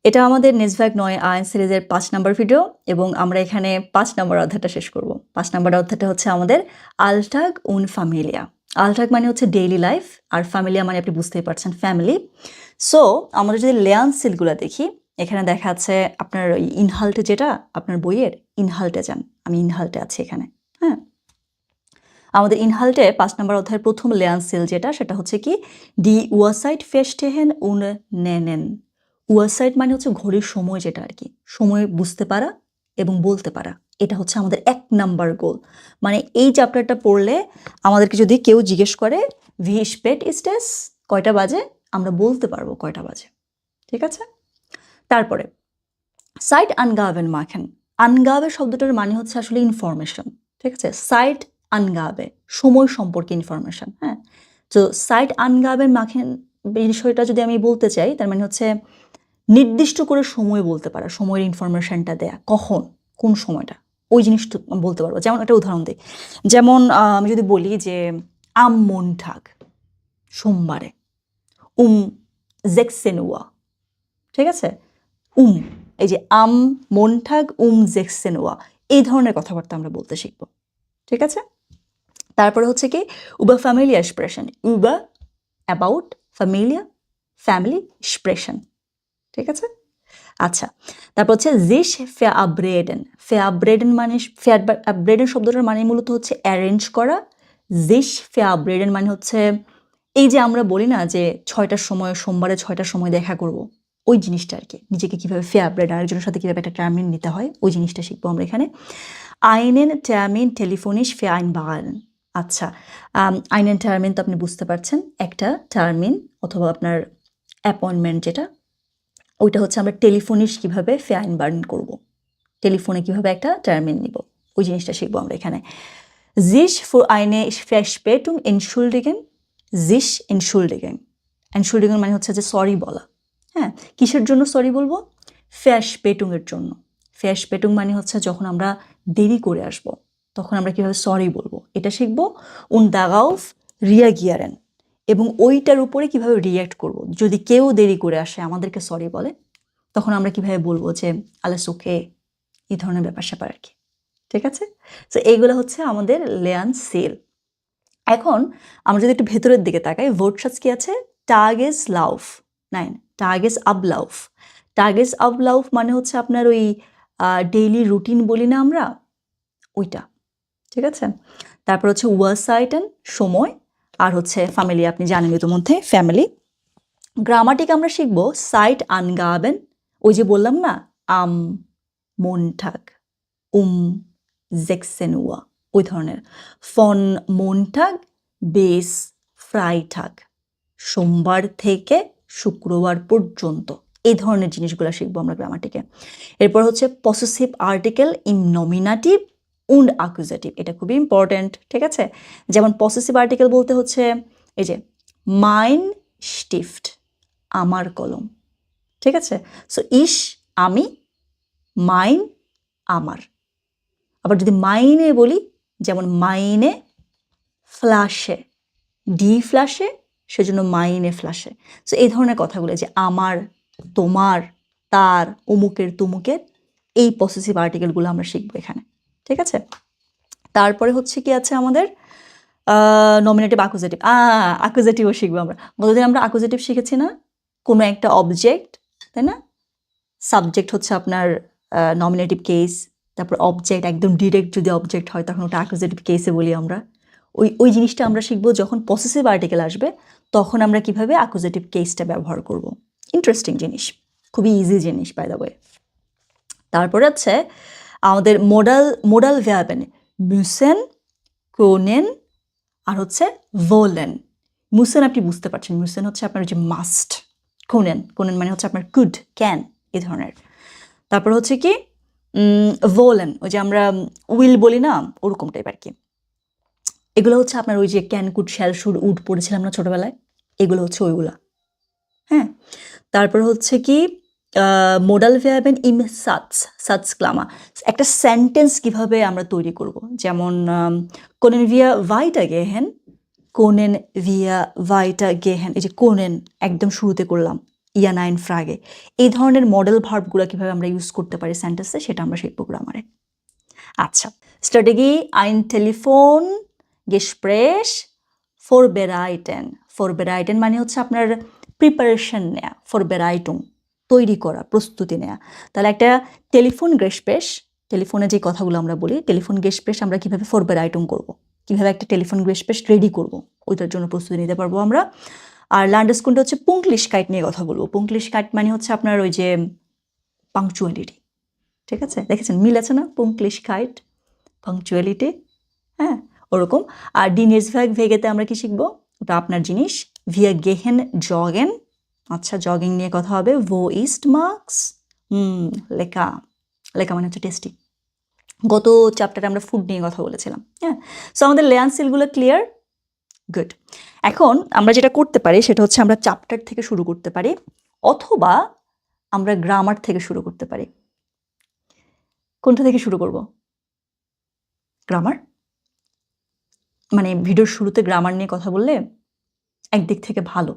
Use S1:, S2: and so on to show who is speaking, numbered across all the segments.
S1: এটা আমাদের নেসভ্যাগ ৯ আয়ন সিরিজের ৫ নাম্বার ভিডিও এবং আমরা এখানে ৫ নাম্বার অধ্যায়টা শেষ করব। ৫ নাম্বার অধ্যায়টা হচ্ছে আমাদের আলটাগ উন ফামিলিয়া। আলটাগ মানে হচ্ছে ডেইলি লাইফ, আর ফামিলিয়া মানে আপনি বুঝতেই পারছেন ফ্যামিলি। সো আমরা যদি লেয়ান সিলগুলো দেখি, এখানে দেখা যাচ্ছে আপনার ওই ইনহাল্টে, যেটা আপনার বইয়ের ইনহাল্টে যান, আমি ইনহাল্টে আছি এখানে। হ্যাঁ, আমাদের ইনহাল্টে ৫ নাম্বার অধ্যায়ের প্রথম লেয়ান সিল যেটা, সেটা হচ্ছে কি ডি উয়াসাইট ফেস্টেহেন উন নেনেন। উয়াসাইট মানে হচ্ছে ঘড়ির সময়, যেটা আর কি সময় বুঝতে পারা এবং বলতে পারা। এটা হচ্ছে আমাদের ১ নাম্বার গোল। মানে এই চ্যাপ্টারটা পড়লে আমাদেরকে যদি কেউ জিজ্ঞেস করে ভি স্পেট ইস্টেস, কয়টা বাজে, আমরা বলতে পারবো কয়টা বাজে। ঠিক আছে, তারপরে সাইট আনগাভেন মাখেন। আনগাভে শব্দটার মানে হচ্ছে আসলে ইনফরমেশন। ঠিক আছে, সাইট আনগাবে সময় সম্পর্কে ইনফরমেশন। হ্যাঁ, তো সাইট আনগাবে মাখেন বিষয়টা যদি আমি বলতে চাই, তার মানে হচ্ছে নির্দিষ্ট করে সময় বলতে পারা, সময়ের ইনফরমেশনটা দেয়া, কখন কোন সময়টা, ওই জিনিসটা বলতে পারবো। যেমন একটা উদাহরণ দিই, যেমন আমি যদি বলি যে আম মন্ঠাগ সোমবারে, জেক্সেনুয়া। ঠিক আছে, এই যে আম মন্ঠাগ জেক্সেনুয়া, এই ধরনের কথাবার্তা আমরা বলতে শিখব। ঠিক আছে, তারপরে হচ্ছে কি উবা ফ্যামিলিয়া এক্সপ্রেশন, উবা অ্যাবাউট, ফ্যামিলিয়া ফ্যামিলি, এক্সপ্রেশন। ঠিক আছে, আচ্ছা, তারপর হচ্ছে জিস ফেয়াব্রেডেন। ফেয়াব্রেডেন মানে ফেয়াব্রেডেন শব্দটার মানে মূলত হচ্ছে অ্যারেঞ্জ করা। জিস ফেয়াব্রেডেন মানে হচ্ছে এই যে আমরা বলি না যে ৬টার সময়, সোমবারে ৬টার সময় দেখা করব, ওই জিনিসটা আর কি। নিজেকে কীভাবে ফেয়াব্রেড, আরেকজনের সাথে কীভাবে একটা টার্মিন নিতে হয়, ওই জিনিসটা শিখবো আমরা এখানে। আইনেন টার্মিন টেলিফোনিশ ফেআইনবারেন। আচ্ছা, আইনেন টার্মিন তো আপনি বুঝতে পারছেন, একটা টার্মিন অথবা আপনার অ্যাপয়েন্টমেন্ট যেটা, ওইটা হচ্ছে আমরা টেলিফোনিশ কীভাবে ফেআইনবারেন করব, টেলিফোনে কীভাবে একটা টার্মিন নিব, ওই জিনিসটা শিখবো আমরা এখানে। জিস ফর আইনে ফেসপেটুং এনশুল্ডিগেন, জিস এনশুল্ডিগেন। এনশুল্ডিগেন মানে হচ্ছে যে সরি বলা। হ্যাঁ, কিসের জন্য সরি বলবো? ফেসপেটুংয়ের জন্য। ফেসপেটুং মানে হচ্ছে যখন আমরা দেরি করে আসব, তখন আমরা কীভাবে সরি বলবো, এটা শিখবো। উন দাগাউফ রিয়াগিয়ারেন, এবং ওইটার উপরে কীভাবে রিয়্যাক্ট করব। যদি কেউ দেরি করে আসে, আমাদেরকে সরি বলে, তখন আমরা কীভাবে বলবো যে আলাস ওকে, এই ধরনের ব্যাপার স্যাপার আর কি। ঠিক আছে, তো এইগুলো হচ্ছে আমাদের লেয়ান সেল। এখন আমরা যদি একটু ভেতরের দিকে তাকাই, ভোটসাস কি আছে? টাগেস লাউফ, নাইন টাগেস আবলাউফ। টাগেস আবলাউফ মানে হচ্ছে আপনার ওই ডেইলি রুটিন বলি না আমরা, ওইটা। ঠিক আছে, তারপর হচ্ছে ওয়াসাইটেন সময়, আর হচ্ছে ফ্যামিলি, আপনি জানেন ইতিমধ্যে ফ্যামিলি। গ্রামাটিক আমরা শিখবো সাইট আনগাবেন, ওই যে বললাম না আম মন্ঠাগ জেক্সেনুয়া, ওই ধরনের। ফন মন্ঠাগ বেস ফ্রাইঠাগ, সোমবার থেকে শুক্রবার পর্যন্ত, এই ধরনের জিনিসগুলো শিখবো আমরা গ্রামাটিকে। এরপর হচ্ছে পসেসিভ আর্টিকেল ইন নমিনাটিভ উন্ড আকুজেটিভ, এটা খুবই ইম্পর্ট্যান্ট। ঠিক আছে, যেমন পসেসিভ আর্টিকেল বলতে হচ্ছে এই যে মাইন স্টিফট, আমার কলম। ঠিক আছে, সো ইস আমি, মাইন আমার। আবার যদি মাইনে বলি, যেমন মাইনে ফ্লাশে, ডি ফ্লাশে, সেজন্য মাইনে ফ্লাশে। সো এই ধরনের কথাগুলো যে আমার, তোমার, তার, অমুকের, তুমুকের, এই পসেসিভ আর্টিকেলগুলো আমরা শিখবো এখানে। ঠিক আছে, তারপরে হচ্ছে কি আছে আমাদের নমিনেটিভ আকুজেটিভ। আকুজেটিভও শিখবো আমরা। গতদিন আমরা আকুজেটিভ শিখেছি না, কোনো একটা অবজেক্ট, তাই না? সাবজেক্ট হচ্ছে আপনার নমিনেটিভ কেস, তারপর অবজেক্ট একদম ডিরেক্ট যদি অবজেক্ট হয়, তখন ওটা আকুজেটিভ কেসে বলি আমরা। ওই জিনিসটা আমরা শিখবো। যখন পসেসিভ আর্টিকেল আসবে, তখন আমরা কিভাবে আকুজেটিভ কেসটা ব্যবহার করব। ইন্টারেস্টিং জিনিস, খুবই ইজি জিনিস বাই দ্য ওয়ে। তারপরে হচ্ছে আমাদের মোডাল ভ্যাবেন মুসেন, কোনেন, আর হচ্ছে ভোলেন। মুসেন আপনি বুঝতে পারছেন, মুসেন হচ্ছে আপনার যে মাস্ট। কোনেন মানে হচ্ছে আপনার কুড, ক্যান, এই ধরনের। তারপর হচ্ছে কি ভোলেন, ওই যে আমরা উইল বলি না, ওরকম টাইপ আর কি। এগুলো হচ্ছে আপনার ওই যে can, could, shall, should, would পড়েছিলাম না ছোটবেলায়, এগুলো হচ্ছে ওইগুলা। হ্যাঁ, তারপর হচ্ছে কি মোডাল ভ্যাবেন ইম সাতস ক্লামা, একটা সেন্টেন্স কিভাবে আমরা তৈরি করব। যেমন কোনেন ভিয়া ভাইটা গেহেন, কোনেন ভিয়া ভাইটা গেহেন, এই যে কোনেন একদম শুরুতে করলাম, ইয়া নাইন ফ্রাগে, এই ধরনের মডেল ভার্বগুলো কীভাবে আমরা ইউজ করতে পারি সেন্টেন্সে সেটা আমরা শিখব গ্রামারে। আচ্ছা, strategy ein Telefon Gespräch vorbereiten। vorbereiten মানে হচ্ছে আপনার প্রিপারেশন নেয়া, vorbereitung তৈরি করা, প্রস্তুতি নেয়া। তাহলে একটা টেলিফোন গেসপ্রেশ, টেলিফোনে যে কথাগুলো আমরা বলি, টেলিফোন গেসপ্রেশ আমরা কীভাবে vorbereitung করব, কীভাবে একটা টেলিফোন গেসপ্রেশ রেডি করব, ওইটার জন্য প্রস্তুতি নিতে পারবো আমরা। আর লান্ডেসকুন্ডে হচ্ছে পুংলিশকাইট নিয়ে কথা বলবো। পুংলিশকাইট মানে হচ্ছে আপনার ওই যে পাংচুয়ালিটি, ঠিক আছে? দেখেছেন মিল আছে না, পুংলিশকাইট পাংচুয়ালিটি, হ্যাঁ ওরকম। আর ডিনেসভ্যাগ ভেগেতে আমরা কি শিখবো, ওটা আপনার জিনিস। ভিয়া গেহেন জগেন, আচ্ছা জগিং নিয়ে কথা হবে। ভো ইস্ট মার্কস, লেখা, লেখা মানে হচ্ছে টেস্টি। গত চ্যাপ্টারে আমরা ফুড নিয়ে কথা বলেছিলাম, হ্যাঁ। সো আমাদের লেয়ানসিলগুলো ক্লিয়ার, গুড। এখন আমরা যেটা করতে পারি সেটা হচ্ছে আমরা চ্যাপ্টার থেকে শুরু করতে পারি, অথবা আমরা গ্রামার থেকে শুরু করতে পারি। কোনটা থেকে শুরু করব? গ্রামার, মানে ভিডিওর শুরুতে গ্রামার নিয়ে কথা বললে একদিক থেকে ভালো,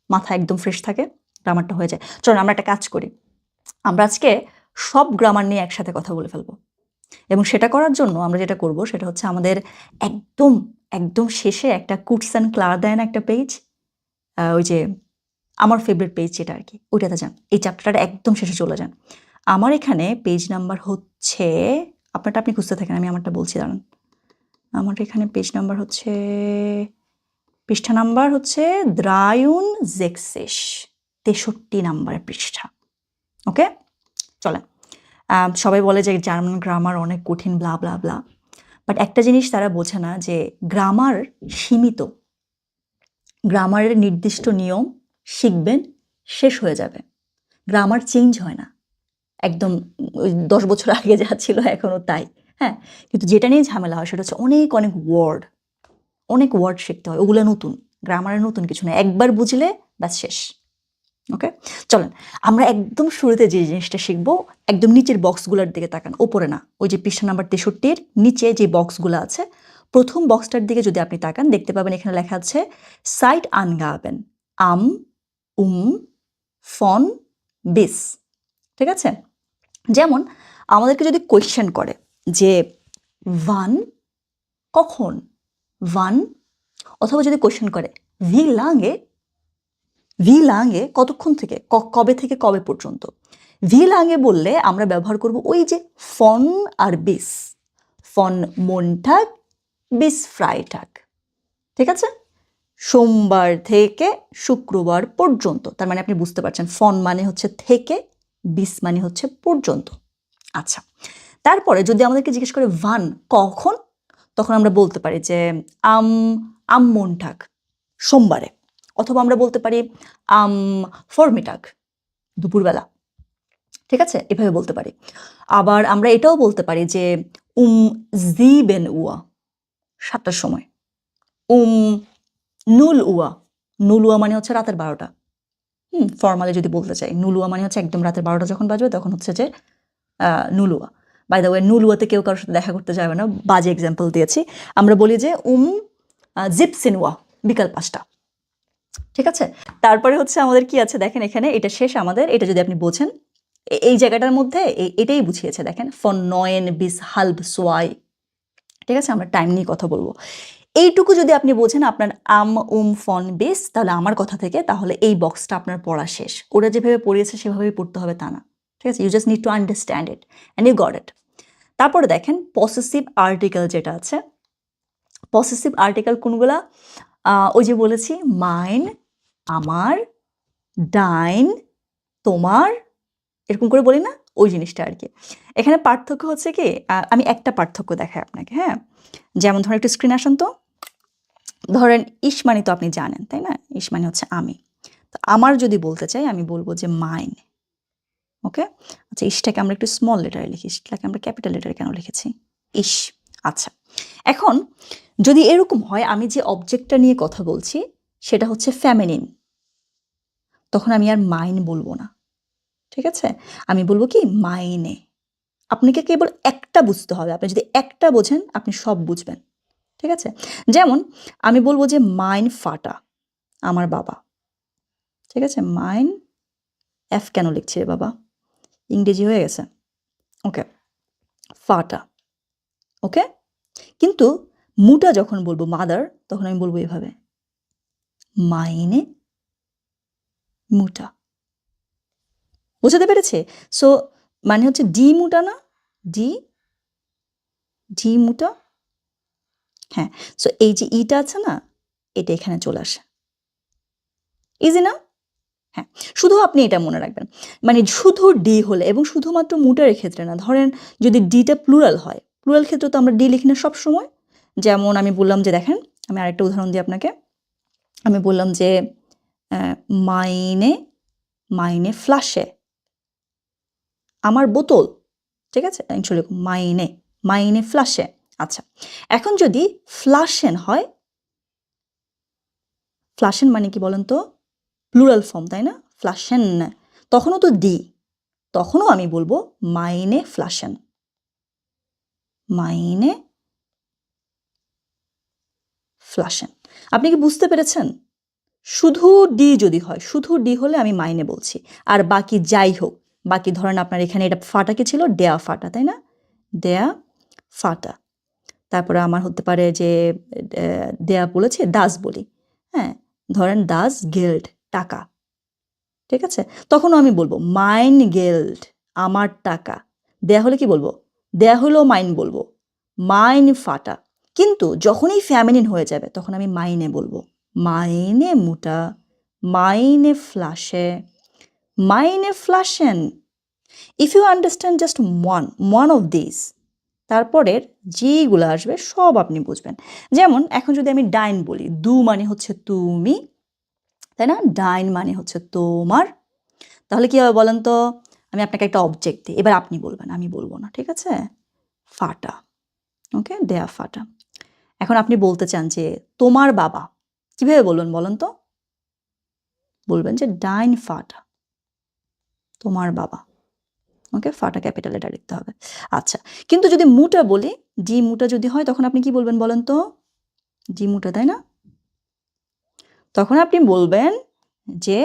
S1: মাথা একদম ফ্রেশ থাকে, গ্রামারটা হয়ে যায়। চলুন আমরা একটা কাজ করি, আমরা আজকে সব গ্রামার নিয়ে একসাথে কথা বলে ফেলবো। এবং সেটা করার জন্য আমরা যেটা করব সেটা হচ্ছে আমাদের একদম একদম শেষে একটা কুটস অ্যান্ড ক্লার দেয় না একটা পেজ, ওই যে আমার ফেভারিট পেজ যেটা আর কি, ওইটাতে যান। এই চ্যাপ্টারটা একদম শেষে চলে যান। আমার এখানে পেজ নাম্বার হচ্ছে, আপনারটা আপনি খুঁজতে থাকেন, আমি আমারটা বলছি দাঁড়ান। আমার এখানে পেজ নাম্বার হচ্ছে, পৃষ্ঠা নাম্বার হচ্ছে 63 নাম্বার পৃষ্ঠা। ওকে চলেন। সবাই বলে যে জার্মান গ্রামার অনেক কঠিন, ব্লা ব্লা ব্লা, বাট একটা জিনিস তারা বোঝে না যে গ্রামার সীমিত, গ্রামারের নির্দিষ্ট নিয়ম শিখবেন, শেষ হয়ে যাবে। গ্রামার চেঞ্জ হয় না, একদম 10 বছর আগে যা ছিল এখনও তাই, হ্যাঁ। কিন্তু যেটা নিয়ে ঝামেলা হয় সেটা হচ্ছে অনেক অনেক ওয়ার্ড শিখতে হয়, ওগুলো নতুন, গ্রামারের নতুন কিছু না, একবার বুঝলে ব্যাস শেষ। ওকে চলেন আমরা একদম শুরুতে যে জিনিসটা শিখবো, একদম নিচের বক্সগুলোর দিকে তাকান, ওপরে না, ওই যে পৃষ্ঠা নাম্বার 63 নিচে যে বক্সগুলো আছে, প্রথম বক্সটার দিকে যদি আপনি তাকান দেখতে পাবেন এখানে লেখা আছে সাইট আনগাবেন আম ফন বিস, ঠিক আছে? যেমন আমাদেরকে যদি কোয়েশ্চেন করে যে ওয়ান কখন, ওয়ান, অথবা যদি কোয়েশ্চেন করে ভি লাঙে কতক্ষণ থেকে, কবে থেকে কবে পর্যন্ত। ভি লাঙে বললে আমরা ব্যবহার করব ওই যে ফন আর বিস, ফন মন্টাগ বিস ফ্রাইটাগ, ঠিক আছে? সোমবার থেকে শুক্রবার পর্যন্ত। তার মানে আপনি বুঝতে পারছেন ফন মানে হচ্ছে থেকে, বিস মানে হচ্ছে পর্যন্ত। আচ্ছা, তারপরে যদি আমাদেরকে জিজ্ঞেস করে ভান কখন, তখন আমরা বলতে পারি যে আম মন্টাগ সোমবারে, অথবা আমরা বলতে পারি ফরমিটাগ দুপুরবেলা, ঠিক আছে? এভাবে বলতে পারি। আবার আমরা এটাও বলতে পারি যে 7 উয়া 7টার সময়, 0 উয়া, 0 উয়া মানে হচ্ছে রাতের 12টা। ফর্মালি যদি বলতে চাই 0 উয়া মানে হচ্ছে একদম রাতের 12টা যখন বাজবে তখন হচ্ছে যে 0 উয়া। বাই দ্য ওয়ে 0 উয়াতে কেউ কারোর সাথে দেখা করতে যাবে না, বাজে এক্সাম্পল দিয়েছি। আমরা বলি যে 17 উয়া বিকাল 5টা, ঠিক আছে? তারপরে হচ্ছে আমাদের কি আছে দেখেন এখানে, এটা শেষ আমাদের, এটা যদি আপনি বোঝেন এই জায়গাটার মধ্যে এটাই বুঝিয়েছে দেখেন, ফন 9 bis halb 2, ঠিক আছে? আমরা টাইম নিয়ে কথা বলবো। এইটুকু যদি আপনি বোঝেন আপনার ফন বিস, তাহলে আমার কথা থেকে তাহলে এই বক্সটা আপনার পড়া শেষ। ওরা যেভাবে পড়িয়েছে সেভাবেই পড়তে হবে তা না, ঠিক আছে? You just need to understand it and you got it. তারপরে দেখেন পসেসিভ আর্টিকেল যেটা আছে, পসেসিভ আর্টিকেল কোনগুলা? ওই যে বলেছি মাইন আমার, ডাইন তোমার, এরকম করে বলি না, ওই জিনিসটা আর কি। এখানে পার্থক্য হচ্ছে কি, আমি একটা পার্থক্য দেখাই আপনাকে, হ্যাঁ। যেমন ধরেন একটু স্ক্রিন আসুন তো, ধরেন ইসমানি তো আপনি জানেন তাই না, ইসমানি হচ্ছে আমি, তো আমার যদি বলতে চাই আমি বলবো যে মাইন, ওকে? আচ্ছা, ইসটাকে আমরা একটু স্মল লেটারে লিখি, ইসটাকে আমরা ক্যাপিটাল লেটারে কেন লিখেছি, ইস। আচ্ছা, এখন যদি এরকম হয় আমি যে অবজেক্টটা নিয়ে কথা বলছি সেটা হচ্ছে ফ্যামিনিন, তখন আমি আর মাইন বলবো না, ঠিক আছে? আমি বলবো কি মাইনে। আপনাকে কেবল একটা বুঝতে হবে, আপনি যদি একটা বোঝেন আপনি সব বুঝবেন, ঠিক আছে? যেমন আমি বলবো যে মাইন ফাটা, আমার বাবা, ঠিক আছে, মাইন এফ কেন লিখছি রে বাবা, ইংরেজি হয়ে গেছে। ওকে, ফাটা। ওকে, কিন্তু মুটা যখন বলবো মাদার, তখন আমি বলবো এভাবে, মাইনে মুটা। বুঝতে পেরেছে? সো মানে হচ্ছে ডি মুটা না, ডি ডি মুটা। হ্যাঁ, সো এই যে ইটা আছে না, এটা এখানে চলে আসে। ইজি না? হ্যাঁ, শুধু আপনি এটা মনে রাখবেন, মানে শুধু ডি হলে এবং শুধুমাত্র মুটারের ক্ষেত্রে না, ধরেন যদি ডিটা প্লুরাল হয়, প্লুরাল ক্ষেত্রে তো আমরা ডি লিখি না সবসময়। যেমন আমি বললাম যে দেখেন, আমি আরেকটা উদাহরণ দিই আপনাকে। আমি বললাম যে মাইনে মাইনে ফ্লাশে আমার বোতল, ঠিক আছে, অ্যাকচুয়ালি মাইনে মাইনে ফ্লাশে। আচ্ছা, এখন যদি ফ্লাশেন হয়, ফ্লাশেন মানে কি বলেন তো, প্লুরাল ফর্ম, তাই না? ফ্লাশেন, তখনও তো ডি, তখনও আমি বলবো মাইনে ফ্লাশেন, মাইনে ফ্লাশেন। আপনি কি বুঝতে পেরেছেন? শুধু ডি যদি হয়, শুধু ডি হলে আমি মাইনে বলছি, আর বাকি যাই হোক, বাকি ধরেন আপনার এখানে এটা ফাটা কি ছিল, দেয়া ফাটা, তাই না? দেয়া ফাটা। তারপরে আমার হতে পারে যে দেয়া বলেছে দাস বলি, হ্যাঁ, ধরেন দাস গেল্ড টাকা, ঠিক আছে, তখনও আমি বলবো মাইন গেল্ড আমার টাকা। দেয়া হলে কি বলবো, দেয়া হলেও মাইন বলবো, মাইন ফাটা। কিন্তু যখনই ফ্যামিলিন হয়ে যাবে তখন আমি মাইনে বলবো, মাইনে মুটা, মাইনে ফ্লাশে, মাইনে ফ্লাশেন। If you understand just one of this, তারপরের যেগুলো আসবে সব আপনি বুঝবেন। যেমন এখন যদি আমি ডাইন বলি, দু মানে হচ্ছে তুমি, তাই না? ডাইন মানে হচ্ছে তোমার। তাহলে কি হবে বলেন তো? আমি আপনাকে একটা অবজেক্ট দিই, এবার আপনি বলবেন, আমি বলবো না, ঠিক আছে? ফাটা। ওকে, দেয়া ফাটা। এখন আপনি বলতে চান যে তোমার বাবা, কিভাবে বলবেন বলেন তো? বলবেন যে ডাইন ফাটা, তোমার বাবা। ওকে, ফাটা ক্যাপিটাল এটা লিখতে হবে। আচ্ছা, কিন্তু যদি মুটা বলি, ডি মুটা যদি হয়, তখন আপনি কি বলবেন বলেন তো? ডি মুটা, তাই না? তখন আপনি বলবেন যে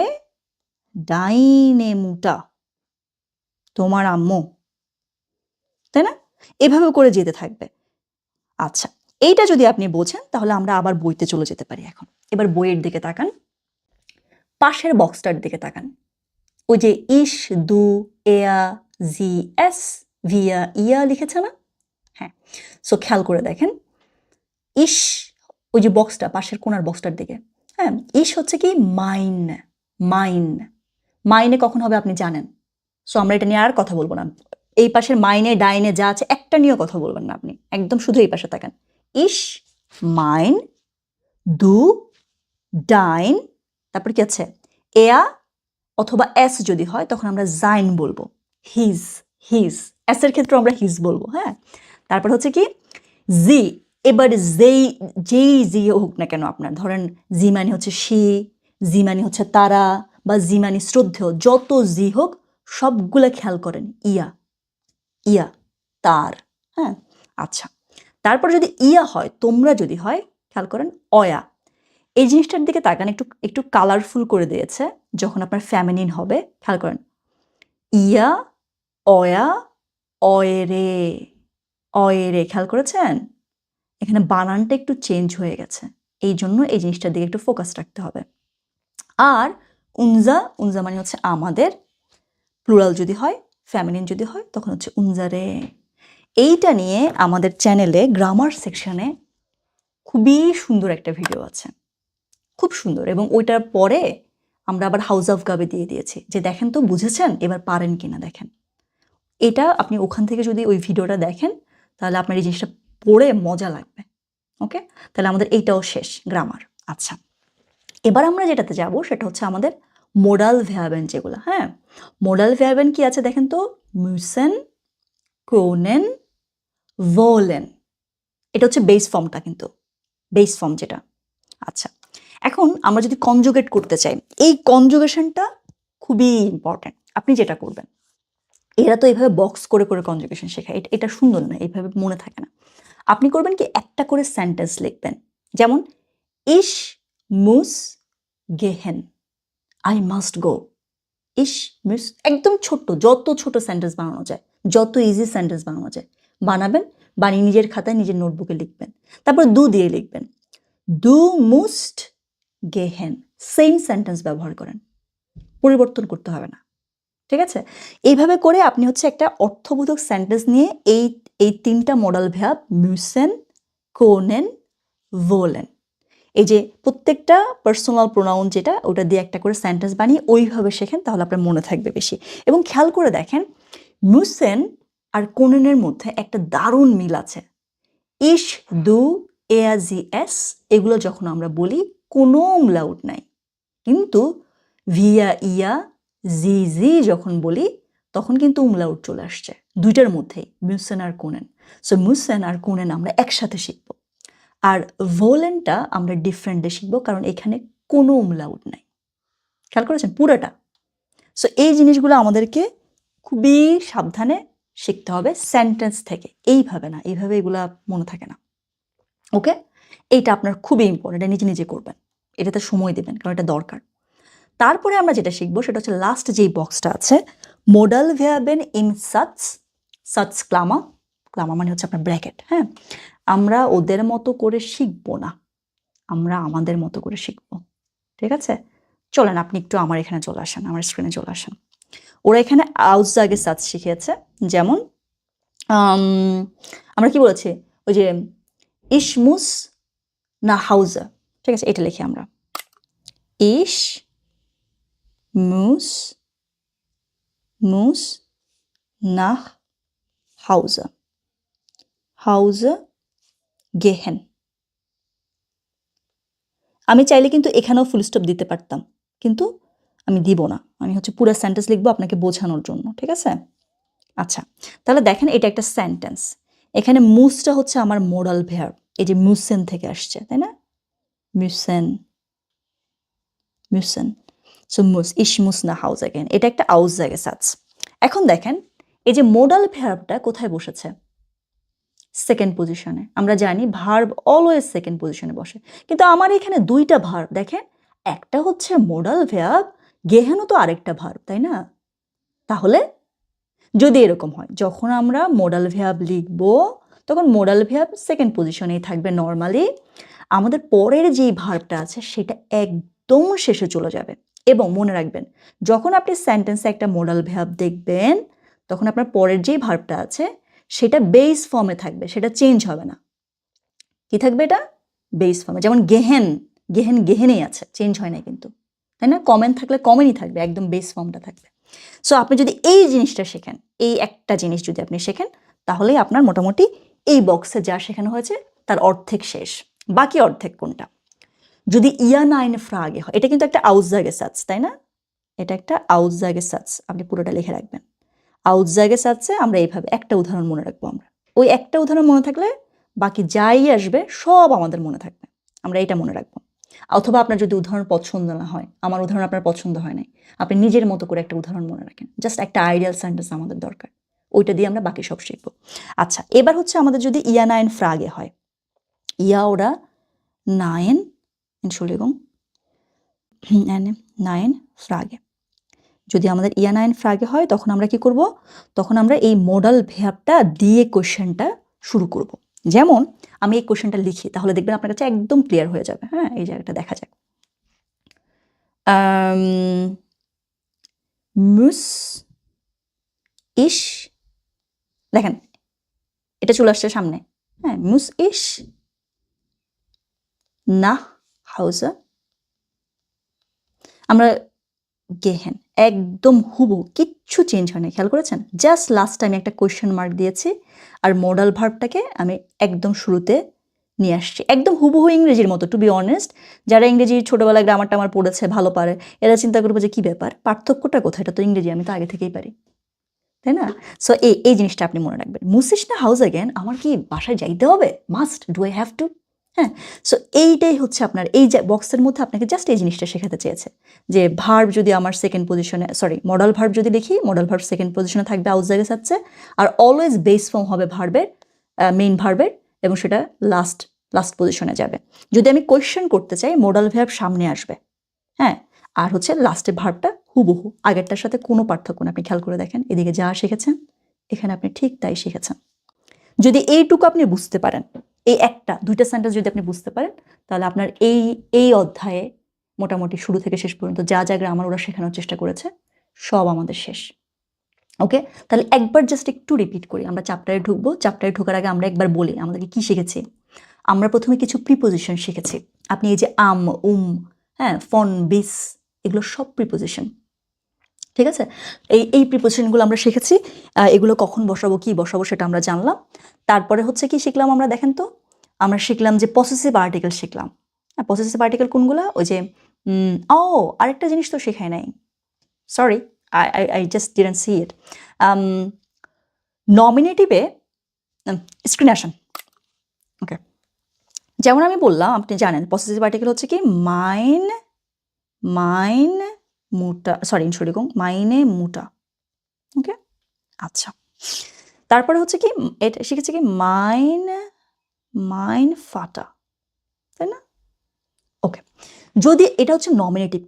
S1: ডাইনে মুটা, তোমার আম্মু, তাই না? এভাবে করে যেতে থাকবে। আচ্ছা, এইটা যদি আপনি বোঝেন তাহলে আমরা আবার বইতে চলে যেতে পারি এখন। এবার বইয়ের দিকে তাকান, পাশের বক্সটার দিকে তাকান। ওই যে ইস, দু, এয়া, জি, এস, ভিয়া, ইয়া লিখেছে না? হ্যাঁ, সো খেয়াল করে দেখেন, ইস, ওই যে বক্সটা, পাশের কোনার বক্সটার দিকে, হ্যাঁ, ইস হচ্ছে কি মাইন, মাইন। মাইনে কখন হবে আপনি জানেন। সো আমরা এটা নিয়ে আর কথা বলবো না। এই পাশের মাইনে ডাইনে যা আছে একটা নিয়েও কথা বলবেন না আপনি, একদম শুধু এই পাশে তাকান। ইস, মাইন, দু, ডাইন, তারপর কি আছে, এয়া অথবা এস যদি হয় তখন আমরা জাইন বলবো, হিজ, হিজ, এস এর ক্ষেত্রে আমরা হিজ বলবো, হ্যাঁ। তারপর হচ্ছে কি জি, এবার যেই জি হোক না কেন আপনার, ধরেন জি মানে হচ্ছে সি, জি মানে হচ্ছে তারা, বা জি মানে শ্রদ্ধেয়, যত জি হোক সবগুলো খেয়াল করেন ইয়া, ইয়া, তার, হ্যাঁ। আচ্ছা, তারপর যদি ইয়া হয়, তোমরা যদি হয়, খেয়াল করেন অয়া। এই জিনিসটার দিকে তাকান, একটু একটু কালারফুল করে দিয়েছে যখন আপনার ফ্যামিলিন হবে, খেয়াল করেন, ইয়া, অয়া, অয়েরে, অয়েরে, খেয়াল করেছেন? এখানে বানানটা একটু চেঞ্জ হয়ে গেছে, এই জন্য এই জিনিসটার দিকে একটু ফোকাস রাখতে হবে। আর উনজা, উনজা মানে হচ্ছে আমাদের, প্লুরাল যদি হয়, ফ্যামিলিন যদি হয় তখন হচ্ছে উনজারে। এইটা নিয়ে আমাদের চ্যানেলে গ্রামার সেকশনে খুবই সুন্দর একটা ভিডিও আছে, খুব সুন্দর, এবং ওইটার পরে আমরা আবার হাউস অফ গাবে দিয়ে দিয়েছি যে দেখেন তো বুঝেছেন, এবার পারেন কিনা দেখেন। এটা আপনি ওখান থেকে যদি ওই ভিডিওটা দেখেন তাহলে আপনার এই জিনিসটা পড়ে মজা লাগবে। ওকে, তাহলে আমাদের এইটাও শেষ গ্রামার। আচ্ছা, এবার আমরা যেটাতে যাব সেটা হচ্ছে আমাদের মোডাল ভ্যারবেন যেগুলো, হ্যাঁ। মোডাল ভ্যারবেন কি আছে দেখেন তো, মুসেন, ক্রোনেন, ভোলেন। এটা হচ্ছে বেস ফর্মটা, কিন্তু বেস ফর্ম যেটা। আচ্ছা, এখন আমরা যদি কনজুগেট করতে চাই, এই কনজুগেশনটা খুবই ইম্পর্ট্যান্ট। আপনি যেটা করবেন, এরা তো এইভাবে বক্স করে করে কনজুগেশন শেখায়, এটা সুন্দর না, এইভাবে মনে থাকে না। আপনি করবেন কি, একটা করে সেন্টেন্স লিখবেন, যেমন ইস মুস গেহেন, আই মাস্ট গো, ইস মিস, একদম ছোট্ট, যত ছোট সেন্টেন্স বানানো যায়, যত ইজি সেন্টেন্স বানানো যায় বানাবেন, বানিয়ে নিজের খাতায় নিজের নোটবুকে লিখবেন। তারপর দু দিয়ে লিখবেন, দু মুস্ট গেহেন, সেম সেন্টেন্স ব্যবহার করেন, পরিবর্তন করতে হবে না, ঠিক আছে? এইভাবে করে আপনি হচ্ছে একটা অর্থবোধক সেন্টেন্স নিয়ে এই তিনটা modal verb müssen, können, wollen, এই যে প্রত্যেকটা পার্সোনাল প্রোনাউন যেটা ওটা দিয়ে একটা করে সেন্টেন্স বানিয়ে ওইভাবে শেখেন, তাহলে আপনার মনে থাকবে বেশি। এবং খেয়াল করে দেখেন müssen আর কোনেনের মধ্যে একটা দারুণ মিল আছে। ইশ, দু, এয়া, জি, এস এগুলো যখন আমরা বলি কোনো umlaut নাই, কিন্তু ভিয়া, ইয়া, জি, জি যখন বলি তখন কিন্তু umlaut চলে আসছে দুইটার মধ্যেই, müssen আর können। সো müssen আর können আমরা একসাথে শিখবো, আর ভোলেনটা আমরা ডিফারেন্টে শিখবো, কারণ এখানে কোনো umlaut নাই। খেয়াল করেছেন পুরোটা? সো এই জিনিসগুলো আমাদেরকে খুবই সাবধানে শিখতে হবে সেন্টেন্স থেকে, এইভাবে না, এইভাবে এগুলা মনে থাকে না। ওকে, এইটা আপনার খুবই ইম্পর্টেন্ট, এটা নিজে নিজে করবেন, এটাতে সময় দেবেন, কারণ এটা দরকার। তারপরে আমরা যেটা শিখবো সেটা হচ্ছে লাস্ট যেই বক্সটা আছে, মোডাল ভার্বেন ইন সাচ, সাচ ক্লামা, ক্লামা মানে হচ্ছে আপনার ব্র্যাকেট, হ্যাঁ? আমরা ওদের মতো করে শিখবো না, আমরা আমাদের মতো করে শিখবো, ঠিক আছে? চলেন আপনি একটু আমার এখানে চলে আসেন, আমার স্ক্রিনে চলে আসেন। ওরা এখানে আউসজাগে সাচ শিখিয়েছে, যেমন আমরা কি বলেছি, ওই যে ইশ মুস না হাউজে, ঠিক আছে? এটা লিখি আমরা, ইশ মুস মুস nach Hause, Hause gehen। আমি চাইলে কিন্তু এখানেও ফুল স্টপ দিতে পারতাম, কিন্তু আমি দিব না, আমি হচ্ছে পুরো সেন্টেন্স লিখবো আপনাকে বোঝানোর জন্য, ঠিক আছে? আচ্ছা, তাহলে দেখেন এটা একটা সেন্টেন্স, এখানে মুসটা হচ্ছে আমার মোডাল ভার্ব, এই যে মুসেন থেকে আসছে, তাই না? müssen, müssen, সো মুস, ইশ মুস না হাউজ গেন, এটা একটা আউসজাগে সাচ। এখন দেখেন এই যে মোডাল ভার্বটা কোথায় বসেছে, সেকেন্ড পজিশনে। আমরা জানি ভার্ব অলওয়েজ সেকেন্ড পজিশনে বসে, কিন্তু আমার এখানে দুইটা ভার্ব দেখেন, একটা হচ্ছে মোডাল ভার্ব, গেহেনও তো আরেকটা ভার্ব, তাই না? তাহলে যদি এরকম হয় যখন আমরা মোডাল ভার্ব লিখব তখন মোডাল ভার্ব সেকেন্ড পজিশনেই থাকবে নর্মালি, আমাদের পরের যেই ভার্বটা আছে সেটা একদম শেষে চলে যাবে। এবং মনে রাখবেন যখন আপনি সেন্টেন্সে একটা মোডাল ভার্ব দেখবেন তখন আপনার পরের যেই ভার্বটা আছে সেটা বেস ফর্মে থাকবে, সেটা চেঞ্জ হবে না। কি থাকবে এটা? বেস ফর্মে। যেমন গেহেন, গেহেন গেহেনেই আছে, চেঞ্জ হয় না কিন্তু, তাই না? কমেন থাকলে কমেনই থাকবে, একদম বেস ফর্মটা থাকবে। সো আপনি যদি এই জিনিসটা শেখেন, এই একটা জিনিস যদি আপনি শেখেন, তাহলেই আপনার মোটামুটি এই বক্সে যা শেখানো হয়েছে তার অর্ধেক শেষ। বাকি অর্ধেক কোনটা? যদি ইয়া নাইন ফ্রাগে হয়, এটা কিন্তু একটা আউসজাগে সাচ, তাই না? এটা একটা আউসজাগে সাচ, আপনি পুরোটা লিখে রাখবেন। আউসজাগে সাচে আমরা এইভাবে একটা উদাহরণ মনে রাখবো, আমরা ওই একটা উদাহরণ মনে থাকলে বাকি যাই আসবে সব আমাদের মনে থাকবে, আমরা এটা মনে রাখবো। অথবা আপনার যদি উদাহরণ পছন্দ না হয়, আমার উদাহরণ আপনার পছন্দ হয় নাই, আপনি নিজের মতো করে একটা উদাহরণ মনে রাখেন, জাস্ট একটা আইডিয়াল সেন্টেন্স আমাদের দরকার, ওইটা দিয়ে আমরা বাকি সব শিখবো। আচ্ছা, এবার হচ্ছে আমাদের যদি ইয়া নাইন ফ্রাগে হয়, ইয়া ওরা নাইন, Entschuldigung, নাইন ফ্রাগে, যদি আমাদের ইয়া নাইন ফ্রাগে হয় তখন আমরা কি করব, তখন আমরা এই মোডাল ভার্বটা দিয়ে কোশ্চেনটা শুরু করব। যেমন আমি এই কোশ্চেনটা লিখি, তাহলে দেখবেন আপনার কাছে একদম ক্লিয়ার হয়ে যাবে। হ্যাঁ, এই জায়গাটা দেখা যাক, মুস ইশ, দেখেন এটা চলে আসছে সামনে, হ্যাঁ, মুস ইশ না হাউজে, আমরা গেহেন একদম হুবহু, কিচ্ছু চেঞ্জ হয় না, খেয়াল করেছেন? জাস্ট লাস্ট আমি একটা কোয়েশ্চেন মার্ক দিয়েছি আর মোডাল ভার্বটাকে আমি একদম শুরুতে নিয়ে আসছি, একদম হুবহু ইংরেজির মতো। টু বি অনেস্ট, যারা ইংরেজি ছোটোবেলায় গ্রামারটা আমার পড়েছে, ভালো পারে, এরা চিন্তা করবো যে কী ব্যাপার, পার্থক্যটা কোথায়, এটা তো ইংরেজি, আমি তো আগে থেকেই পারি, তাই না? সো এই জিনিসটা আপনি মনে রাখবেন। মুসিস না হাউস অ্যাগেন, আমার কি বাসায় যাইতে হবে? Must, do I have to? হ্যাঁ, সো এইটাই হচ্ছে আপনার এই যে বক্সের মধ্যে আপনাকে জাস্ট এই জিনিসটা শেখাতে চেয়েছে যে ভার্ব যদি আমার সেকেন্ড পজিশনে, সরি মডাল ভার্ব যদি লিখি, মডাল ভার্ব সেকেন্ড পজিশনে থাকবে আউসজাগে সাচ্ছে, আর অলওয়েজ বেস ফর্ম হবে ভার্বের, মেইন ভার্বের, এবং সেটা লাস্ট পজিশনে যাবে। যদি আমি কোয়েশ্চেন করতে চাই, মডাল ভার্ব সামনে আসবে, হ্যাঁ, আর হচ্ছে লাস্টে ভার্বটা হুবহু, আগেরটার সাথে কোনো পার্থক্য না। আপনি খেয়াল করে দেখেন, এদিকে যা শিখেছেন এখানে আপনি ঠিক তাই শিখেছেন। যদি এইটুকু আপনি বুঝতে পারেন, এই একটা দুইটা সেন্টেন্স যদি আপনি বুঝতে পারেন, তাহলে আপনার এই অধ্যায়ে মোটামুটি শুরু থেকে শেষ পর্যন্ত যা যা গ্রামার ওরা শেখানোর চেষ্টা করেছে সব আমাদের শেষ। ওকে, তাহলে একবার জাস্ট একটু রিপিট করি। আমরা চ্যাপ্টারে ঢুকবো, চ্যাপ্টারে ঢোকার আগে আমরা একবার বলি আমাদেরকে কি শিখেছি। আমরা প্রথমে কিছু প্রিপোজিশন শিখেছি। আপনি এই যে আম, হ্যাঁ, ফন, বিস, এগুলো সব প্রিপোজিশন, ঠিক আছে? এই প্রিপোজিশনগুলো আমরা শিখেছি। এগুলো কখন বসাবো, কি বসাবো সেটা আমরা জানলাম। তারপরে হচ্ছে কি শিখলাম আমরা, দেখেন তো, আমরা শিখলাম যে পসেসিভ আর্টিকেল শিখলাম। পসেসিভ আর্টিকেল কোনগুলো? ওই যে আরেকটা জিনিস তো শেখায় নাই, sorry, I just didn't see it. নমিনেটিভে স্ক্রিন আসেন। ওকে, যেমন আমি বললাম, আপনি জানেন পসেসিভ আর্টিকেল হচ্ছে কি মাইন মুটা, সরি Entschuldigung, মাইনে মুটা। ওকে, আচ্ছা, তারপরে হচ্ছে কি এটা শিখেছে কি মাইন ফাটা, তাই না? ওকে, যদি এটা হচ্ছে নমিনেটিভ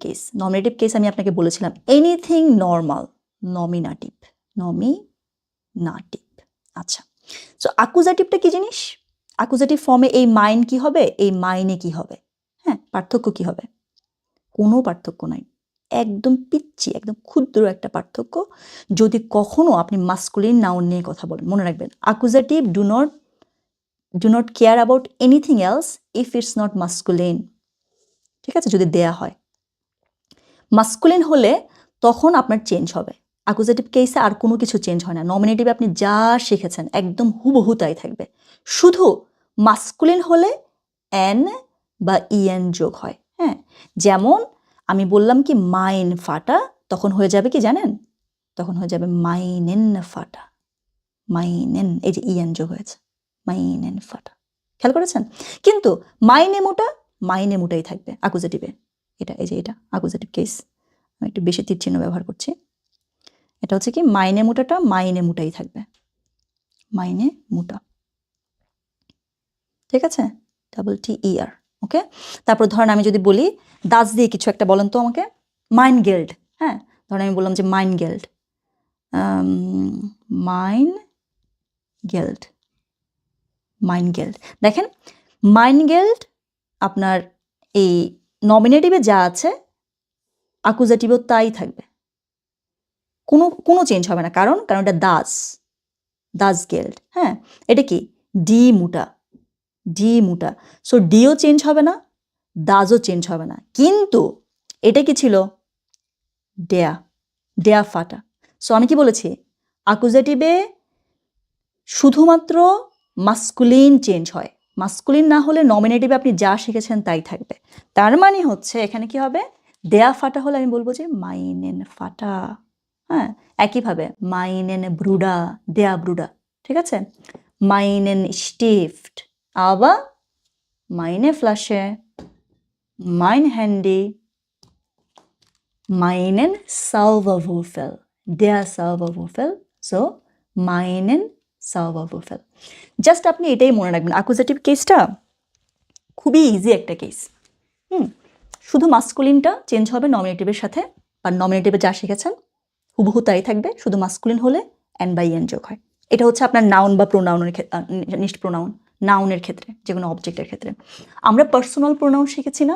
S1: কেস আমি আপনাকে বলেছিলাম এনিথিং নর্মাল, নমিনাটিভ। আচ্ছা, সো অ্যাকুজাটিভটা কি জিনিস? অ্যাকুজাটিভ ফর্মে এই মাইন কি হবে, এই মাইনে কি হবে? হ্যাঁ, পার্থক্য কি হবে? কোনো পার্থক্য নাই, একদম পিচ্ছি, একদম ক্ষুদ্র একটা পার্থক্য। যদি কখনো আপনি মাস্কুলিন নাউন নিয়ে কথা বলেন, মনে রাখবেন accusative do not care about anything else if it's not masculine, ঠিক আছে? যদি দেয়া হয় মাস্কুলিন হলে তখন আপনার চেঞ্জ হবে। অ্যাকুজাটিভ কেসে আর কোনো কিছু চেঞ্জ হয় না। নমিনেটিভে আপনি যা শিখেছেন একদম হুবহু তাই থাকবে, শুধু মাস্কুলিন হলে এন বা ইএন যোগ হয়। হ্যাঁ, যেমন আমি বললাম কি মাইন ফাটা, তখন হয়ে যাবে কি জানেন? তখন হয়ে যাবে মাইনেন ফাটা, মাইনেন, এই যে ইএন যোগ হয়েছে, মাইনেন ফাটা, খেয়াল করেছেন? কিন্তু মাইনে মোটাই থাকবে অ্যাকুজাটিভে। এই যে এটা অ্যাকুজাটিভ কেস, আমি একটু বেশি তীর চিহ্ন ব্যবহার করছি। এটা হচ্ছে কি মাইনে মোটাই থাকবে, মাইনে মোটা, ঠিক আছে? TER। ওকে, তারপর ধরেন আমি যদি বলি দাস দিয়ে কিছু একটা বলেন তো আমাকে, মাইন গেল্ড। হ্যাঁ, ধরেন আমি বললাম যে মাইন গেল্ড, দেখেন মাইন গেল্ড আপনার এই নমিনেটিভে যা আছে অ্যাকুজাটিভও তাই থাকবে, কোনো চেঞ্জ হবে না। কারণ এটা দাস গেল্ড। হ্যাঁ, এটা কি ডি মুটা, সো ডিও চেঞ্জ হবে না, দাজও চেঞ্জ হবে না। কিন্তু এটা কি ছিল? ডেয়া ফাটা। সো আমি কি বলেছি? অ্যাকুজাটিভে শুধুমাত্র মাস্কুলিন চেঞ্জ হয়, মাস্কুলিন না হলে নমিনেটিভে আপনি যা শিখেছেন তাই থাকবে। তার মানে হচ্ছে এখানে কি হবে? দেয়া ফাটা হলে আমি বলবো যে মাইনেন ফাটা। হ্যাঁ, একইভাবে মাইনেন ব্রুডা, দেয়া ব্রুডা, ঠিক আছে? মাইনেন স্টিফট, আবার মাইনে ফ্লাশে, মাইন হ্যান্ডি, meinen Sauberwürfel, der Sauberwürfel, so meinen Sauberwürfel। Just আপনি এটাই মনে রাখবেন, অ্যাকুজাটিভ কেসটা খুবই ইজি একটা কেস। শুধু মাস্কুলিনটা চেঞ্জ হবে নমিনেটিভের সাথে, আর নমিনেটিভে যা শিখেছেন হুবহু তাই থাকবে, শুধু মাস্কুলিন হলে এন বাই এন যোগ হয়। এটা হচ্ছে আপনার নাউন বা প্রোনাউনের নাউনের ক্ষেত্রে, যে কোনো অবজেক্টের ক্ষেত্রে। আমরা পার্সোনাল প্রোনাউন শিখেছি না,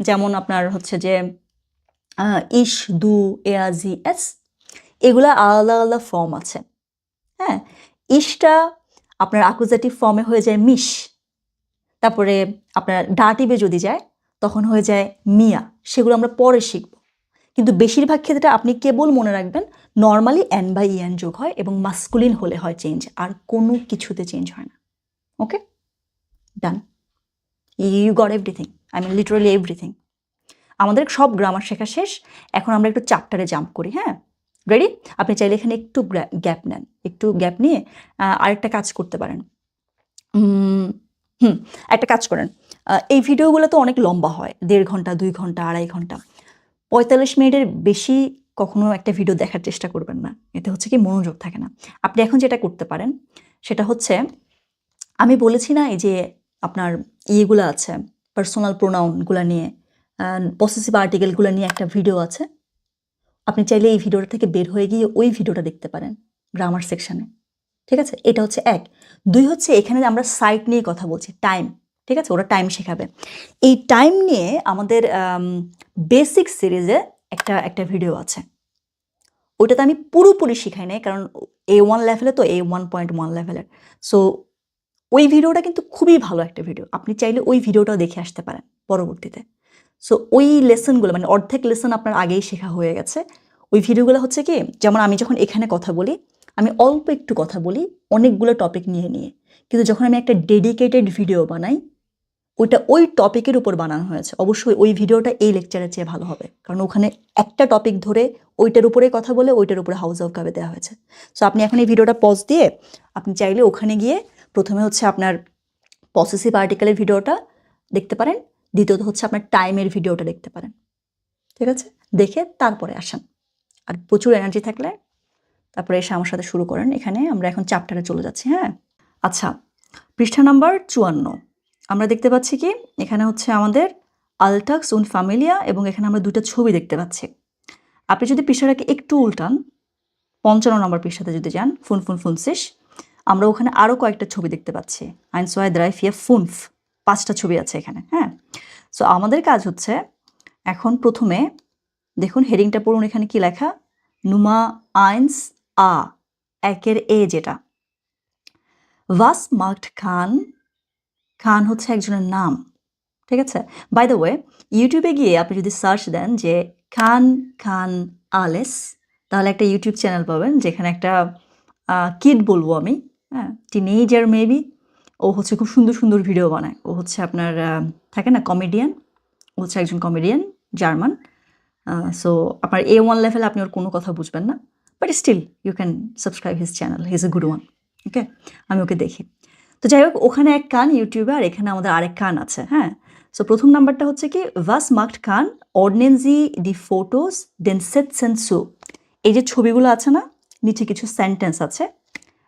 S1: যেমন আপনার হচ্ছে যে ইস, দু, এজি, এস, এগুলা আলাদা আলাদা ফর্ম আছে। হ্যাঁ, ইসটা আপনার অ্যাকুজাটিভ ফর্মে হয়ে যায় মিশ, তারপরে আপনার ডাটিভে যদি যায় তখন হয়ে যায় মিয়া, সেগুলো আমরা পরে শিখব। কিন্তু বেশিরভাগ ক্ষেত্রে আপনি কেবল মনে রাখবেন নর্মালি এন বাই ইএন যোগ হয় এবং মাস্কুলিন হলে হয় চেঞ্জ, আর কোনো কিছুতে চেঞ্জ হয় না। Okay, done, you got everything, I mean literally everything. আমাদের সব গ্রামার শেখা শেষ, এখন আমরা একটু চ্যাপ্টারে জাম্প করি। হ্যাঁ, রেডি? আপনি চাইলে এখানে একটু গ্যাপ নেন, একটু গ্যাপ নিয়ে আরেকটা কাজ করতে পারেন। একটা কাজ করেন, এই ভিডিওগুলো তো অনেক লম্বা হয়, 1.5 ঘন্টা, 2 ঘন্টা, 2.5 ঘন্টা, 45 মিনিটের বেশি কখনো একটা ভিডিও দেখার চেষ্টা করবেন না, এতে হচ্ছে কি মনোযোগ থাকে না। আপনি এখন যেটা করতে পারেন সেটা হচ্ছে, আমি বলেছি না এই যে আপনার ইয়েগুলো আছে পার্সোনাল প্রোনাউনগুলো নিয়ে পসেসিভ আর্টিকেলগুলো নিয়ে একটা ভিডিও আছে, আপনি চাইলে এই ভিডিওটা থেকে বের হয়ে গিয়ে ওই ভিডিওটা দেখতে পারেন গ্রামার সেকশানে। ঠিক আছে, এটা হচ্ছে এক। দুই হচ্ছে এখানে আমরা সাইট নিয়ে কথা বলছি, টাইম। ঠিক আছে, ওরা টাইম শেখাবে। এই টাইম নিয়ে আমাদের বেসিক সিরিজে একটা ভিডিও আছে, ওইটাতে আমি পুরোপুরি শিখাই নাই, কারণ A1 লেভেলে, তো A1.1 লেভেলের। সো ওই ভিডিওটা কিন্তু খুবই ভালো একটা ভিডিও, আপনি চাইলে ওই ভিডিওটাও দেখে আসতে পারেন পরবর্তীতে। সো ওই লেসনগুলো মানে অর্ধেক লেসন আপনার আগেই শেখা হয়ে গেছে। ওই ভিডিওগুলো হচ্ছে কি, যেমন আমি যখন এখানে কথা বলি, আমি অল্প একটু কথা বলি অনেকগুলো টপিক নিয়ে নিয়ে, কিন্তু যখন আমি একটা ডেডিকেটেড ভিডিও বানাই, ওইটা ওই টপিকের উপর বানানো হয়েছে, অবশ্যই ওই ভিডিওটা এই লেকচারের চেয়ে ভালো হবে, কারণ ওখানে একটা টপিক ধরে ওইটার উপরে কথা বলে ওইটার উপরে হাউস অফ কাবে দেওয়া হয়েছে। সো আপনি এখন এই ভিডিওটা পজ দিয়ে আপনি চাইলে ওখানে গিয়ে প্রথমে হচ্ছে আপনার পসেসিভ আর্টিকেলের ভিডিওটা দেখতে পারেন, দ্বিতীয়ত হচ্ছে আপনার টাইমের ভিডিওটা দেখতে পারেন। ঠিক আছে, দেখে তারপরে আসেন। আর প্রচুর এনার্জি থাকলে তারপরে এসে আমার সাথে শুরু করেন। এখানে আমরা এখন চ্যাপ্টারে চলে যাচ্ছি। হ্যাঁ, আচ্ছা, পৃষ্ঠা নাম্বার 54 আমরা দেখতে পাচ্ছি কি, এখানে হচ্ছে আমাদের আলটাক্স উন ফ্যামিলিয়া, এবং এখানে আমরা দুটো ছবি দেখতে পাচ্ছি। আপনি যদি পৃষ্ঠাটাকে একটু উল্টান, 55 নম্বর পৃষ্ঠাতে যদি যান, ফুন ফুন ফুনসিস, আমরা ওখানে আরও কয়েকটা ছবি দেখতে পাচ্ছি। 1, 2, 3, 4, 5, 5টা ছবি আছে এখানে। হ্যাঁ, সো আমাদের কাজ হচ্ছে এখন প্রথমে দেখুন হেডিংটা পড়ুন, এখানে কি লেখা, নুমা আইন্স আ, একের এ যেটা, ওয়াস মার্কড খান, খান হচ্ছে একজনের নাম। ঠিক আছে, বাই দ্য ওয়ে ইউটিউবে গিয়ে আপনি যদি সার্চ দেন যে খান খান আলেস, তাহলে একটা ইউটিউব চ্যানেল পাবেন, যেখানে একটা কিড বলবো আমি, হ্যাঁ, টিনেজার মেবি, ও হচ্ছে খুব সুন্দর সুন্দর ভিডিও বানায়। ও হচ্ছে আপনার থাকে না কমেডিয়ান, ও হচ্ছে একজন কমেডিয়ান, জার্মান। সো আপনার A1 লেভেলে আপনি ওর কোনো কথা বুঝবেন না, but still you can subscribe his channel, he is a good one. Okay, আমি ওকে দেখি। তো যাই হোক, ওখানে এক কান ইউটিউবে, আর এখানে আমাদের আরেক কান আছে। হ্যাঁ, সো প্রথম নাম্বারটা হচ্ছে কি, ভাস মার্কড খান অর্ডিনেন্সি দি ফটোস দেন সেট সেন্সু। এই যে ছবিগুলো আছে না, নিচে কিছু সেন্টেন্স আছে,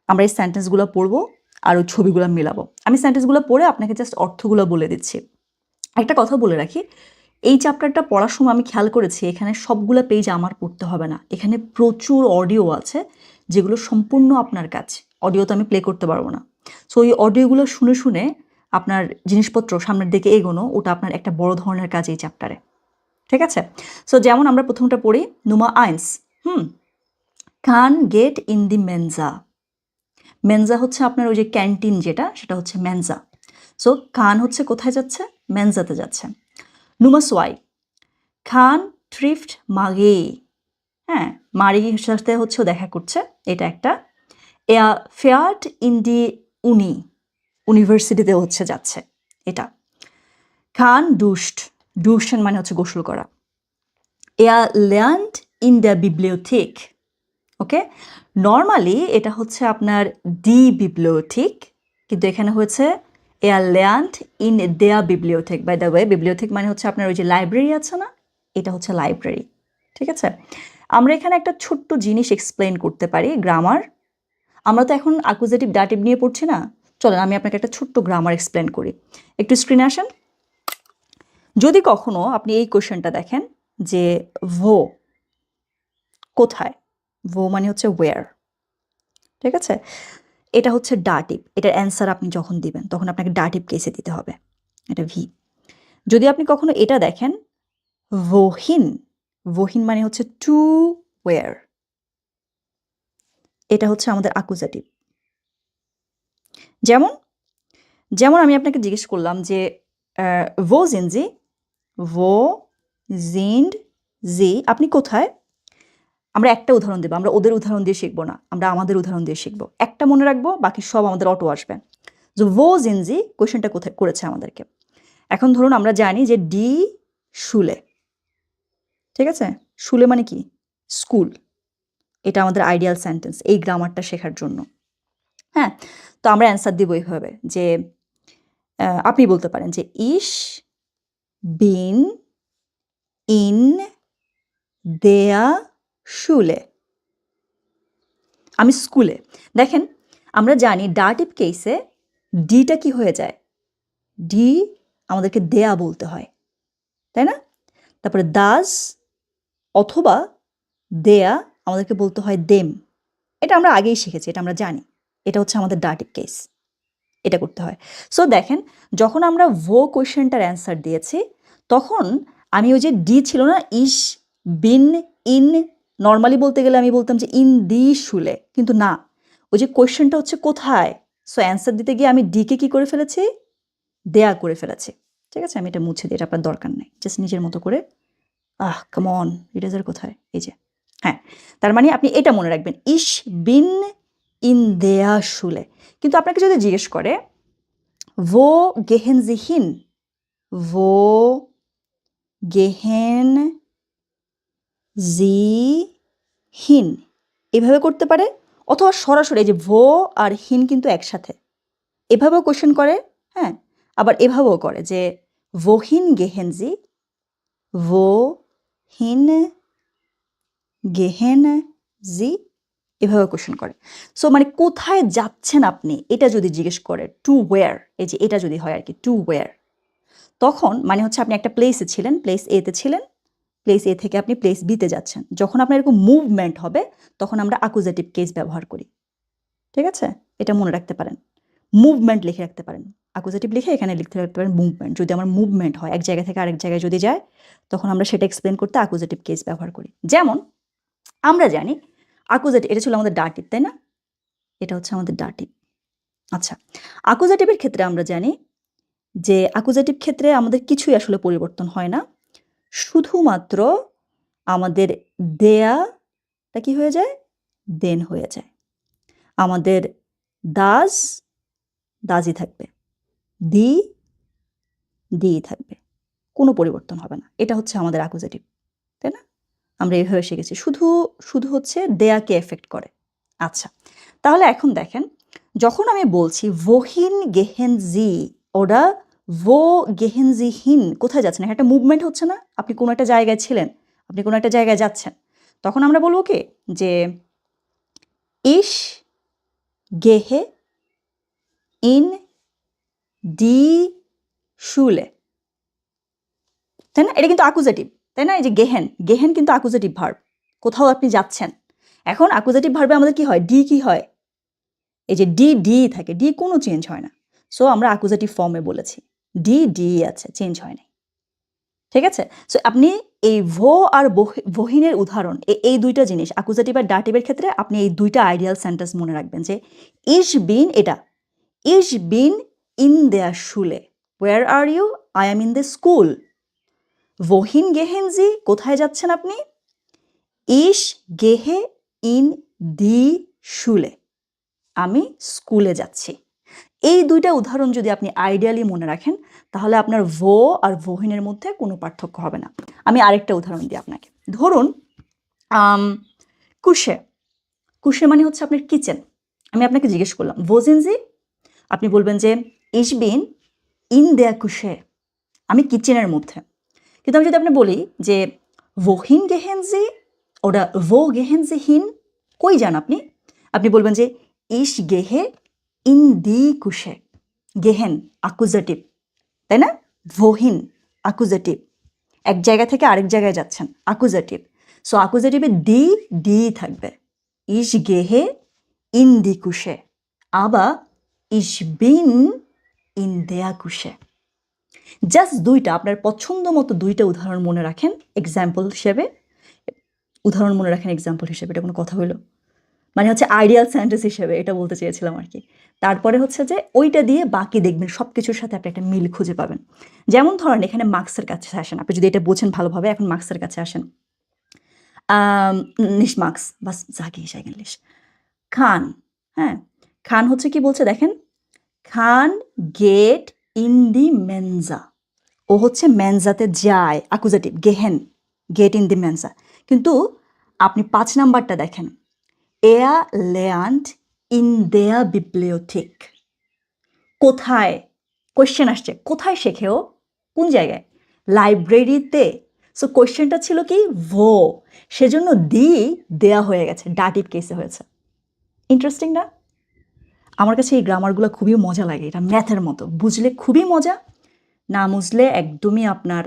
S1: আমরা এই সেন্টেন্সগুলো পড়বো আর ওই ছবিগুলো মিলাবো। আমি সেন্টেন্সগুলো পড়ে আপনাকে জাস্ট অর্থগুলো বলে দিচ্ছি। একটা কথা বলে রাখি, এই চ্যাপ্টারটা পড়ার সময় আমি খেয়াল করেছি এখানে সবগুলো পেজ আমার পড়তে হবে না, এখানে প্রচুর অডিও আছে যেগুলো সম্পূর্ণ আপনার কাজ। অডিও তো আমি প্লে করতে পারবো না, সো এই অডিওগুলো শুনে শুনে আপনার জিনিসপত্র সামনের দিকে এগোনো, ওটা আপনার একটা বড় ধরনের কাজ এই চ্যাপ্টারে। ঠিক আছে, সো যেমন আমরা প্রথমটা পড়ি, নুমা আইন্স, কান গেট ইন দি মেনজা। মেনজা হচ্ছে আপনার ওই যে ক্যান্টিন যেটা, সেটা হচ্ছে মেনজা। সো খান হচ্ছে কোথায় যাচ্ছে, মেনজাতে যাচ্ছে। নুমা সোয়াই, খান থ্রিফট মাগে, হ্যাঁ, মারির সাথে হচ্ছে দেখা করছে, এটা একটা। এয়া ফেয়ার্ট ইন দি উনি, ইউনিভার্সিটিতে হচ্ছে যাচ্ছে, এটা। খান ডুস্ট, ডুশন মানে হচ্ছে গোসল করা। এয়া ল্যান্ড ইন দ্য বিবলিওথেক। ওকে, নর্মালি এটা হচ্ছে আপনার দি বিবলিওথেক, কিন্তু এখানে হয়েছে এয়ার ল্যান্ড ইন দেয়া বিবলিওথেক। বাই দ্য ওয়ে, বিবলিওথেক মানে হচ্ছে আপনার ওই যে লাইব্রেরি আছে না, এটা হচ্ছে লাইব্রেরি। ঠিক আছে, আমরা এখানে একটা ছোট্ট জিনিস এক্সপ্লেন করতে পারি, গ্রামার। আমরা তো এখন অ্যাকুজেটিভ ডাটিভ নিয়ে পড়ছি না, চলেন আমি আপনাকে একটা ছোট্ট গ্রামার এক্সপ্লেন করি। একটু স্ক্রিনে আসেন। যদি কখনো আপনি এই কোয়েশ্চেনটা দেখেন যে ভো কোথায়, ভো মানে হচ্ছে ওয়ার। ঠিক আছে, এটা হচ্ছে ডাটিভ, এটার অ্যান্সার আপনি যখন দিবেন তখন আপনাকে ডাটিভ কেসে দিতে হবে, এটা ভি। যদি আপনি কখনো এটা দেখেন ভোহিন, ভোহিন মানে হচ্ছে টু ওয়ার, এটা হচ্ছে আমাদের অ্যাকুজেটিভ। যেমন যেমন আমি আপনাকে জিজ্ঞেস করলাম যে ভো জিনজি, ভো জিন্ড জি, আপনি কোথায়? আমরা একটা উদাহরণ দেবো, আমরা ওদের উদাহরণ দিয়ে শিখবো না, আমরা আমাদের উদাহরণ দিয়ে শিখবো। একটা মনে রাখবো, বাকি সব আমাদের অটো আসবে। যে ভো জিনজি কোয়েশ্চেনটা কোথায় করেছে আমাদেরকে। এখন ধরুন আমরা জানি যে ডি শুলে, ঠিক আছে, শুলে মানে কি, স্কুল। এটা আমাদের আইডিয়াল সেন্টেন্স এই গ্রামারটা শেখার জন্য। হ্যাঁ, তো আমরা অ্যান্সার দিব এইভাবে যে আপনি বলতে পারেন যে ইশ বিন ইন দেয়া শুলে, আমি স্কুলে। দেখেন আমরা জানি ডাটিভ কেসে ডিটা কি হয়ে যায়, ডি আমাদেরকে দেয়া বলতে হয়, তাই না? তারপরে দাস অথবা দেয়া আমাদেরকে বলতে হয় দেম। এটা আমরা আগেই শিখেছি, এটা আমরা জানি। এটা হচ্ছে আমাদের ডাটিভ কেস, এটা করতে হয়। সো দেখেন, যখন আমরা ভো কোয়েশ্চেনটার অ্যান্সার দিয়েছি তখন আমি ওই যে ডি ছিল না, ইস বিন ইন, নর্মালি বলতে গেলে আমি বলতাম যে ইন দি শুলে, কিন্তু না, ওই যে কোয়েশ্চেনটা হচ্ছে কোথায়। সো অ্যান্সার দিতে গিয়ে আমি ডিকে কি করে ফেলেছি, দেয়া করে ফেলেছি। ঠিক আছে, আমি এটা মুছে দিই, এটা আপনার দরকার নেই, জাস্ট নিজের মতো করে। কামন, ইরেজার কোথায়, এই যে, হ্যাঁ। তার মানে আপনি এটা মনে রাখবেন, ইস বিন ইন দেয়া শুলে। কিন্তু আপনাকে যদি জিজ্ঞেস করে wo gehen Sie hin, wo gehen Sie hin, এভাবে করতে পারে, অথবা সরাসরি এই যে ভো আর হিন কিন্তু একসাথে, এভাবেও কোশ্চেন করে, হ্যাঁ। আবার এভাবেও করে যে wohin gehen Sie, wohin gehen Sie, এভাবে কোশ্চেন করে। সো মানে কোথায় যাচ্ছেন আপনি, এটা যদি জিজ্ঞেস করে, টু ওয়্যার, এই যে এটা যদি হয় আর কি, টু ওয়্যার, তখন মানে হচ্ছে আপনি একটা প্লেসে ছিলেন, প্লেস এতে ছিলেন, প্লেস এ থেকে আপনি প্লেস বিতে যাচ্ছেন। যখন আপনার এরকম মুভমেন্ট হবে তখন আমরা অ্যাকুজেটিভ কেস ব্যবহার করি। ঠিক আছে, এটা মনে রাখতে পারেন, মুভমেন্ট লিখে রাখতে পারেন, অ্যাকুজেটিভ লিখে এখানে লিখতে রাখতে পারেন মুভমেন্ট। যদি আমার মুভমেন্ট হয় এক জায়গা থেকে আরেক জায়গায় যদি যায়, তখন আমরা সেটা এক্সপ্লেন করতে অ্যাকুজেটিভ কেস ব্যবহার করি। যেমন আমরা জানি অ্যাকুজেটিভ, এটা ছিল আমাদের ডাটিভ, তাই না, এটা হচ্ছে আমাদের ডাটিভ। আচ্ছা, অ্যাকুজেটিভের ক্ষেত্রে আমরা জানি যে অ্যাকুজেটিভ ক্ষেত্রে আমাদের কিছুই আসলে পরিবর্তন হয় না, শুধুমাত্র আমাদের দেয়াটা কি হয়ে যায়, দেন হয়ে যায়। আমাদের দাস দাজি থাকবে, দি দি থাকবে, কোনো পরিবর্তন হবে না। এটা হচ্ছে আমাদের অ্যাকুজেটিভ, তাই না, আমরা এইভাবে শিখেছি, শুধু শুধু হচ্ছে দেয়াকে এফেক্ট করে। আচ্ছা, তাহলে এখন দেখেন, যখন আমি বলছি wohin gehen Sie oder wo gehen Sie hin, কোথায় যাচ্ছেন, একটা মুভমেন্ট হচ্ছে না, আপনি কোনো একটা জায়গায় ছিলেন, আপনি কোনো একটা জায়গায় যাচ্ছেন, তখন আমরা বলবো কি যে ich gehe in die Schule, তাই না, এটা কিন্তু অ্যাকুজেটিভ, তাই না, এই যে গেহেন, গেহেন কিন্তু অ্যাকুজেটিভ ভার্ব, কোথাও আপনি যাচ্ছেন। এখন অ্যাকুজেটিভ ভার্বে আমাদের কি হয়, ডি কি হয়, এই যে ডি ডি থাকে, ডি কোনো চেঞ্জ হয় না। সো আমরা অ্যাকুজেটিভ ফর্মে বলেছি, ডি ডি আছে, চেঞ্জ হয় না। ঠিক আছে, সো আপনি এই ভো আর বহিনের উদাহরণ, এই দুইটা জিনিস অ্যাকুজেটিভ আর ডাটিভের ক্ষেত্রে আপনি এই দুইটা আইডিয়াল সেন্টেন্স মনে রাখবেন, যে ইস বিন, এটা ইস বিন ইন দেয়ার শুলে, where are you, I am in the school. wohin gehen Sie, কোথায় যাচ্ছেন আপনি, ich gehe in die Schule, আমি স্কুলে যাচ্ছি। এই দুইটা উদাহরণ যদি আপনি আইডিয়ালি মনে রাখেন, তাহলে আপনার ভো আর wohin-এর মধ্যে কোনো পার্থক্য হবে না। আমি আরেকটা উদাহরণ দিই আপনাকে, ধরুন কুশে, কুশে মানে হচ্ছে আপনার কিচেন। আমি আপনাকে জিজ্ঞেস করলাম wo sind Sie, আপনি বলবেন যে ich bin in der Küche, আমি কিচেনের মধ্যে। কিন্তু আমি যদি আপনি বলি যে wohin gehen Sie oder wo gehen Sie hin, কই যান আপনি, আপনি বলবেন যে ich gehe in die Küche, gehen accusative, তাই না, wohin অ্যাকুজেটিভ, এক জায়গা থেকে আরেক জায়গায় যাচ্ছেন, অ্যাকুজেটিভ। সো অ্যাকুজেটিভে ডি ডি থাকবে, ich gehe in die Küche, aber ich bin in der Küche। Just দুইটা আপনার পছন্দ মতো দুইটা উদাহরণ মনে রাখেন এক্সাম্পল হিসেবে, উদাহরণ মনে রাখেন এক্সাম্পল হিসেবে, এটা কোনো কথা হলো, মানে হচ্ছে আইডিয়াল সেন্টেন্স হিসেবে এটা বলতে চেয়েছিলাম আর কি। তারপরে হচ্ছে যে ওইটা দিয়ে বাকি দেখবেন সব কিছুর সাথে আপনি একটা মিল খুঁজে পাবেন। যেমন ধরেন এখানে মার্কসের কাছে আসেন, আপনি যদি এটা বোঝেন ভালোভাবে, এখন মার্কসের কাছে আসেন, nicht Max, was sage ich eigentlich, খান, হ্যাঁ, খান হচ্ছে কি বলছে দেখেন, খান গেট ইন দি মেনজা, ও হচ্ছে মেনজাতে যায়, অ্যাকুজেটিভ গেহেন, গেট ইন দি মেনজা। কিন্তু আপনি 5 নাম্বারটা দেখেন, er lernt in der Bibliothek, কোথায়, কোয়েশ্চেন আসছে, কোথায় শেখে ও, কোন জায়গায়, লাইব্রেরিতে। সো কোয়েশ্চেনটা ছিল কি ভো, সেজন্য দি দেয়া হয়ে গেছে, ডাটিভ কেসে হয়েছে। ইন্টারেস্টিং না, আমার কাছে এই গ্রামারগুলো খুবই মজা লাগে, এটা ম্যাথের মতো, বুঝলে খুবই মজা, না বুঝলে একদমই আপনার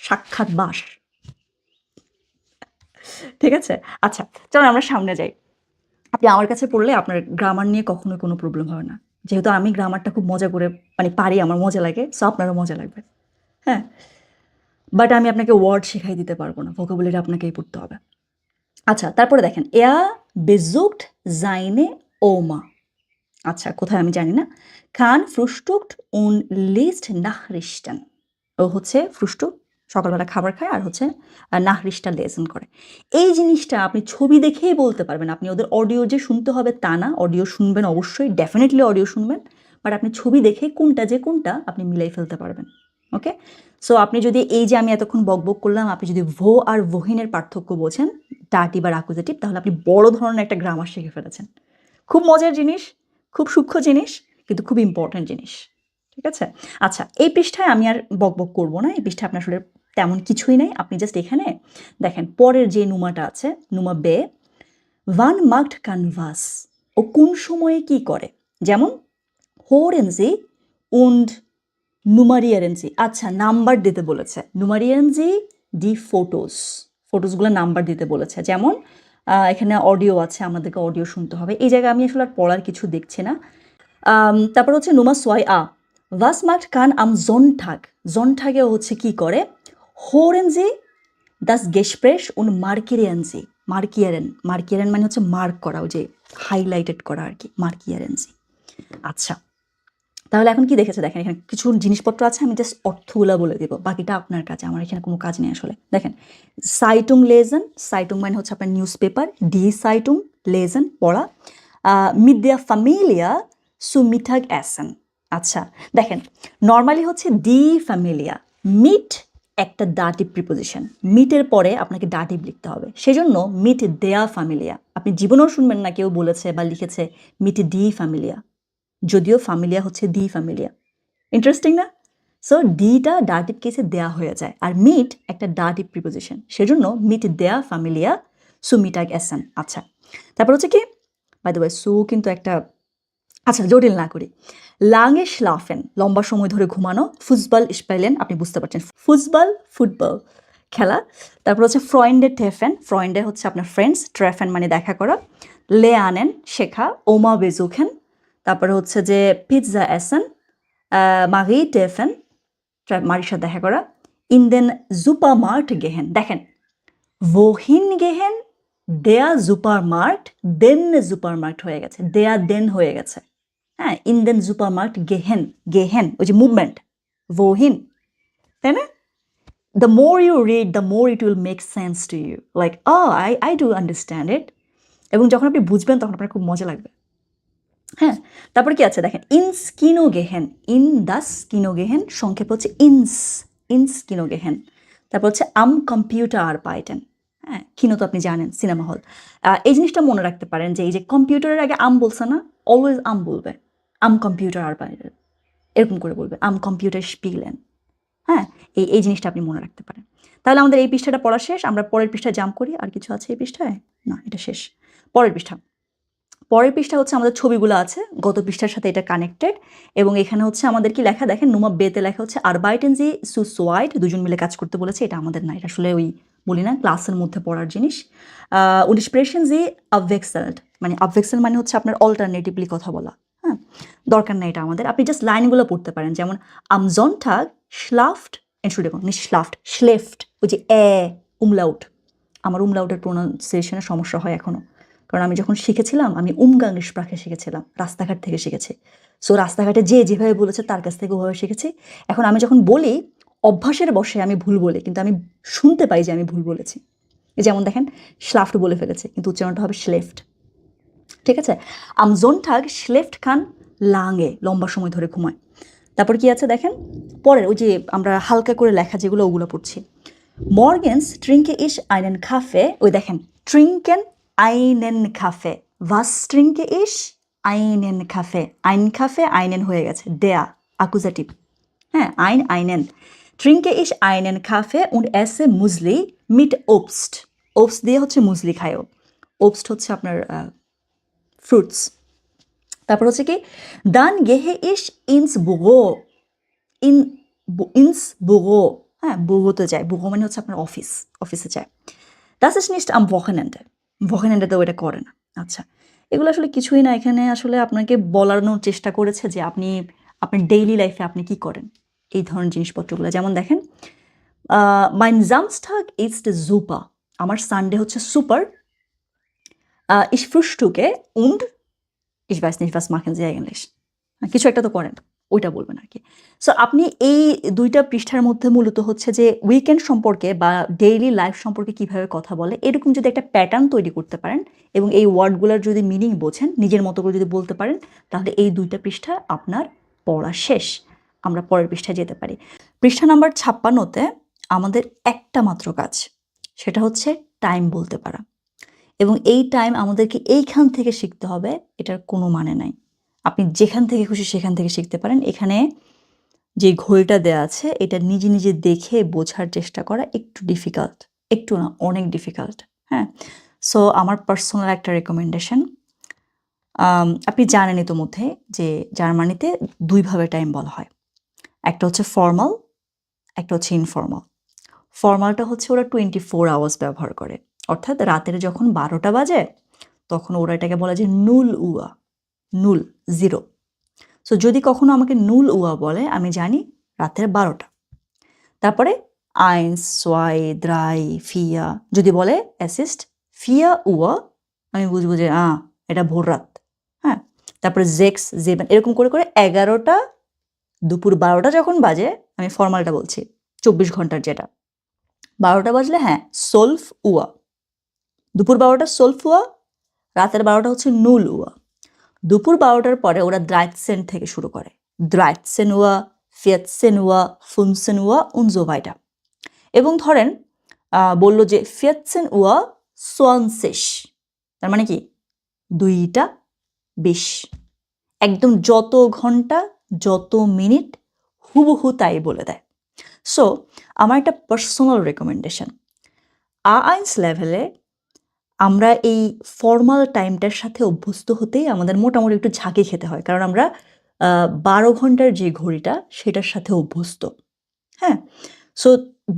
S1: সাক্ষাৎ বাস। ঠিক আছে? আচ্ছা, চলো আমরা সামনে যাই। আপনি আমার কাছে পড়লে আপনার গ্রামার নিয়ে কখনোই কোনো প্রবলেম হবে না। যেহেতু আমি গ্রামারটা খুব মজা করে মানে পারি, আমার মজা লাগে, সো আপনারও মজা লাগবে। হ্যাঁ? বাট আমি আপনাকে ওয়ার্ড শিখাই দিতে পারবো না। ভোকাবুলারি আপনাকেই পড়তে হবে। আচ্ছা, তারপরে দেখেন besucht seine Oma। আচ্ছা, কোথায় আমি জানি না। kann frühstückt und liest Nachrichten। ও হচ্ছে frühstückt সকালবেলা খাবার খায়, আর হচ্ছে Nachrichten lesen করে। এই জিনিসটা আপনি ছবি দেখেই বলতে পারবেন। আপনি ওদের অডিও যে শুনতে হবে তা না। অডিও শুনবেন অবশ্যই, ডেফিনিটলি অডিও শুনবেন। বাট আপনি ছবি দেখে কোনটা যে কোনটা আপনি মিলাই ফেলতে পারবেন। ওকে? সো আপনি যদি এই যে আমি এতক্ষণ বকবক করলাম, আপনি যদি ভো আর ভহিনের পার্থক্য বোঝেন, ডাটিভ আর অ্যাকুজেটিভ, তাহলে আপনি বড় ধরনের একটা গ্রামার শিখে ফেলেছেন। খুব মজার জিনিস, খুব সূক্ষ্ম জিনিস, কিন্তু খুব ইম্পর্ট্যান্ট জিনিস। ঠিক আছে? আচ্ছা, এই পৃষ্ঠায় আমি আর বকবক করব না। এই পৃষ্ঠায় আপনার আসলে তেমন কিছুই নাই। আপনি জাস্ট এখানে দেখেন পরের যে নুমাটা আছে, নুমা বে, wann macht canvas, ও কোন সময়ে কি করে? যেমন hören Sie und nummerieren Sie। আচ্ছা, নাম্বার দিতে বলেছে। nummerieren Sie die Fotos। ফটোসগুলো নাম্বার দিতে বলেছে। যেমন এখানে অডিও আছে, আমাদেরকে অডিও শুনতে হবে। এই জায়গায় আমি আসলে আর পড়ার কিছু দেখছি না। তারপর হচ্ছে Nummer 2a, was macht kann am Sonntag? Sonntage হচ্ছে কি করে? hören Sie das Gespräch und markieren Sie। markieren মানে হচ্ছে মার্ক করা, ওই যে হাইলাইটেড করা আর কি, markieren Sie। আচ্ছা, তাহলে এখন কি দেখেছে দেখেন, এখানে কিছু জিনিসপত্র আছে, আমি জাস্ট অর্থগুলা বলে দেবো, বাকিটা আপনার কাছে, আমার এখানে কোনো কাজ নেই আসলে। দেখেন সাইটুং লেজেন, সাইটুং মানে হচ্ছে আপনার নিউজ পেপার, ডি সাইটুং লেজেন পড়া, মিট দেয়া ফ্যামিলিয়া সু মিঠাগ অ্যাসেন। আচ্ছা দেখেন, নর্মালি হচ্ছে দি ফ্যামিলিয়া, মিট একটা ডাটিভ প্রিপোজিশন, মিটের পরে আপনাকে ডাটিভ লিখতে হবে, সেজন্য মিট দেয়া ফ্যামিলিয়া। আপনি জীবনেও শুনবেন না কেউ বলেছে বা লিখেছে মিট ডি ফ্যামিলিয়া, যদিও ফ্যামিলিয়া হচ্ছে দি ফ্যামিলিয়া। ইন্টারেস্টিং না? সো ডিটা ডাটিভ কেসে দেয়া হয়ে যায়, আর মিট একটা ডাটিভ প্রিপোজিশন, সেজন্য মিট দেয়া ফ্যামিলিয়া সু মিটাগ এসেন। আচ্ছা, তারপর হচ্ছে কি, বাই দ্য ওয়ে সু কিন্তু একটা, আচ্ছা জটিল না করি। লাঙে স্লাফেন, লম্বা সময় ধরে ঘুমানো, ফুটবল স্পেলেন, আপনি বুঝতে পারছেন, ফুটবল খেলা। তারপর হচ্ছে ফ্রয়েন্ডে টেফেন, ফ্রয়েন্ডে হচ্ছে আপনার ফ্রেন্ডস, ট্রেফেন মানে দেখা করা, লে আনেন শেখা, ওমা বেজুখেন, তারপরে হচ্ছে যে পিৎজা এসেন, মাগি টেফেন মারির সাথে দেখা করা, ইন দেন সুপারমার্ট গেহেন। দেখেন wohin gehen der Supermarkt, den Supermarkt হয়ে গেছে, der den হয়ে গেছে। হ্যাঁ, in den Supermarkt gehen, gehen ওই যে মুভমেন্ট, wohin, তাই না? The more you read, the more it will make sense to you, like oh I do understand it। এবং যখন আপনি বুঝবেন তখন আপনার খুব মজা লাগবে। হ্যাঁ, তারপর কি আছে দেখেন, ইনস কিনো গেহেন, ইন দাস কিনো গেহেন, সংক্ষেপ হচ্ছে ইনস কিনো গেহেন। তারপর হচ্ছে আম কম্পিউটার পাইটেন। হ্যাঁ, কিনো তো আপনি জানেন সিনেমা হল। এই জিনিসটা মনে রাখতে পারেন যে এই যে কম্পিউটারের আগে আম বলছে না, অলওয়েজ আম বলবে, আম কম্পিউটার আর পাইটেন, এরকম করে বলবে, আম কম্পিউটার স্পিলেন। হ্যাঁ, এই জিনিসটা আপনি মনে রাখতে পারেন। তাহলে আমাদের এই পৃষ্ঠাটা পড়া শেষ, আমরা পরের পৃষ্ঠায় জাম্প করি। আর কিছু আছে এই পৃষ্ঠায়? না, এটা শেষ। পরের পৃষ্ঠা হচ্ছে আমাদের ছবিগুলো আছে, গত পৃষ্ঠার সাথে এটা কানেক্টেড, এবং এখানে হচ্ছে আমাদের কি লেখা দেখেন, নুমা বেতে লেখা হচ্ছে আরবাইটেন জি সু সোয়াইট, দুজন মিলে কাজ করতে বলেছে, এটা আমাদের না, এটা আসলে ওই বলি না ক্লাসের মধ্যে পড়ার জিনিস। উড স্প্রেশন জি আবভেক্সেলড, মানে আবভেক্সেল মানে হচ্ছে আপনার অল্টারনেটিভলি কথা বলা। হ্যাঁ, দরকার নেই এটা আমাদের, আপনি জাস্ট লাইনগুলো পড়তে পারেন, যেমন আম জন্টাগ schlaft, Entschuldigung, nicht schlaft, schläft, ওই যে উমলাউট, আমার উমলাউটের প্রোনাউন্সিয়েশনের সমস্যা হয় এখনও, কারণ আমি যখন শিখেছিলাম আমি উমগাঙ্গেসপ্রাখে শিখেছিলাম, রাস্তাঘাট থেকে শিখেছি। সো রাস্তাঘাটে যেভাবে বলেছে তার কাছ থেকে ওভাবে শিখেছি। এখন আমি যখন বলি অভ্যাসের বশে আমি ভুল বলি, কিন্তু আমি শুনতে পাই যে আমি ভুল বলেছি। যেমন দেখেন স্লাফট বলে ফেলেছে, কিন্তু উচ্চারণটা হবে শ্লেফট। ঠিক আছে, আম জোনঠাগ শ্লেফট খান লাঙে, লম্বা সময় ধরে ঘুমায়। তারপর কি আছে দেখেন, পরের ওই যে আমরা হালকা করে লেখা যেগুলো ওগুলো পড়ছি। Morgens trinke ich einen Kaffee, ওই দেখেন trinken einen Kaffee, was trinke ich? einen Kaffee, ein Kaffee, einen হয়ে গেছে, der Akkusativ, হ্যাঁ, einen trinke ich einen Kaffee und esse Müsli mit Obst, Obst দিয়ে হচ্ছে মুসলি খায়ও, Obst হচ্ছে আপনার ফ্রুটস। তারপর হচ্ছে কি, dann gehe ich ins Büro, ins Büro, হ্যাঁ, বুগোতে যায়, বুগো মানে হচ্ছে আপনার অফিসে যায়। Das ist nicht am Wochenende. Wochenende তো ওইটা করে না। আচ্ছা, এগুলো আসলে কিছুই না, এখানে আসলে আপনাকে বলানোর চেষ্টা করেছে যে আপনি আপনার ডেইলি লাইফে আপনি কি করেন, এই ধরনের জিনিসপত্রগুলো। যেমন দেখেন, mein Samstag ist super. আমার সানডে হচ্ছে super. Ich frühstücke und ich weiß nicht, was machen Sie eigentlich? কিছু একটা তো করেন, ওইটা বলবেন আরকি। সো আপনি এই ২ টা পৃষ্ঠার মধ্যে মূলত হচ্ছে যে উইকেন্ড সম্পর্কে বা ডেইলি লাইফ সম্পর্কে কিভাবে কথা বলে, এরকম যদি একটা প্যাটার্ন তৈরি করতে পারেন এবং এই ওয়ার্ডগুলার যদি মিনিং বোঝেন, নিজের মতো করে যদি বলতে পারেন, তাহলে এই ২ টা পৃষ্ঠা আপনার পড়া শেষ। আমরা পরের পৃষ্ঠায় যেতে পারি। পৃষ্ঠা নাম্বার ৫৬ তে আমাদের একটা মাত্র কাজ, সেটা হচ্ছে টাইম বলতে পারা। এবং এই টাইম আমাদেরকে এইখান থেকে শিখতে হবে, এটার কোনো মানে নাই। আপনি যেখান থেকে খুশি সেখান থেকে শিখতে পারেন। এখানে যে ঘড়িটা দেয়া আছে, এটা নিজে, নিজে দেখে বোঝার চেষ্টা করা একটু ডিফিকাল্ট। একটু না, অনেক ডিফিকাল্ট। হ্যাঁ? সো আমার পার্সোনাল একটা রিকমেন্ডেশন, আপনি জানেন ইতোমধ্যে যে জার্মানিতে ২ ভাবে টাইম বলা হয়। একটা হচ্ছে ফরমাল, একটা হচ্ছে ইনফরমাল। ফরমালটা হচ্ছে ওরা 24 আওয়ার্স ব্যবহার করে। অর্থাৎ রাতের যখন ১২টা বাজে, তখন ওরা এটাকে বলে যে 0 Uhr, 0, 0। সো যদি কখনো আমাকে 0 Uhr বলে, আমি জানি রাতের ১২টা। তারপরে 1, 2, 3, 4 যদি বলে es ist 4 Uhr, আমি বুঝবো যে এটা ভোররাত। হ্যাঁ? তারপরে 6, 7 এরকম করে, করে ১১টা, দুপুর ১২টা যখন বাজে, আমি ফরমালটা বলছি, ২৪ ঘন্টার যেটা। ১২টা বাজলে 12 Uhr, দুপুর ১২টা 12 Uhr, রাতের ১২টা হচ্ছে 0 Uhr। দুপুর ১২টার পরে ওরা 13 থেকে শুরু করে। 13 Uhr, 14 Uhr, 15 Uhr und so weiter। এবং ধরেন বলল যে 14 Uhr 20, তার মানে কি 2টা 20। একদম যত ঘন্টা, যত মিনিট হুবহু তাই বলে দেয়। সো আমার একটা পার্সোনাল রেকমেন্ডেশন, A1 লেভেলে আমরা এই ফরমাল টাইমটার সাথে অভ্যস্ত হতেই আমাদের মোটামুটি একটু ঝাঁকি খেতে হয়। কারণ আমরা ১২ ঘন্টার যে ঘড়িটা, সেটার সাথে অভ্যস্ত। হ্যাঁ? সো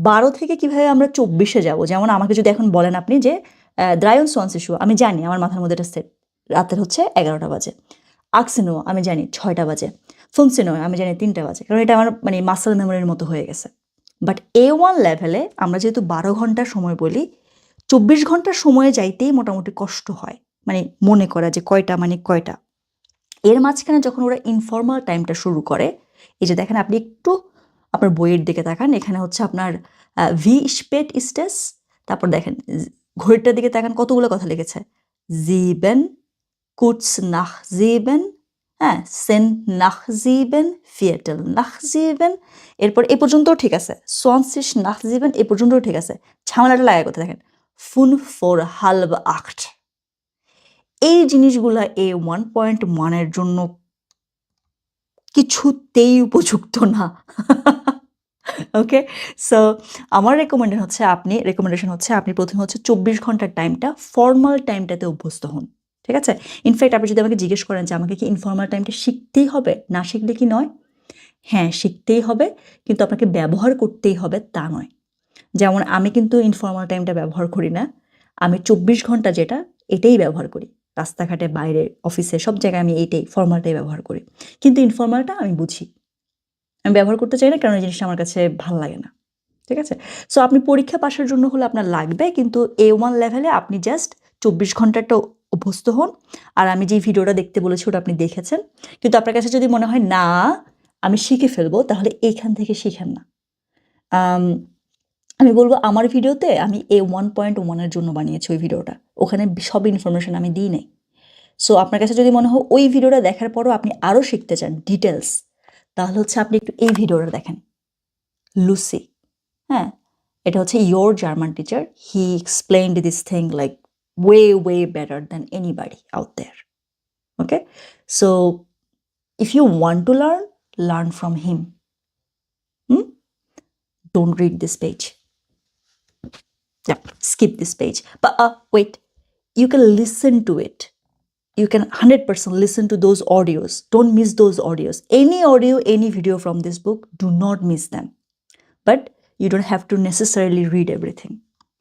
S1: ১২ থেকে কিভাবে আমরা ২৪-এ যাবো? যেমন আমাকে যদি এখন বলেন আপনি যে 23 Uhr, আমি জানি, আমার মাথার মধ্যে এটা সেট। রাতের হচ্ছে ১১টা বাজে। 18 Uhr আমি জানি 6টা বাজে। 15 Uhr আমি জানি 3টা বাজে। কারণ এটা আমার মানে মাসল মেমোরির মতো হয়ে গেছে। বাট A1 লেভেলে আমরা যেহেতু ১২ ঘন্টা সময় বলি, ২৪ ঘন্টার সময়ে যাইতেই মোটামুটি কষ্ট হয়। মানে মনে করা যে কয়টা মানে কয়টা। এর মাঝখানে যখন ওরা ইনফরমাল টাইমটা শুরু করে, এই যে দেখেন, আপনি একটু আপনার বইয়ের দিকে তাকান, এখানে হচ্ছে আপনার wie spät ist es, তারপর দেখেন ঘড়িটার দিকে তাকান, কতগুলো কথা লিখেছে। 7, kurz nach 7, 10 nach 7, Viertel nach 7, এরপর এ পর্যন্তও ঠিক আছে। 20 nach 7 এ পর্যন্তও ঠিক আছে। ঝামেলাটা লাগায় কোথায় দেখেন, 5 vor halb 8। এই জিনিসগুলা A1.1 এর জন্য কিছুতেই উপযুক্ত না। ওকে? সো আমার রেকমেন্ডেশন হচ্ছে আপনি প্রথমে হচ্ছে ২৪ ঘন্টার টাইমটা, ফরমাল টাইমটাতে অভ্যস্ত হন। ঠিক আছে? ইনফ্যাক্ট আপনি যদি আমাকে জিজ্ঞেস করেন যে আমাকে কি ইনফরমাল টাইমটা শিখতেই হবে? না শিখলে কি নয়? হ্যাঁ, শিখতেই হবে, কিন্তু আপনাকে ব্যবহার করতেই হবে তা নয়। যেমন আমি কিন্তু ইনফরমাল টাইমটা ব্যবহার করি না। আমি ২৪ ঘন্টা যেটা, এটাই ব্যবহার করি। রাস্তাঘাটে, বাইরে, অফিসে, সব জায়গায় আমি এইটাই, ফরমালটাই ব্যবহার করি। কিন্তু ইনফরমালটা আমি বুঝি। আমি ব্যবহার করতে চাই না, কারণ এই জিনিসটা আমার কাছে ভাল লাগে না। ঠিক আছে? সো আপনি পরীক্ষা পাসের জন্য হলে আপনার লাগবে, কিন্তু A1 লেভেলে আপনি জাস্ট ২৪ ঘন্টাটা অভ্যস্ত হন। আর আমি যে ভিডিওটা দেখতে বলেছি ওটা আপনি দেখেছেন। কিন্তু আপনার কাছে যদি মনে হয় না আমি শিখে ফেলবো, তাহলে এইখান থেকে শিখেন না। আমি বলব আমার ভিডিওতে আমি A1.1 এর জন্য বানিয়েছি ওই ভিডিওটা। ওখানে সব ইনফরমেশন আমি দিই নাই। সো আপনার কাছে যদি মনে হয় ওই ভিডিওটা দেখার পরও আপনি আরও শিখতে চান ডিটেলস, তাহলে হচ্ছে আপনি একটু এই ভিডিওটা দেখেন। লুসি, হ্যাঁ? এটা হচ্ছে your German teacher. He explained this thing like way better than anybody out there. Okay? So if you want to learn from him. Don't read this page. Yeah, skip this page. But wait, you can listen to it. You can 100% listen to those audios. Don't miss those audios. Any audio, any video from this book, do not miss them. But you don't have to necessarily read everything.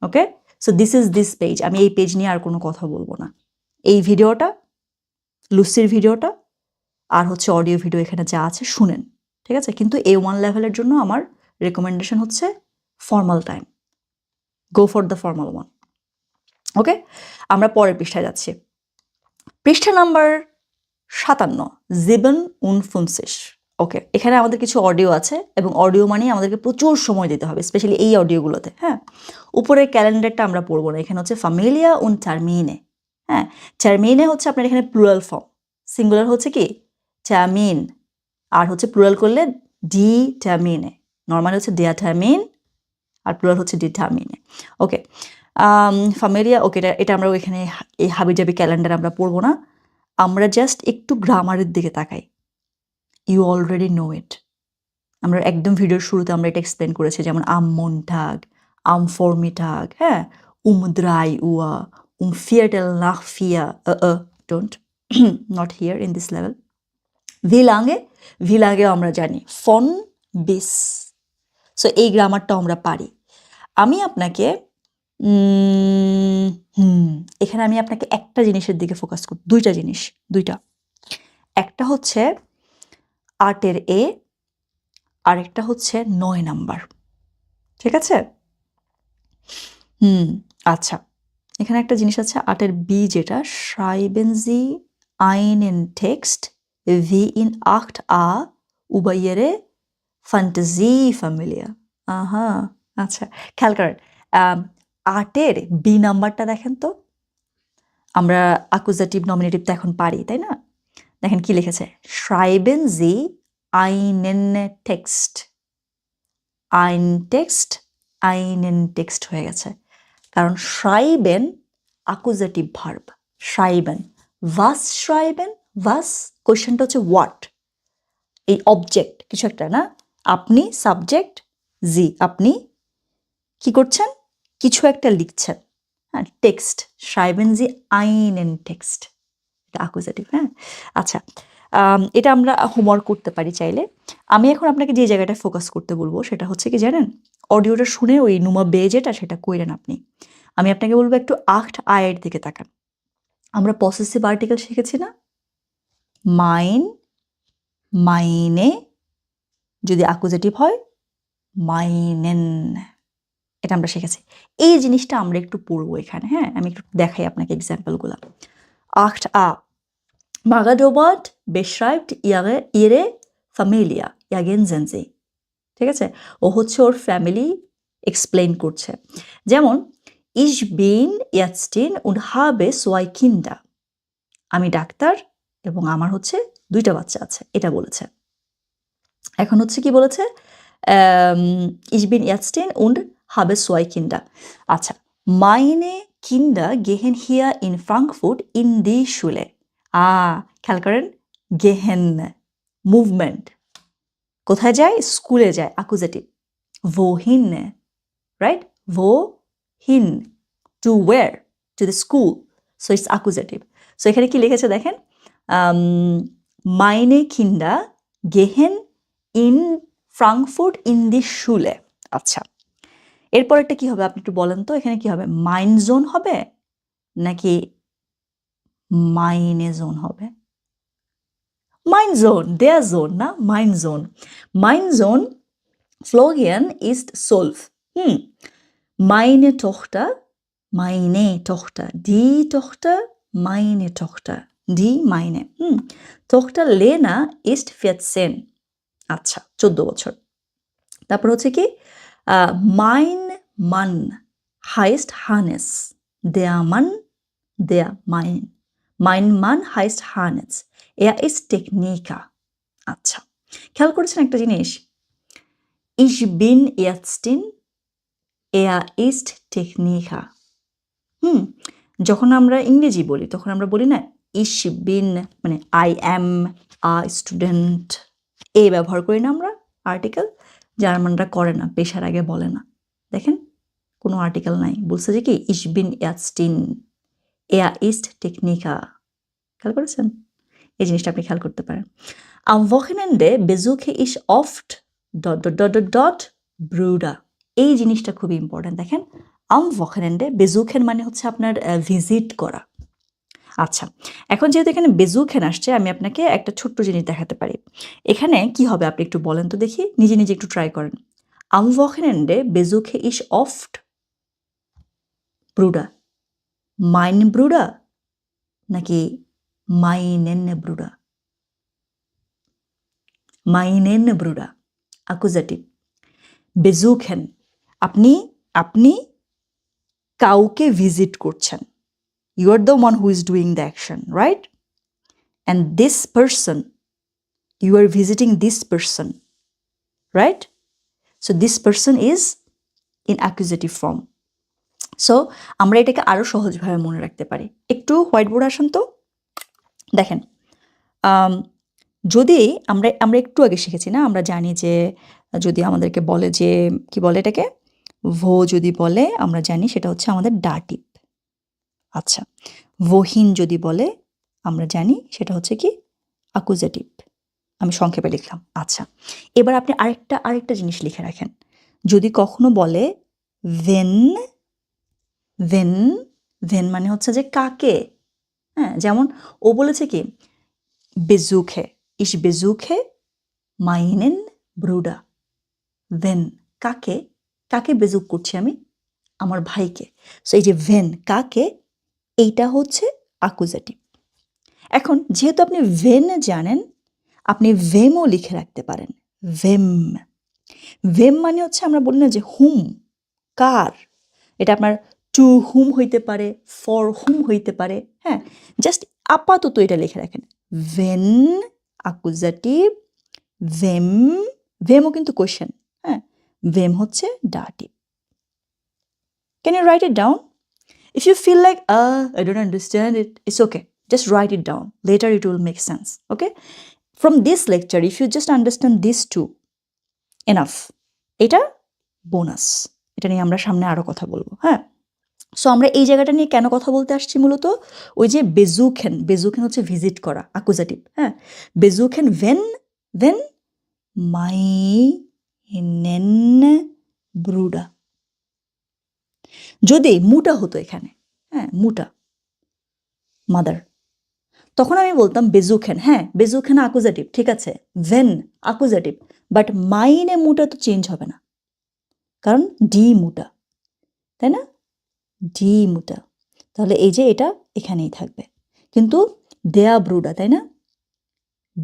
S1: Okay, so this page. আমি এই page নিয়ে আর কোনো কথা বলবো না। এই ভিডিওটা, লুসির ভিডিওটা আর হচ্ছে অডিও ভিডিও এখানে যা আছে শুনেন, ঠিক আছে? কিন্তু A1 লেভেলের জন্য আমার রেকমেন্ডেশন হচ্ছে formal time, go for the formal one. Okay, আমরা পরের পৃষ্ঠায় যাচ্ছি। পৃষ্ঠা নাম্বার 57, জিবন উন ফুনসিস। ওকে, এখানে আমাদের কিছু অডিও আছে এবং অডিও মানে আমাদেরকে প্রচুর সময় দিতে হবে, স্পেশালি এই অডিওগুলোতে। হ্যাঁ, উপরের ক্যালেন্ডারটা আমরা পড়বো না, এখানে হচ্ছে ফামিলিয়া উন টার্মিনে। হ্যাঁ, টার্মিনে হচ্ছে আপনার এখানে প্লুরাল ফর্ম, সিঙ্গুলার হচ্ছে কি টার্মিন, আর হচ্ছে প্লুরাল করলে ডি টার্মিনে। নর্মালি হচ্ছে ডিয়া টার্মিন আর প্লুরাল হচ্ছে ডি টার্মিনে। ওকে, ফামিলিয়া। ওকে, এটা আমরা এখানে এই হাবিজাবি ক্যালেন্ডার আমরা পড়বো না, আমরা জাস্ট একটু গ্রামারের দিকে তাকাই। ইউ অলরেডি নো ইট, আমরা একদম ভিডিওর শুরুতে আমরা এটা এক্সপ্লেন করেছি, যেমন মন্টাগ, ফর্মিটাগ, হ্যাঁ, দ্রাই উয়া, ফিয়াটেল নাখ ফিয়া, don't, not here in this level. ভিলাঙ্গেও আমরা জানি ফন বিস। সো এই গ্রামারটাও আমরা পারি। আমি আপনাকে এখানে আমি আপনাকে একটা জিনিসের দিকে ফোকাস করি, দুইটা। একটা হচ্ছে 8-এর এ, আর একটা হচ্ছে 9 নাম্বার, ঠিক আছে? আচ্ছা, এখানে একটা জিনিস আছে 8-এর বি, যেটা schreiben Sie einen Text wie in 8a über Ihre Fantasiefamilie. আহা, আচ্ছা, খেয়াল করেন 8-এর বি নাম্বারটা দেখেন তো। আমরা অ্যাকুজাটিভ নমিনেটিভ তো এখন পারি, তাই না? দেখেন কি লিখেছে, schreiben Sie einen Text, einen Text হয়ে গেছে, কারণ schreiben accusative verb, schreiben, was schreiben, was কোশ্চেনটা হচ্ছে হোয়াট, এই অবজেক্ট কিছু একটা না, আপনি সাবজেক্ট, জি আপনি কি করছেন, কিছু একটা লিখছেন। হ্যাঁ, text, schreiben Sie einen Text, এটা অ্যাকুজাটিভ। হ্যাঁ, আচ্ছা, এটা আমরা হোমওয়ার্ক করতে পারি চাইলে। আমি এখন আপনাকে যে জায়গাটায় ফোকাস করতে বলবো সেটা হচ্ছে কি জানেন, অডিওটা শুনে ওই নুমা বে যেটা সেটা কইরেন আপনি। আমি আপনাকে বলবো একটু 8 দিকে তাকান। আমরা পসেসিভ আর্টিকেল শিখেছি না, মাইন, মাইনে, যদি অ্যাকুজাটিভ হয় মাইনেন, এটা আমরা শিখেছি। এই জিনিসটা আমরা একটু পড়বো এখানে। হ্যাঁ, আমি একটু দেখাই আপনাকে এক্সাম্পলগুলো। 8a, Margaret beschreibt ihre Familie, ergänzen Sie, ঠিক আছে? ও হচ্ছে ওর ফ্যামিলি এক্সপ্লেইন করছে। যেমন ich bin Ärztin und habe 2 Kinder, আমি ডাক্তার এবং আমার হচ্ছে 2টা বাচ্চা আছে, এটা বলেছে। এখন হচ্ছে কি বলেছে, ich bin Ärztin und habe 2 Kinder. আচ্ছা, meine Kinder gehen hier in Frankfurt in die Schule. খেয়াল করেন, গেহেন মুভমেন্ট, কোথায় যায়, স্কুলে যায়, অ্যাকুজাটিভ। wohin, right, wohin, to where, to the school, so it's accusative. So এখানে কি লিখেছে দেখেন, meine Kinder gehen in Frankfurt in die Schule. আচ্ছা, এরপরেরটা কি হবে আপনি একটু বলেন তো, এখানে কি হবে, মাইন জোন হবে নাকি মাইনে জোন হবে? মাইন জোন, দেয়ার জোন না, mine zone. Mine zone, Florian ist 12. Meine Tochter, die Tochter, meine Tochter, die meine. Tochter Lena ist 14. আচ্ছা, 14 বছর। তারপর হচ্ছে কি, mein Mann heißt Hannes. Mein Mann heißt Hannes. Er ist Techniker. আচ্ছা, খেয়াল করেছেন একটা জিনিস, ich bin Ärztin, er ist Techniker. যখন আমরা ইংরেজি বলি তখন আমরা বলি না ich bin, মানে I am a student, এ ব্যবহার করি না আমরা আর্টিকেল। জার্মানরা করে না, পেশার আগে বলে না। দেখেন কোনো আর্টিকেল নাই, বলছে যে কি ich bin Ärztin, er ist Techniker। খেয়াল করেছেন? এই জিনিসটা আপনি খেয়াল করতে পারেন। Am Wochenende besuche ich oft ... Bruder. এই জিনিসটা খুবই ইম্পর্ট্যান্ট। দেখেন আম ওয়াকেনেন্ডে বেজুখেন মানে হচ্ছে আপনার ভিজিট করা। আচ্ছা, এখন যেহেতু এখানে বেজুখেন আসছে, আমি আপনাকে একটা ছোট্ট জিনিস দেখাতে পারি। এখানে কি হবে আপনি একটু বলেন তো দেখি, নিজে নিজে একটু ট্রাই করেন। আম ওয়াকেনেন্ডে বেজুখে ইস অফট ব্রুডা, মাইন ব্রুডা নাকি মাইনেন ব্রুডা? মাইনেন ব্রুডা অ্যাকুজাটিভ। বেজুখেন আপনি আপনি কাউকে ভিজিট করছেন। You are the one who is doing the action, right? And this person, you are visiting this person, right? So this person is in accusative form. So আমরা এটাকে আরো সহজভাবে মনে রাখতে পারি। একটু হোয়াইট বোর্ড আসুন তো। দেখেন যদি আমরা একটু আগে শিখেছি না, আমরা জানি যে যদি আমাদেরকে বলে যে কি বলে এটাকে ভো যদি বলে, আমরা জানি সেটা হচ্ছে আমাদের ডাটিভ। আচ্ছা, ভোহীন যদি বলে আমরা জানি সেটা হচ্ছে কি অ্যাকুজেটিভ। আমি সংক্ষেপে লিখলাম। আচ্ছা, এবার আপনি আরেকটা জিনিস লিখে রাখেন। যদি কখনো বলে ভেন, ভেন ভেন মানে হচ্ছে যে কাকে, হ্যাঁ, যেমন ও বলেছে কি বেজুখে, ইস বেজুখে মাইনেন ব্রুডা। ভেন কাকে, কাকে বেজুক করছি আমি? আমার ভাইকে। সো এই যে ভেন কাকে, এইটা হচ্ছে অ্যাকুজেটিভ। এখন যেহেতু আপনি ভেন জানেন, আপনি ভেমও লিখে রাখতে পারেন। ভেম, ভেম মানে হচ্ছে আমরা বলি না যে হুম, কার। এটা আপনার টু হুম হইতে পারে, ফর হুম হইতে পারে, হ্যাঁ। জাস্ট আপাতত এটা লিখে রাখেন, ভেন অ্যাকুজাটিভ, ভেম, ভেমও কিন্তু কোয়েশ্চেন, হ্যাঁ, ভেম হচ্ছে dative. Can you write it down? If you feel like, I don't understand it, it's okay. Just write it down. Later it will make sense, okay? From this lecture, if you just understand these two, enough. এটা bonus. এটা নিয়ে আমরা সামনে আরও কথা বলবো, হ্যাঁ। So আমরা এই জায়গাটা নিয়ে কেন কথা বলতে আসছি মূলত, ওই যে বেজুখেন, বেজুখেন হচ্ছে ভিজিট করা, অ্যাকুজাটিভ, হ্যাঁ। বেজুখেন ভেন মাইনেন ব্রুডা। যদি মুটা হতো এখানে, হ্যাঁ, মুটা মাদার, তখন আমি বলতাম বেজুখেন, হ্যাঁ, বেজুখেন অ্যাকুজাটিভ, ঠিক আছে, ভেন অ্যাকুজাটিভ, বাট মাইনে মুটা তো চেঞ্জ হবে না, কারণ ডি মুটা, তাই না, ডি মুটা। তাহলে এই যে এটা এখানেই থাকবে, কিন্তু দেয়া ব্রুডা, তাই না,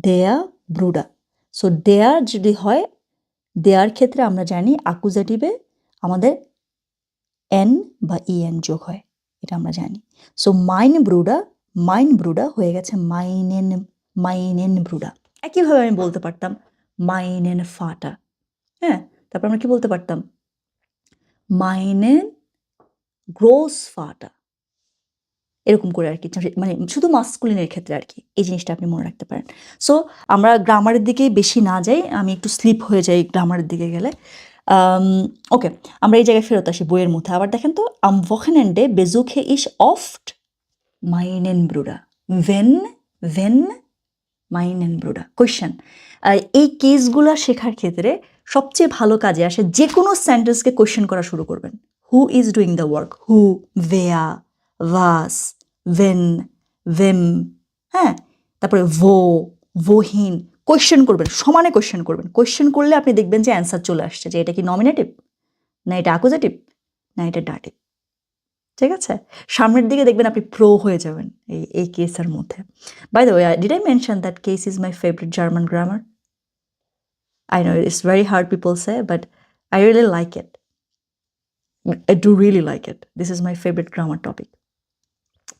S1: দেয়া ব্রুডা। সো দেয়ার যদি হয়, দেয়ার ক্ষেত্রে আমরা জানি অ্যাকুজাটিভে আমাদের এন বা ইএন যোগ হয়, এটা আমরা জানি। সো মাইন ব্রুডা হয়ে গেছে মাইনেন ব্রুডা। একইভাবে আমি বলতে পারতাম মাইনেন ফাটা, হ্যাঁ। তারপর আমরা কি বলতে পারতাম মাইনেন গ্রোস ফাটা, এরকম করে আর কি, মানে শুধু মাস্কুলিনের ক্ষেত্রে আর কি। এই জিনিসটা আপনি মনে রাখতে পারেন। সো আমরা গ্রামারের দিকে বেশি না যাই, আমি একটু স্লিপ হয়ে যাই গ্রামারের দিকে গেলে। ওকে, আমরা এই জায়গায় ফেরত আসি বইয়ের মধ্যে। আবার দেখেন তো, আম ওয়াকেনেন্ডে বেজুখে ইস অফট মাইনেন ব্রুডা, ভেন মাইনেন ব্রুডা। কোয়েশ্চেন, এই কেসগুলো শেখার ক্ষেত্রে সবচেয়ে ভালো কাজে আসে যে কোনো সেন্টেন্সকে কোয়েশ্চেন করা শুরু করবেন। Who is doing the work, who, ভেয়া, ভাস, ভেন, ভেম, হ্যাঁ, তারপরে ভোহীন, কোয়েশ্চেন করবেন, সমানে কোয়েশ্চেন করবেন। কোয়েশ্চেন করলে আপনি দেখবেন যে অ্যান্সার চলে আসছে, যে এটা কি নমিনেটিভ, না এটা অ্যাকুজেটিভ, না এটা ডাটিভ, ঠিক আছে। সামনের দিকে দেখবেন আপনি প্রো হয়ে যাবেন এই কেসের মধ্যে। By the way, did I mention that case is my favourite German grammar? I know it's very hard, people say, but I really like it. I do really like it. This is my favorite grammar topic.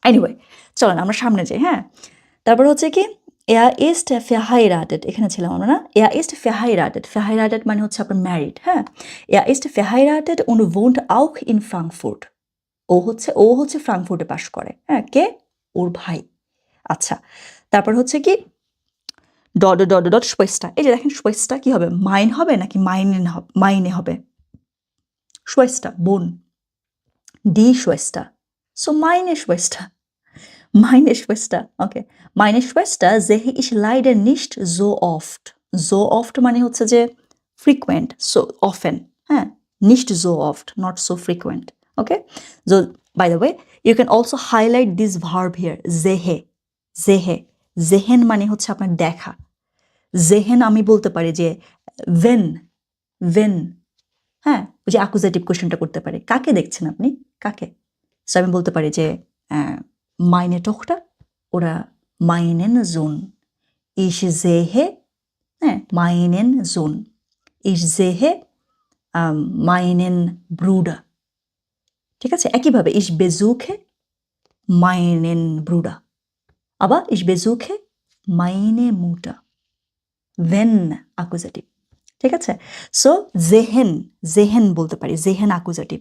S1: Anyway, চলেন আমরা সামনে যাই, হ্যাঁ। তারপর হচ্ছে কি er ist verheiratet, এখানে ছিলাম আমরা না। er ist verheiratet, verheiratet মানে হচ্ছে আপনার ম্যারিড, হ্যাঁ। er ist verheiratet und wohnt auch in Frankfurt. ও হচ্ছে ফ্রাঙ্কফুর্টে বাস করে, হ্যাঁ। কে? ওর ভাই। আচ্ছা, তারপর হচ্ছে কি ডট শোয়েস্টা। এই যে দেখেন শোয়েস্টা কি হবে, মাইন হবে নাকি মাইনে হবে? শোয়েস্টা বোন, ডি শোয়েস্টা, সো মাইনে শোয়েস্টা, ওকে। মাইনে শোয়েস্টা sehe ich leider nicht so oft, মানে হচ্ছে যে ফ্রিকুয়েন্ট, সো অফেন, হ্যাঁ। Nicht so oft, not so frequent. Okay? So, by the way, you can also highlight this verb here, sehe. Sehe. Sehen মানে হচ্ছে আপনার দেখা। জেহেন আমি বলতে পারি যে when, হ্যাঁ, ওই যে অ্যাকুজেটিভ কোয়েশ্চেনটা করতে পারি। কাকে দেখছেন আপনি? কাকে? সো আমি বলতে পারি যে meine Tochter oder meinen Sohn. Ich sehe, হ্যাঁ, meinen Sohn. Ich sehe meinen Bruder. ঠিক আছে? একইভাবে ich besuche meinen Bruder. Aber ich besuche meine Mutter. Wenn accusative. ঠিক আছে? সো জেহেন বলতে পারি, জেহেন অ্যাকুজেটিভ।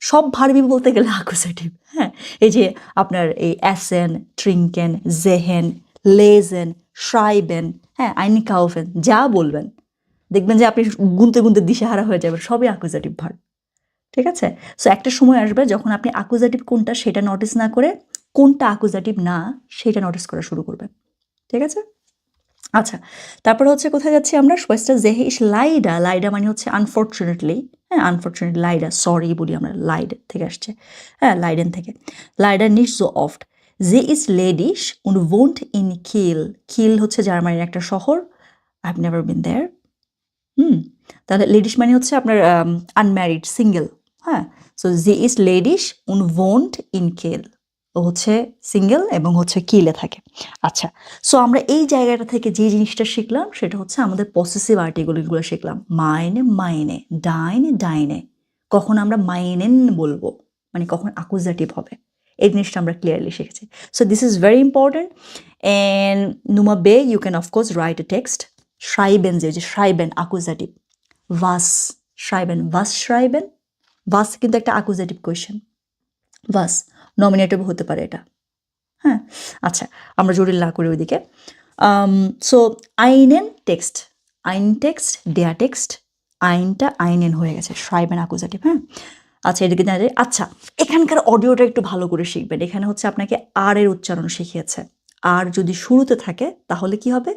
S1: সব ভার্বই বলতে গেলে অ্যাকুজেটিভ। হ্যাঁ, এই যে আপনার এই এসেন, ট্রিঙ্কেন, জেহেন, লেজেন, শ্রাইবেন, হ্যাঁ, আইনকাউফেন, যা বলবেন দেখবেন যে আপনি গুনতে গুনতে দিশেহারা হয়ে যাবেন, সবই অ্যাকুজেটিভ ভার্ব। ঠিক আছে? সো একটা সময় আসবে যখন আপনি অ্যাকুজেটিভ কোনটা সেটা নোটিস না করে কোনটা অ্যাকুজেটিভ না সেটা নোটিস করা শুরু করবেন। ঠিক আছে? আচ্ছা, তারপরে হচ্ছে কোথায় যাচ্ছি আমরা? Schwester sehe ich leider, leider মানে হচ্ছে আনফরচুনেটলি, হ্যাঁ, আনফরচুনেট লাইডা, সরি বলি আমরা, লাইড থেকে আসছে, হ্যাঁ, লাইডেন থেকে। Leider nicht so oft. Sie ist ledisch und wohnt in Kiel. Kiel হচ্ছে জার্মানির একটা শহর। I've never been there. তাহলে লেডিশ মানে হচ্ছে আপনার আনম্যারিড, সিঙ্গেল, হ্যাঁ। So sie ist ledisch und wohnt in Kiel. ও হচ্ছে সিঙ্গেল এবং হচ্ছে কিলে থাকে। আচ্ছা, সো আমরা এই জায়গাটা থেকে যে জিনিসটা শিখলাম সেটা হচ্ছে আমাদের পসেসিভ আর্টিকেলগুলো শিখলাম। মাইনে, ডাইনে। কখন আমরা মাইনেন বলবো, মানে কখন অ্যাকুজেটিভ হবে, এই জিনিসটা আমরা ক্লিয়ারলি শিখেছি। So this is very important. And Nummer B, you can of course write a text. Schreiben, যে schreiben accusative. was schreiben, was কিন্তু একটা অ্যাকুজেটিভ কোয়েশ্চেন। was নমিনেটিভ হতে পারে এটা, হ্যাঁ। আচ্ছা, আমরা জটিল না করি ওইদিকে। সো einen টেক্সট, দেয়া টেক্সট, আইনটা আইনেন হয়ে গেছে, schreiben অ্যাকুজেটিভ, হ্যাঁ। আচ্ছা, এদিকে জানা যায়। আচ্ছা, এখানকার অডিওটা একটু ভালো করে শিখবেন। এখানে হচ্ছে আপনাকে আর এর উচ্চারণ শিখিয়েছে। আর যদি শুরুতে থাকে তাহলে কি হবে,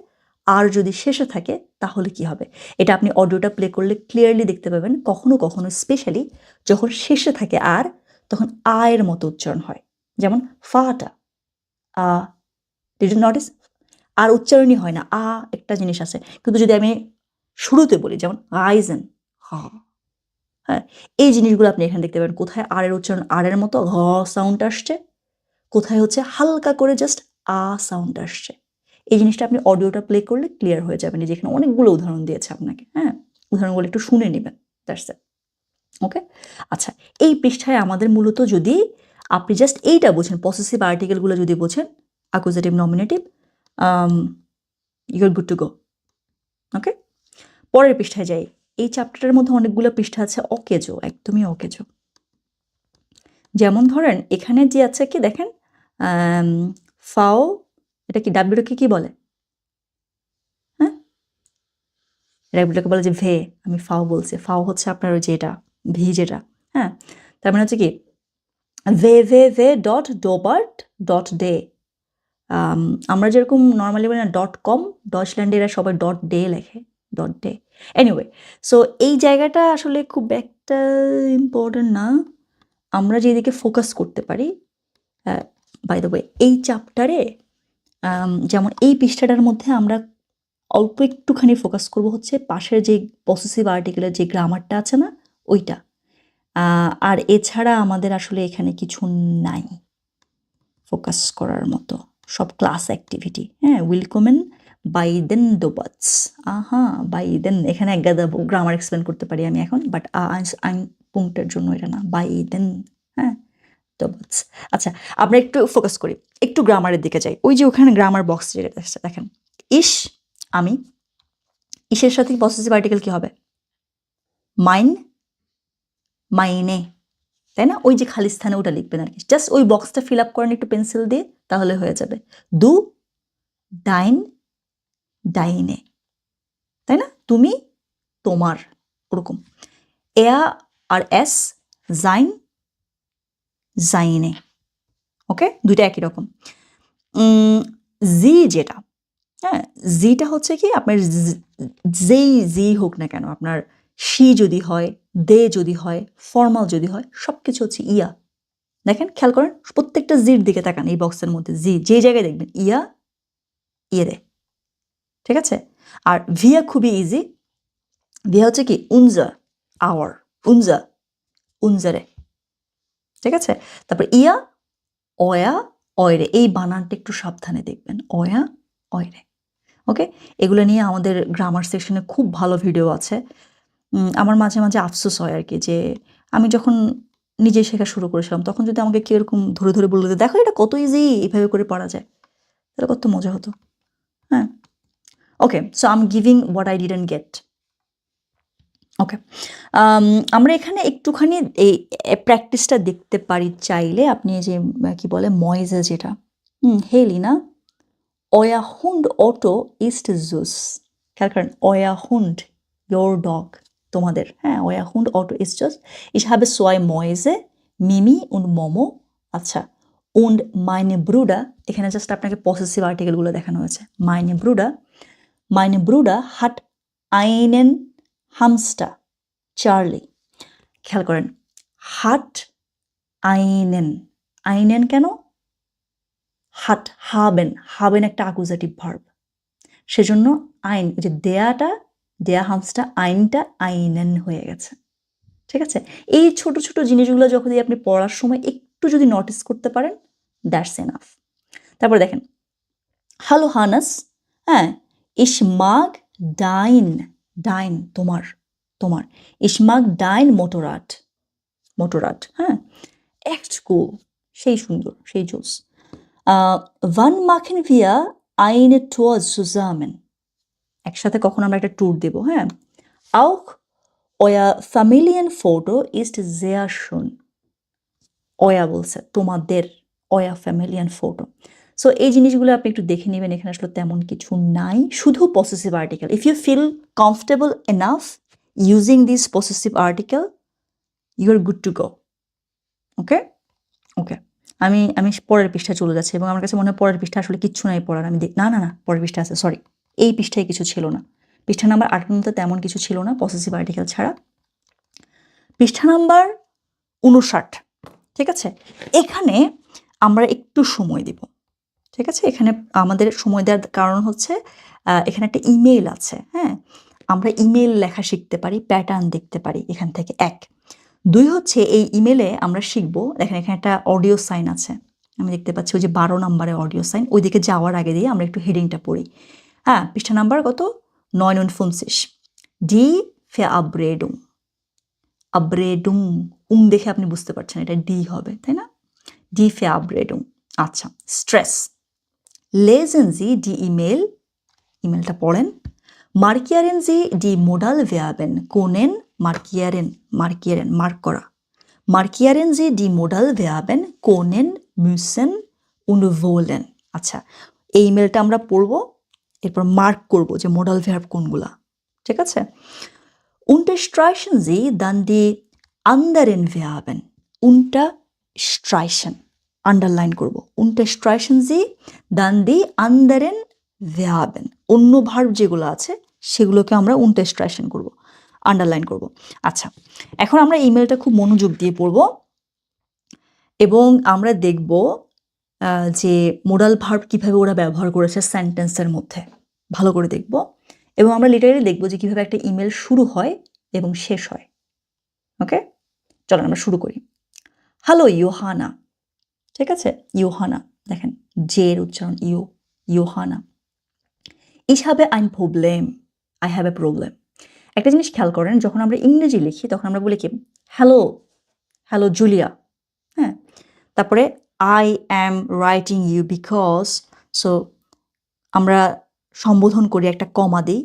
S1: আর যদি শেষে থাকে তাহলে কি হবে, এটা আপনি অডিওটা প্লে করলে ক্লিয়ারলি দেখতে পাবেন। কখনো কখনো স্পেশালি যখন শেষে থাকে আর, তখন আয়ের মতো উচ্চারণ হয়, যেমন ফাটা, ডিড ইউ নোটিস? আর উচ্চারণই হয় না, একটা জিনিস আছে। কিন্তু যদি আমি শুরুতে বলি, যেমন রাইজেন, হ্যাঁ, এই জিনিসগুলো আপনি এখানে দেখতে পাবেন। কোথায় আর এর উচ্চারণ আর এর মতো সাউন্ড আসছে, কোথায় হচ্ছে হালকা করে জাস্ট সাউন্ড আসছে। এই জিনিসটা আপনি অডিওটা প্লে করলে ক্লিয়ার হয়ে যাবেন। যেখানে অনেকগুলো উদাহরণ দিয়েছে আপনাকে, হ্যাঁ, উদাহরণগুলো একটু শুনে নেবেন। That's it. ওকে। আচ্ছা, এই পৃষ্ঠায় আমাদের মূলত যদি আপনি জাস্ট এইটা বোঝেন, পসেসিভ আর্টিকেলগুলো যদি বোঝেন, accusative, nominative, you're good to go. Okay, পরের পৃষ্ঠায় যাই। এই চ্যাপ্টারের মধ্যে অনেকগুলো পৃষ্ঠা আছে অকেজো, একদমই অকেজো। যেমন ধরেন এখানে যে আছে কি দেখেন, ফাও, এটা কি ডাব্লিউটাকে কি বলে, হ্যাঁ, ডাব্লিউটাকে বলে যে ভে, আমি ফাও বলছি। ফাও হচ্ছে আপনার ওই যে এটা ভি যেটা, হ্যাঁ, তার মানে হচ্ছে কি www.dobert.de। আমরা যেরকম নর্মালি বলি না .com, ডয়চল্যান্ডে এরা সবাই .de লেখে, .de। এনিওয়ে, সো এই জায়গাটা আসলে খুব একটা ইম্পর্টেন্ট না। আমরা যেদিকে ফোকাস করতে পারি, বাই দ্য ওয়ে, এই চ্যাপ্টারে যেমন এই পৃষ্ঠাটার মধ্যে আমরা অল্প একটুখানি ফোকাস করব হচ্ছে পাশের যে পসেসিভ আর্টিকেলের যে গ্রামারটা আছে না, ওইটা। আর এছাড়া আমাদের আসলে এখানে কিছু নাই ফোকাস করার মতো, সব ক্লাস অ্যাক্টিভিটি। হ্যাঁ, উইলকমেন বাই দেন ডোবাটস, বাই দেন, এখানে এক গাদা গ্রামার এক্সপ্লেন করতে পারি আমি এখন, বাট আইন পুংটের জন্য এটা না, বাই দেন, হ্যাঁ, ডোবাটস। আচ্ছা, আমরা একটু ফোকাস করি, একটু গ্রামারের দিকে যাই। ওই যে ওখানে গ্রামার বক্স যেটা দেখেন, ইস, আমি, ইসের সাথে পসেসিভ আর্টিকেল কি হবে, মাইনে, তাই না? ওই যে খালি স্থানে ওটা লিখবেন আর কি, জাস্ট ওই বক্সটা ফিল আপ করেন একটু পেন্সিল দিয়ে, তাহলে হয়ে যাবে। দু, ডাইনে, তাই না? তুমি, তোমার, ওরকম। এয়া আর এস, জাইনে। ওকে, দুইটা একই রকম। জি যেটা, হ্যাঁ, জিটা হচ্ছে কি আপনার যেই জি হোক না কেন, আপনার শি যদি হয়, দে যদি হয়, ফর্মাল যদি হয়, সব কিছু হচ্ছে ইয়া। দেখেন, খেয়াল করেন, প্রত্যেকটা জির দিকে তাকান এই বক্সের মধ্যে, জি যে জায়গায় দেখবেন ইয়া, ইয়ে, ঠিক আছে? আর ভিয়া খুবই ইজি। ভিয়া হচ্ছে কি উনজা, আওয়ার, উনজা, উনজারে, ঠিক আছে? তারপর ইয়া, অয়া, অয়রে, এই বানানটা একটু সাবধানে দেখবেন, অয়া, অয়রে। ওকে, এগুলো নিয়ে আমাদের গ্রামার সেকশনে খুব ভালো ভিডিও আছে। আমার মাঝে মাঝে আফসোস হয় আর কি, যে আমি যখন নিজে শেখা শুরু করেছিলাম তখন যদি আমাকে কেউ এরকম ধরে ধরে বলে দিত, দেখো এটা কত ইজি, এভাবে করে পড়া যায়, তাহলে কত মজা হতো। হ্যাঁ, okay, so I am giving what I didn't get. Okay, আমরা এখানে একটুখানি এই প্র্যাকটিসটা দেখতে পারি চাইলে। আপনি যে কি বলে ময়েজে যেটা, হেলি না, euer Hund Otto ist süß. খেয়াল করেন, euer Hund, your dog, তোমাদের, হ্যাঁ, euer Hund Otto ist süß. Ich habe zwei Mäuse, Mimi und Momo. আচ্ছা, und meine Brüder, এখানে জাস্ট আপনাকে পসেসিভ আর্টিকেলগুলো দেখানো হয়েছে। Meine Brüder hat einen Hamster, Charlie. খেয়াল করেন, hat einen কেন? হাট, হাবেন একটা অ্যাকুজেটিভ ভার্ব, সেজন্য আইন, ওই যে দেয়া হামসটা আইনটা আইনেন হয়ে গেছে, ঠিক আছে? এই ছোট ছোট জিনিসগুলো যখন আপনি পড়ার সময় একটু যদি নোটিস করতে পারেন, দ্যাটস এনাফ। তারপর দেখেন, হ্যালো হানাস, হ্যাঁ, ইশ মাগ ডাইন তোমার ইশ মাগ ডাইন মোটোরাট, হ্যাঁ, echt cool, সেই সুন্দর, সেই জোস। wann machen wir eine Tour zusammen? একসাথে কখন আমরা একটা ট্যুর দেব, হ্যাঁ। auch euer Familienfoto ist sehr schön. euer বলছে তোমাদের, euer Familienfoto. সো এই জিনিসগুলো আপনি একটু দেখে নেবেন, এখানে আসলে তেমন কিছু নাই, শুধু possessive article. If you feel comfortable enough using this possessive article, you are good to go. Okay, আমি পরের পৃষ্ঠায় চলে যাচ্ছি, এবং আমার কাছে মনে হয় পরের পৃষ্ঠা আসলে কিচ্ছু নাই পড়ার। আমি না পরের পৃষ্ঠা আছে, সরি, এই পৃষ্ঠায় কিছু ছিল না। পৃষ্ঠা নাম্বার 58 তেমন কিছু ছিল না পসেসিভ আর্টিকেল ছাড়া। পৃষ্ঠা নাম্বার 59, ঠিক আছে? এখানে আমরা একটু সময় দিব, ঠিক আছে? এখানে আমাদের সময় দেওয়ার কারণ হচ্ছে এখানে একটা ইমেইল আছে, হ্যাঁ, আমরা ইমেইল লেখা শিখতে পারি, প্যাটার্ন দেখতে পারি এখান থেকে, 1। 2 হচ্ছে এই ইমেলে আমরা শিখবো, দেখেন এখানে একটা অডিও সাইন আছে, আমি দেখতে পাচ্ছি ওই যে 12 নম্বরে অডিও সাইন, ওইদিকে যাওয়ার আগে দিয়ে আমরা একটু হেডিংটা পড়ি। হ্যাঁ, পৃষ্ঠা নাম্বার কত? 59। ডি Verabredung, দেখে আপনি বুঝতে পারছেন এটা ডি হবে, তাই না? D Verabredung। আচ্ছা, stress, lesen Sie die E-Mail, ইমেলটা পড়েন। markieren Sie die Modalverben können, markieren, mark করা। markieren Sie die Modalverben können, müssen und wollen। আচ্ছা, এই ইমেলটা আমরা পড়বো, এরপর মার্ক করব যে মোডাল ভার্ব কোনগুলা, ঠিক আছে? unterstreichen Sie dann die anderen Verben, unterstreichen, underline করব, unterstreichen Sie dann die anderen Verben, অন্য ভার্ব যেগুলো আছে সেগুলোকে আমরা unterstreichen করব, আন্ডারলাইন করব। আচ্ছা, এখন আমরা ইমেলটা খুব মনোযোগ দিয়ে পড়ব, এবং আমরা দেখব যে মোডাল ভার্ব কিভাবে ওরা ব্যবহার করেছে সেন্টেন্সের মধ্যে, ভালো করে দেখব। এবং আমরা লিটারালি দেখব যে কিভাবে একটা ইমেল শুরু হয় এবং শেষ হয়। ওকে, চলো আমরা শুরু করি। হ্যালো ইয়োহানা, ঠিক আছে? ইয়োহানা, দেখেন জে এর উচ্চারণ Johanna. Ich habe ein Problem, I have a problem। একটা জিনিস খেয়াল করেন, যখন আমরা ইংরেজি লিখি তখন আমরা বলি কি, হ্যালো জুলিয়া, হ্যাঁ, তারপরে I am writing you because, so আমরা সম্বোধন করি, একটা কমা দিই,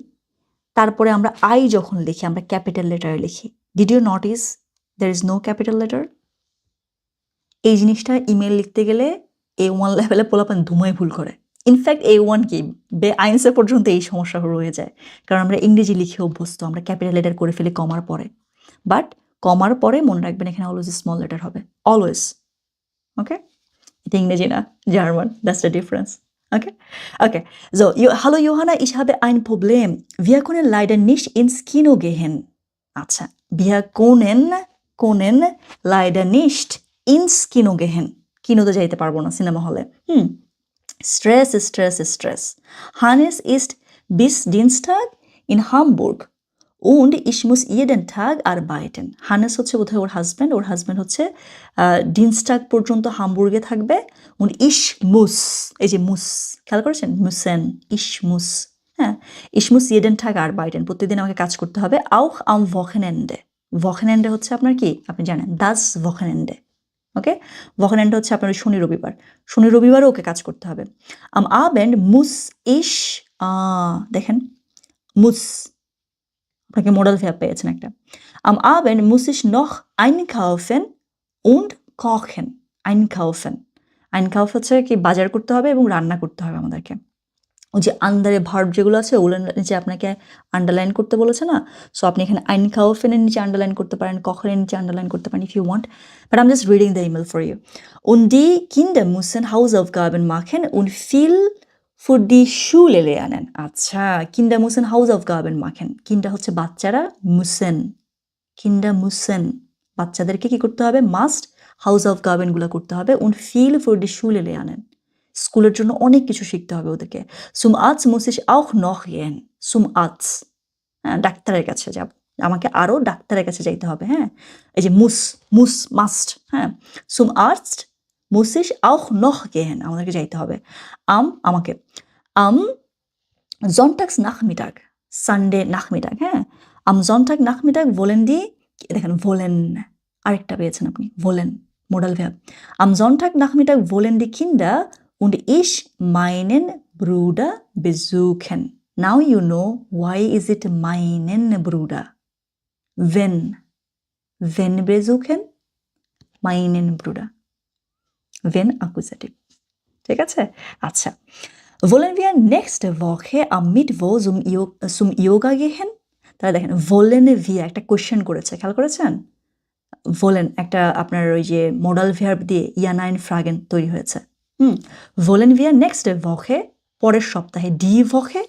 S1: তারপরে আমরা আই যখন লিখি আমরা ক্যাপিটাল লেটারে লিখি। Did you notice there is no capital letter? এই জিনিসটা ইমেল লিখতে গেলে A1 লেভেলে পোলাপান ধুমায় ভুল করে। ইনফ্যাক্ট A1 কি আইনসে পর্যন্ত এই সমস্যা রয়ে যায়, কারণ আমরা ইংরেজি লিখে অভ্যস্ত, আমরা ক্যাপিটাল লেটার করে ফেলি কমার পরে। বাট কমার পরে মনে রাখবেন এখানে অলওয়েজ স্মল লেটার হবে, অলওয়েজ। ওকে, এটা ইংরেজি না, German, that's the difference. Okay. So, hallo Johanna, ich habe ein Problem. Wir können leider nicht ins Kino gehen. আচ্ছা, wir können leider nicht ins Kino gehen. কিনোতে যাইতে পারবো না সিনেমা হলে। Stress. Hannes ist bis Dienstag in Hamburg und ich muss jeden Tag arbeiten. Hannes হচ্ছে বোধহয় ওর husband হচ্ছে ডিনস্টাগ পর্যন্ত হামবুর্গে থাকবে und ich muss, এই যে মুস খেয়াল করেছেন, müssen, ich muss, হ্যাঁ, ich muss jeden Tag arbeiten, প্রতিদিন আমাকে কাজ করতে হবে, auch am Wochenende. Wochenende হচ্ছে আপনার কি, আপনি জানেন, das Wochenende. ওকে, Wochenende হচ্ছে আপনার শনি রবিবারও ওকে কাজ করতে হবে। Am Abend muss ich, দেখেন muss, আপনাকে মোডাল ভার্ব পেয়েছেন একটা। Am Abend muss ich noch einkaufen und kochen. Einkaufen হচ্ছে কি, বাজার করতে হবে এবং রান্না করতে হবে আমাদেরকে। ওই যে আন্দারে ভার্ব যেগুলো আছে ওগুলোর নিচে আপনাকে আন্ডারলাইন করতে বলেছে না, সো আপনি এখানে einkaufen-এর নিচে আন্ডারলাইন করতে পারেন, kochen-এর নিচে আন্ডারলাইন করতে পারেন if you want, but I'm just reading the email for you. Und die Kinder müssen Hausaufgaben machen und viel für die Schule lernen. আচ্ছা, Kinder müssen Hausaufgaben machen. Kinder হচ্ছে বাচ্চারা, Kinder müssen বাচ্চাদেরকে কি করতে হবে, must Hausaufgaben গুলো করতে হবে und viel für die Schule lernen. স্কুলের জন্য অনেক কিছু শিখতে হবে ওদেরকে। Zum Arzt muss ich auch noch gehen. Zum Arzt, হ্যাঁ, ডাক্তারের কাছে যাব, আমাকে আরো ডাক্তারের কাছে যাইতে হবে। হ্যাঁ, এই যে muss মাস্ট, হ্যাঁ, Zum Arzt muss ich auch noch gehen, আমাদেরকে যাইতে হবে। আমাকে am Sonntagsnachmittag, Sunday Nachmittag, হ্যাঁ, am Sonntagnachmittag wollen die, দেখেন wollen, আরেকটা পেয়েছেন আপনি, wollen, Modal Verb. Am Sonntagnachmittag wollen die Kinder und ich meinen Bruder besuchen. Now you know why is it meinen Bruder. Wenn besuchen, meinen Bruder. Wenn Akkusativ. ঠিক আছে? আচ্ছা, wollen wir nächste Woche am Mittwoch zum Yoga gehen? তাহলে দেখেন wollen wir একটা question করেছে, খেয়াল করেছেন? wollen একটা আপনার ওই যে মোডাল ভার্ব দিয়ে ইয়ানাইন ফ্রাগেন তৈরি হয়েছে। wollen wir nächste Woche, পরের সপ্তাহে, die Woche,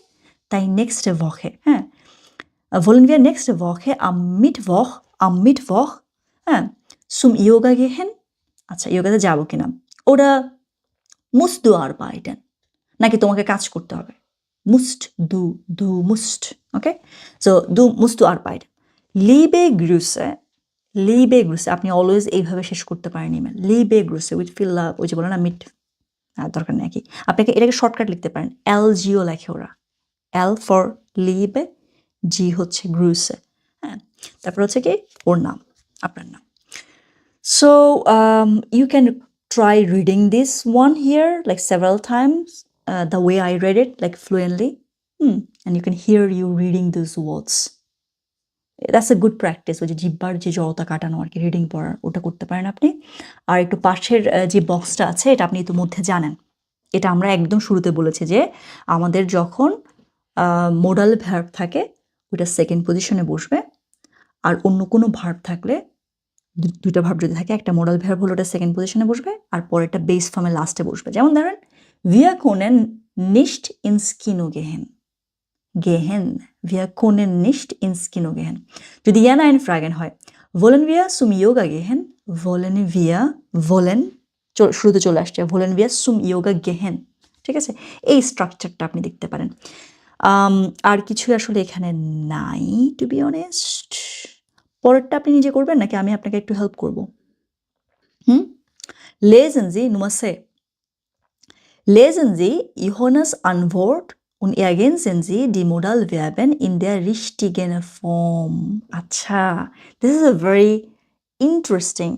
S1: তাই nächste Woche, হ্যাঁ, wollen wir nächste Woche am Mittwoch, হ্যাঁ, zum Yoga gehen? আচ্ছা, ইয়োগাতে যাবো কিনা, ওরা musst du arbeiten, নাকি তোমাকে কাজ করতে হবে, du musst, okay, so du musst du arbeiten. Liebe Grüße, আপনি অলওয়েজ এইভাবে শেষ করতে পারেন email, liebe Grüße with feel love, ওই যে বলে না মিট, দরকার নেই, কি আপনাকে এটাকে শর্টকাট লিখতে পারেন, LGO লেখে ওরা, L for liebe, G হচ্ছে Grüße, হ্যাঁ, তারপর হচ্ছে কি ওর নাম, আপনার নাম। So you can try reading this one here like several times, the way I read it, like fluently, and you can hear you reading those words. That's a good practice. ওই যে জিহ্বার যে জড়তা কাটানো আর কি, রিডিং পড়ার, ওটা করতে পারেন আপনি। আর একটু পাশের যে বক্সটা আছে, এটা আপনি ইতিমধ্যে জানেন, এটা আমরা একদম শুরুতে বলেছি যে আমাদের যখন মোডাল ভার্ব থাকে ওটা সেকেন্ড পজিশনে বসবে, আর অন্য কোনো ভার্ব থাকলে, দুইটা ভার্ব যদি থাকে, একটা মোডাল ভার্ব হলো ওটা সেকেন্ড পজিশনে বসবে, আর পরেরটা বেস ফর্মে লাস্টে বসবে। যেমন ধরেন wir können nicht ins Kino gehen, wir können nicht ins Kino gehen. যদি ইয়ানাইন ফ্রাগেন হয়, wollen wir zum Yoga gehen, wollen শুরুতে চলে আসছে, wollen wir zum Yoga gehen, ঠিক আছে, এই স্ট্রাকচারটা আপনি দেখতে পারেন। আর কিছু আসলে এখানে নাই, টু বি অনেস্ট। পরেরটা আপনি নিজে করবেন নাকি আমি আপনাকে একটু হেল্প করব? Lesen Sie Nummer 6. Lesen Sie Johannes Antwort und ergänzen Sie die Modalverben in der richtigen Form. Acha, this is a very interesting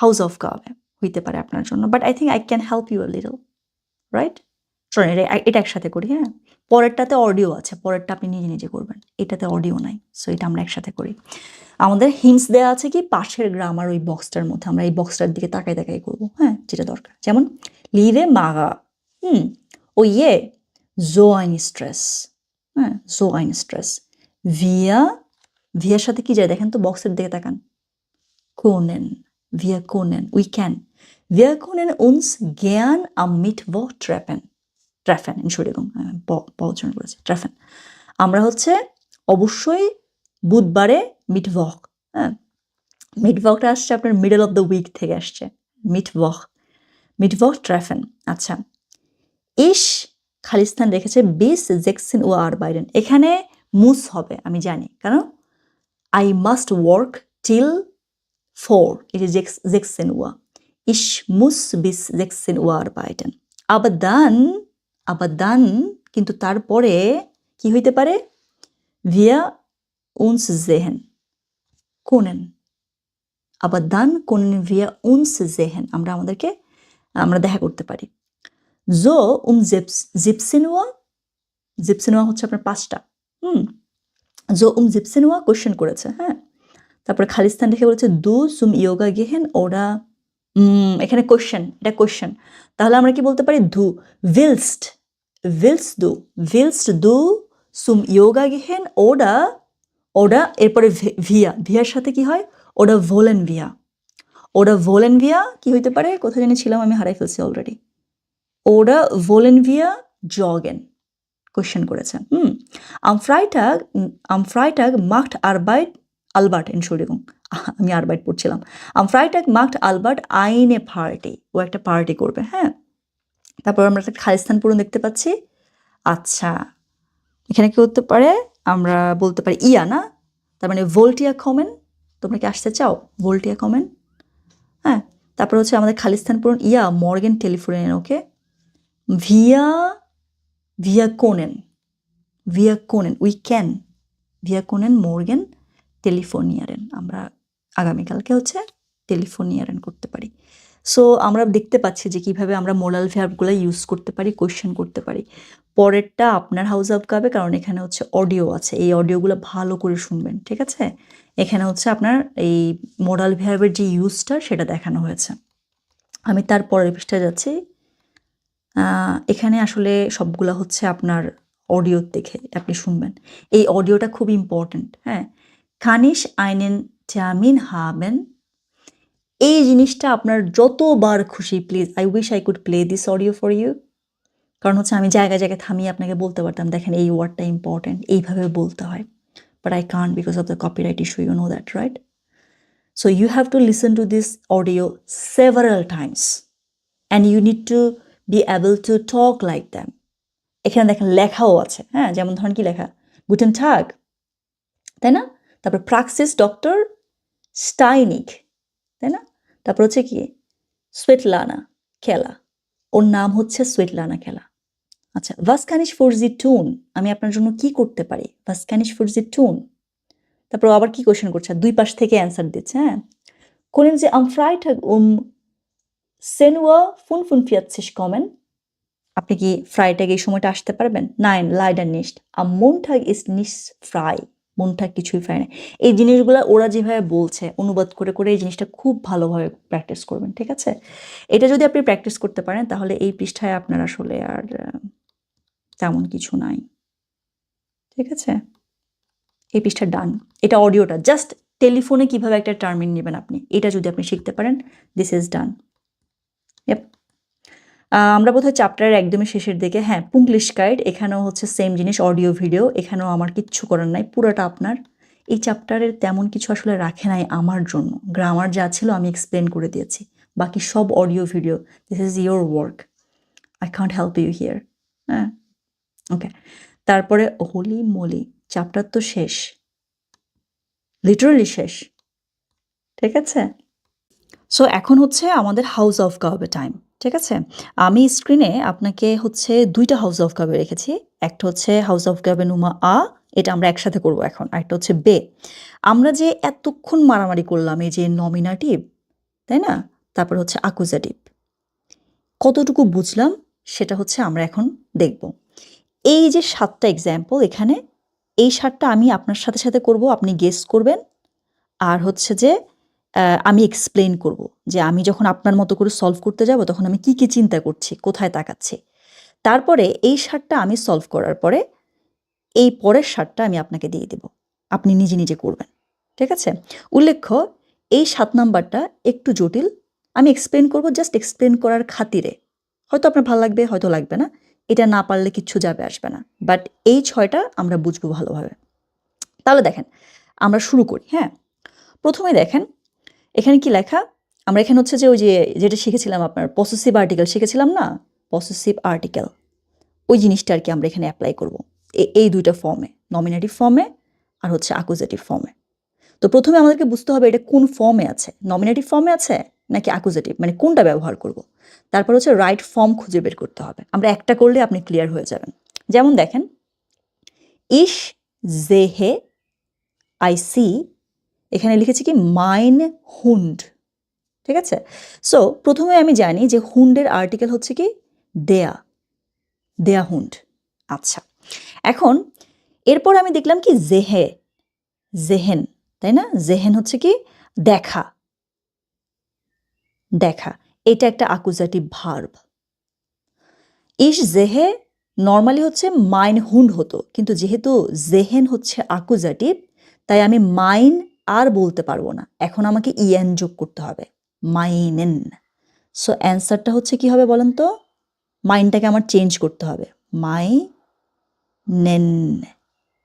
S1: Hausaufgabe হইতে পারে আপনার জন্য, but I think I can help you a little, right? চলেন এটা একসাথে করি, হ্যাঁ, পরেরটাতে audio আছে, পরেরটা আপনি নিজে করবেন, এটাতে অডিও নাই, সো এটা আমরা একসাথে করি। আমাদের হিন্টস দেওয়া আছে কি পাশের গ্রামার ওই বক্সটার মধ্যে, আমরা এই বক্সটার দিকে তাকাই করবো, হ্যাঁ, যেটা দরকার। যেমন লিভে মাগা, ও ইয়ে so ein Stress, হ্যাঁ, so ein Stress, wir সাথে কি যায় দেখেন তো, বক্সের দিকে তাকান, wir können, we can, wir können uns gern am Mittwoch treffen, Entschuldigung, treffen, আমরা হচ্ছে অবশ্যই বুধবারে মিটভক। হ্যাঁ, মিটভকটা আসছে আপনার মিডল অফ দ্য উইক থেকে আসছে। মিটভক ট্রেফেন। আচ্ছা, ইস খালিস্তান রেখেছে বিস জেক্সিন ও আর বাইডেন। এখানে মুস হবে আমি জানি, কারণ I must work till 4, it is 16 Uhr. Ich muss bis 16 Uhr arbeiten. Aber dann কিন্তু তারপরে কি হইতে পারে? Wir uns sehen können. Aber dann können wir uns sehen. আমরা দেখা করতে পারি। So 17 Uhr 17 Uhr হচ্ছে আপনার 5টা। So 17 Uhr কোশ্চেন করেছে। হ্যাঁ, তারপরে খালিস্তান রেখে বলেছে দু সুম ইয়োগা গেহেন ওরা। এখানে কোশ্চেন, এটা কোশ্চেন। তাহলে আমরা কি বলতে পারি? ধু willst du সুম ইয়োগা গেহেন ওরা এরপরে ভিয়ার সাথে কি হয়? ওরা ভোলেন ভিয়া কি হইতে পারে? কোথায় জানি ছিলাম, আমি হারাই ফেলছি অলরেডি। ওরা ভোলেন ভিয়া জগেন কোশ্চেন করেছে। am Freitag macht Albert, Entschuldigung, আমি আরবাইট পড়ছিলাম। am Freitag macht Albert eine Party, ও একটা পার্টি করবে। হ্যাঁ, তারপর আমরা একটা খালিস্তান পূরণ দেখতে পাচ্ছি। আচ্ছা, এখানে কি হতে পারে? আমরা বলতে পারি ইয়া, না? তার মানে ভোল্টিয়া কমেন। তোমরা কি আসতে চাও? ভোল্টিয়া কমেন। হ্যাঁ, তারপর হচ্ছে আমাদের খালিস্তান পূরণ ইয়া মর্গেন টেলিফোনেন। ওকে, wir können morgen telefonieren. আমরা আগামীকালকে হচ্ছে টেলিফোনিয়ারেন করতে পারি। সো আমরা দেখতে পাচ্ছি যে কিভাবে আমরা মোরাল ভার্বগুলো ইউজ করতে পারি, কোয়েশ্চেন করতে পারি। পরেরটা আপনার হাউস অফ কাবে, কারণ এখানে হচ্ছে অডিও আছে। এই অডিওগুলো ভালো করে শুনবেন, ঠিক আছে? এখানে হচ্ছে আপনার এই মোরাল ভার্বের যে ইউজটা সেটা দেখানো হয়েছে। আমি তার পরের পৃষ্ঠায় যাচ্ছি। এখানে আসলে সবগুলা হচ্ছে আপনার অডিও দেখে আপনি শুনবেন। এই অডিওটা খুব ইম্পর্টেন্ট। হ্যাঁ, কানিশ আইনেন টার্মিন হাবেন। এই জিনিসটা আপনার যতবার খুশি, please, I wish I could play this audio for you. কারণ হচ্ছে আমি জায়গায় জায়গায় থামিয়ে আপনাকে বলতে পারতাম, দেখেন এই ওয়ার্ডটা ইম্পর্টেন্ট, এইভাবে বলতে হয়, but I can't because of the copyright issue, you know that, right? So you have to listen to this audio several times and you need to be able to talk like them. এখানে দেখেন লেখাও আছে। হ্যাঁ, যেমন ধরেন কি লেখা? Guten টাগ, তাই না? তারপর প্রাক্সিস ডক্টর স্টাইনিক, তাই না? তারপর হচ্ছে কি? সোয়েটলানা খেলা, ওর নাম হচ্ছে সোয়েটলানা খেলা। আচ্ছা, was kann ich für Sie tun? আমি আপনার জন্য কি করতে পারি? was kann ich für Sie tun? তারপর আবার কি কোশ্চেন করছে? দুই পাশ থেকে অ্যান্সার দিচ্ছে। হ্যাঁ, können Sie am Freitag 10:45 Uhr kommen? আপনি কি ফ্রাইটাগে এই সময়টা আসতে পারবেন? Nein, leider nicht. Am Montag ist nicht frei. Montag কিছুই ফ্রাই না। এই জিনিসগুলো ওরা যেভাবে বলছে অনুবাদ করে করে এই জিনিসটা খুব ভালোভাবে প্র্যাকটিস করবেন, ঠিক আছে? এটা যদি আপনি প্র্যাকটিস করতে পারেন তাহলে এই পৃষ্ঠায় আপনার আসলে আর তেমন কিছু নাই, ঠিক আছে? এই পৃষ্ঠা ডান। এটা অডিওটা, জাস্ট টেলিফোনে কিভাবে একটা টার্মিন নেবেন আপনি, এটা যদি আপনি শিখতে পারেন, দিস ইজ ডান। আমরা বোধহয় চ্যাপ্টারের একদমই শেষের দিকে। হ্যাঁ, পুংলিশকাইট, এখানেও হচ্ছে সেম জিনিস, অডিও ভিডিও। এখানেও আমার কিচ্ছু করার নাই, পুরোটা আপনার। এই চ্যাপ্টারের তেমন কিছু আসলে রাখে নাই আমার জন্য। গ্রামার যা ছিল আমি এক্সপ্লেন করে দিয়েছি, বাকি সব audio video. This is your work, I can't help you here. হ্যাঁ, ওকে। তারপরে হোলি মোলি, চ্যাপ্টার তো শেষ, লিটারালি শেষ, ঠিক আছে? সো এখন হচ্ছে আমাদের হাউস অফ কাবে টাইম, ঠিক আছে? আমি স্ক্রিনে আপনাকে হচ্ছে দুইটা হাউস অফ কাবে রেখেছি। একটা হচ্ছে হাউস অফ কাবে নুমা আ, এটা আমরা একসাথে করব এখন। আরেকটা হচ্ছে বে। আমরা যে এতক্ষণ মারামারি করলাম এই যে নমিনাটিভ, তাই না? তারপর হচ্ছে আকুজাটিভ, কতটুকু বুঝলাম সেটা হচ্ছে আমরা এখন দেখব। এই যে 7টা এক্সাম্পল এখানে, এই 7টা আমি আপনার সাথে সাথে করব, আপনি গেস করবেন। আর হচ্ছে যে আমি এক্সপ্লেন করব যে আমি যখন আপনার মতো করে সলভ করতে যাব তখন আমি কি চিন্তা করছি, কোথায় তাকাচ্ছি। তারপরে এই 7টা আমি সলভ করার পরে এই পরের 7টা আমি আপনাকে দিয়ে দেব, আপনি নিজে নিজে করবেন, ঠিক আছে? উল্লেখ্য, এই 7 নাম্বারটা একটু জটিল, আমি এক্সপ্লেন করব জাস্ট এক্সপ্লেন করার খাতিরে। হয়তো আপনার ভালো লাগবে, হয়তো লাগবে না, এটা না পারলে কিচ্ছু যাবে আসবে না, বাট এই 6টা আমরা বুঝবো ভালোভাবে। তাহলে দেখেন, আমরা শুরু করি। হ্যাঁ, প্রথমে দেখেন এখানে কি লেখা, আমরা এখানে হচ্ছে যে ওই যে যেটা শিখেছিলাম আপনার পসেসিভ আর্টিকেল শিখেছিলাম না, পসেসিভ আর্টিকেল, ওই জিনিসটা আর কি আমরা এখানে অ্যাপ্লাই করব এই দুইটা ফর্মে, নমিনেটিভ ফর্মে আর হচ্ছে অ্যাকুজেটিভ ফর্মে। তো প্রথমে আমাদেরকে বুঝতে হবে এটা কোন ফর্মে আছে, নমিনেটিভ ফর্মে আছে নাকি অ্যাকুজেটিভ, মানে কোনটা ব্যবহার করব। তারপর হচ্ছে রাইট ফর্ম খুঁজে বের করতে হবে। আমরা একটা করলে আপনি ক্লিয়ার হয়ে যাবেন। যেমন দেখেন, ইশ জেহে আই সি, এখানে লিখেছি কি মাইন হুন্ড, ঠিক আছে। সো প্রথমে আমি জানি যে হুন্ডের আর্টিকেল হচ্ছে কি দেয়া, দেয়া হুন্ড। আচ্ছা, এখন এরপর আমি দেখলাম কি জেহে, জেহেন, তাই না, জেহেন হচ্ছে কি দেখা, দেখা, এটা একটা অ্যাকুজাটিভ ভার্ব। ইশ জেহে নর্মালি হচ্ছে মাইন হুন্ড হতো, কিন্তু যেহেতু জেহেন হচ্ছে অ্যাকুজাটিভ, তাই আমি মাইন আর বলতে পারবো না, এখন আমাকে ইএন যোগ করতে হবে, মাইনেন। সো অ্যান্সারটা হচ্ছে কি হবে বলেন তো, মাইনটাকে আমার চেঞ্জ করতে হবে, মাই নেন।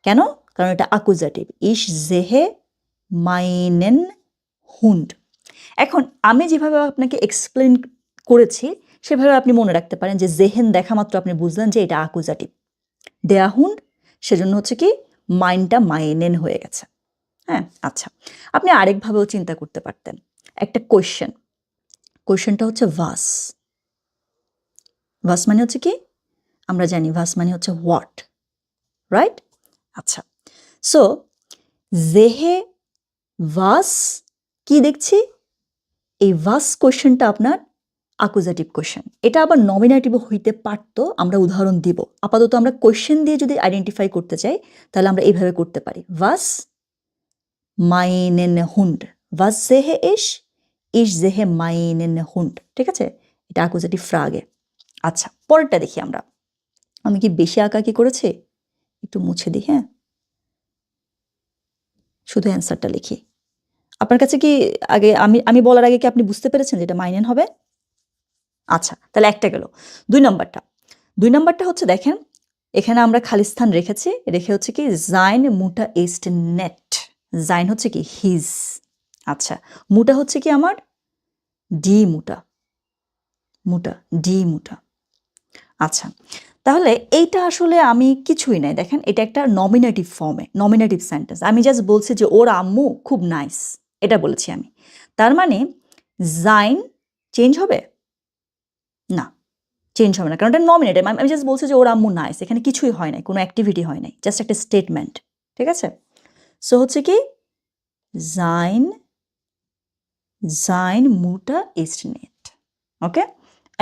S1: কেন? কারণ এটা অ্যাকুজাটিভ, ইশ জেহে মাইনেন হুন্ড। এখন আমি যেভাবে আপনাকে এক্সপ্লেন করেছি সেভাবে আপনি মনে রাখতে পারেন যে জেহেন দেখা মাত্র আপনি বুঝলেন যে এটা অ্যাকুজাটিভ, দেয়া হুন্ড, সেজন্য হচ্ছে কি মাইনটা মাইনেন হয়ে গেছে। হ্যাঁ, আচ্ছা, আপনি আরেকভাবেও চিন্তা করতে পারতেন, একটা কোয়েশ্চেন, কোয়েশ্চেনটা হচ্ছে ভাস, ভাস মানে হচ্ছে কি, আমরা জানি ভাস মানে হচ্ছে হোয়াট, রাইট। আচ্ছা, সো জেহে ভাস, কি দেখছি, এই ভাস কোয়েশ্চেনটা আপনার অ্যাকুজাটিভ কোয়েশ্চেন, এটা আবার নমিনেটিভও হইতে পারতো, আমরা উদাহরণ দিব। আপাতত আমরা কোয়েশ্চেন দিয়ে যদি আইডেন্টিফাই করতে চাই তাহলে আমরা এইভাবে করতে পারি, ভাস মাইনেন হুন্ড, ভাস জেহে ইশ জেহে মাইনেন হুন্ড, ঠিক আছে, এটা অ্যাকুজাটিভ ফ্রাগে। আচ্ছা, পরেরটা দেখি আমরা, আমি কি বেশি আঁকাকি করেছি, একটু মুছে দিই। হ্যাঁ, শুধু অ্যান্সারটা লিখি। আপনার কাছে কি আগে আমি বলার আগে কি আপনি বুঝতে পেরেছেন যেটা মাইনেন হবে? আচ্ছা, তাহলে একটা গেল। ২ নাম্বারটা, ২ নাম্বারটা হচ্ছে দেখেন, এখানে আমরা খালি স্থান রেখেছি, রেখে হচ্ছে কি জাইন মুটা ইস্ট নেট, জাইন হচ্ছে কি হিজ, আচ্ছা, মুটা হচ্ছে কি আমার ডি মুটা, মুটা ডি মুটা। আচ্ছা, তাহলে এইটা আসলে আমি কিছুই নাই, দেখেন এটা একটা নমিনেটিভ ফর্মে, নমিনেটিভ সেন্টেন্স, আমি জাস্ট বলছি যে ওর আম্মু খুব নাইস, এটা বলেছি আমি। তার মানে জাইন চেঞ্জ হবে না, চেঞ্জ হবে না, কারণ এটা নমিনেটিভ, আমি জাস্ট বলছি যে ওর আম্মু নাইস, এখানে কিছুই হয় নাই, কোনো অ্যাক্টিভিটি হয় নাই, জাস্ট একটা স্টেটমেন্ট, ঠিক আছে। সো হচ্ছে কি Zain, Zain মুটা east net, okay.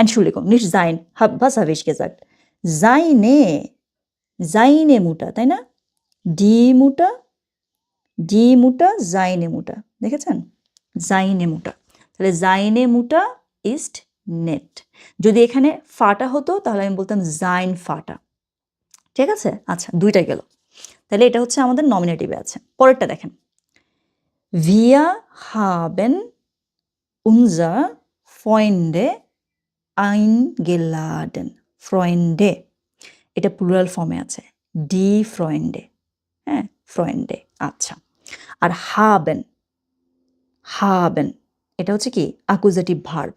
S1: Entschuldigung, nicht sein, was habe ich gesagt? Seine, seine Mutter, তাই না, ডি মুটা, ডি মুটা জাইনে মুটা, দেখেছেন, জাইনে মুটা, তাহলে জাইনে মুটা ইস্ট নেট। যদি এখানে ফাটা হতো তাহলে আমি বলতাম জাইন ফাটা, ঠিক আছে। আচ্ছা, দুইটা গেল, তাহলে এটা হচ্ছে আমাদের নমিনেটিভে আছে। পরেরটা দেখেন, wir haben unser Freunde eingeladen, Freunde, এটা প্লুরাল ফর্মে আছে, ডি ফ্রয়েন্ডে, হ্যাঁ, ফ্রয়েন্ডে। আচ্ছা, আর হাবেন, হাবেন এটা হচ্ছে কি অ্যাকুজাটিভ ভার্ব।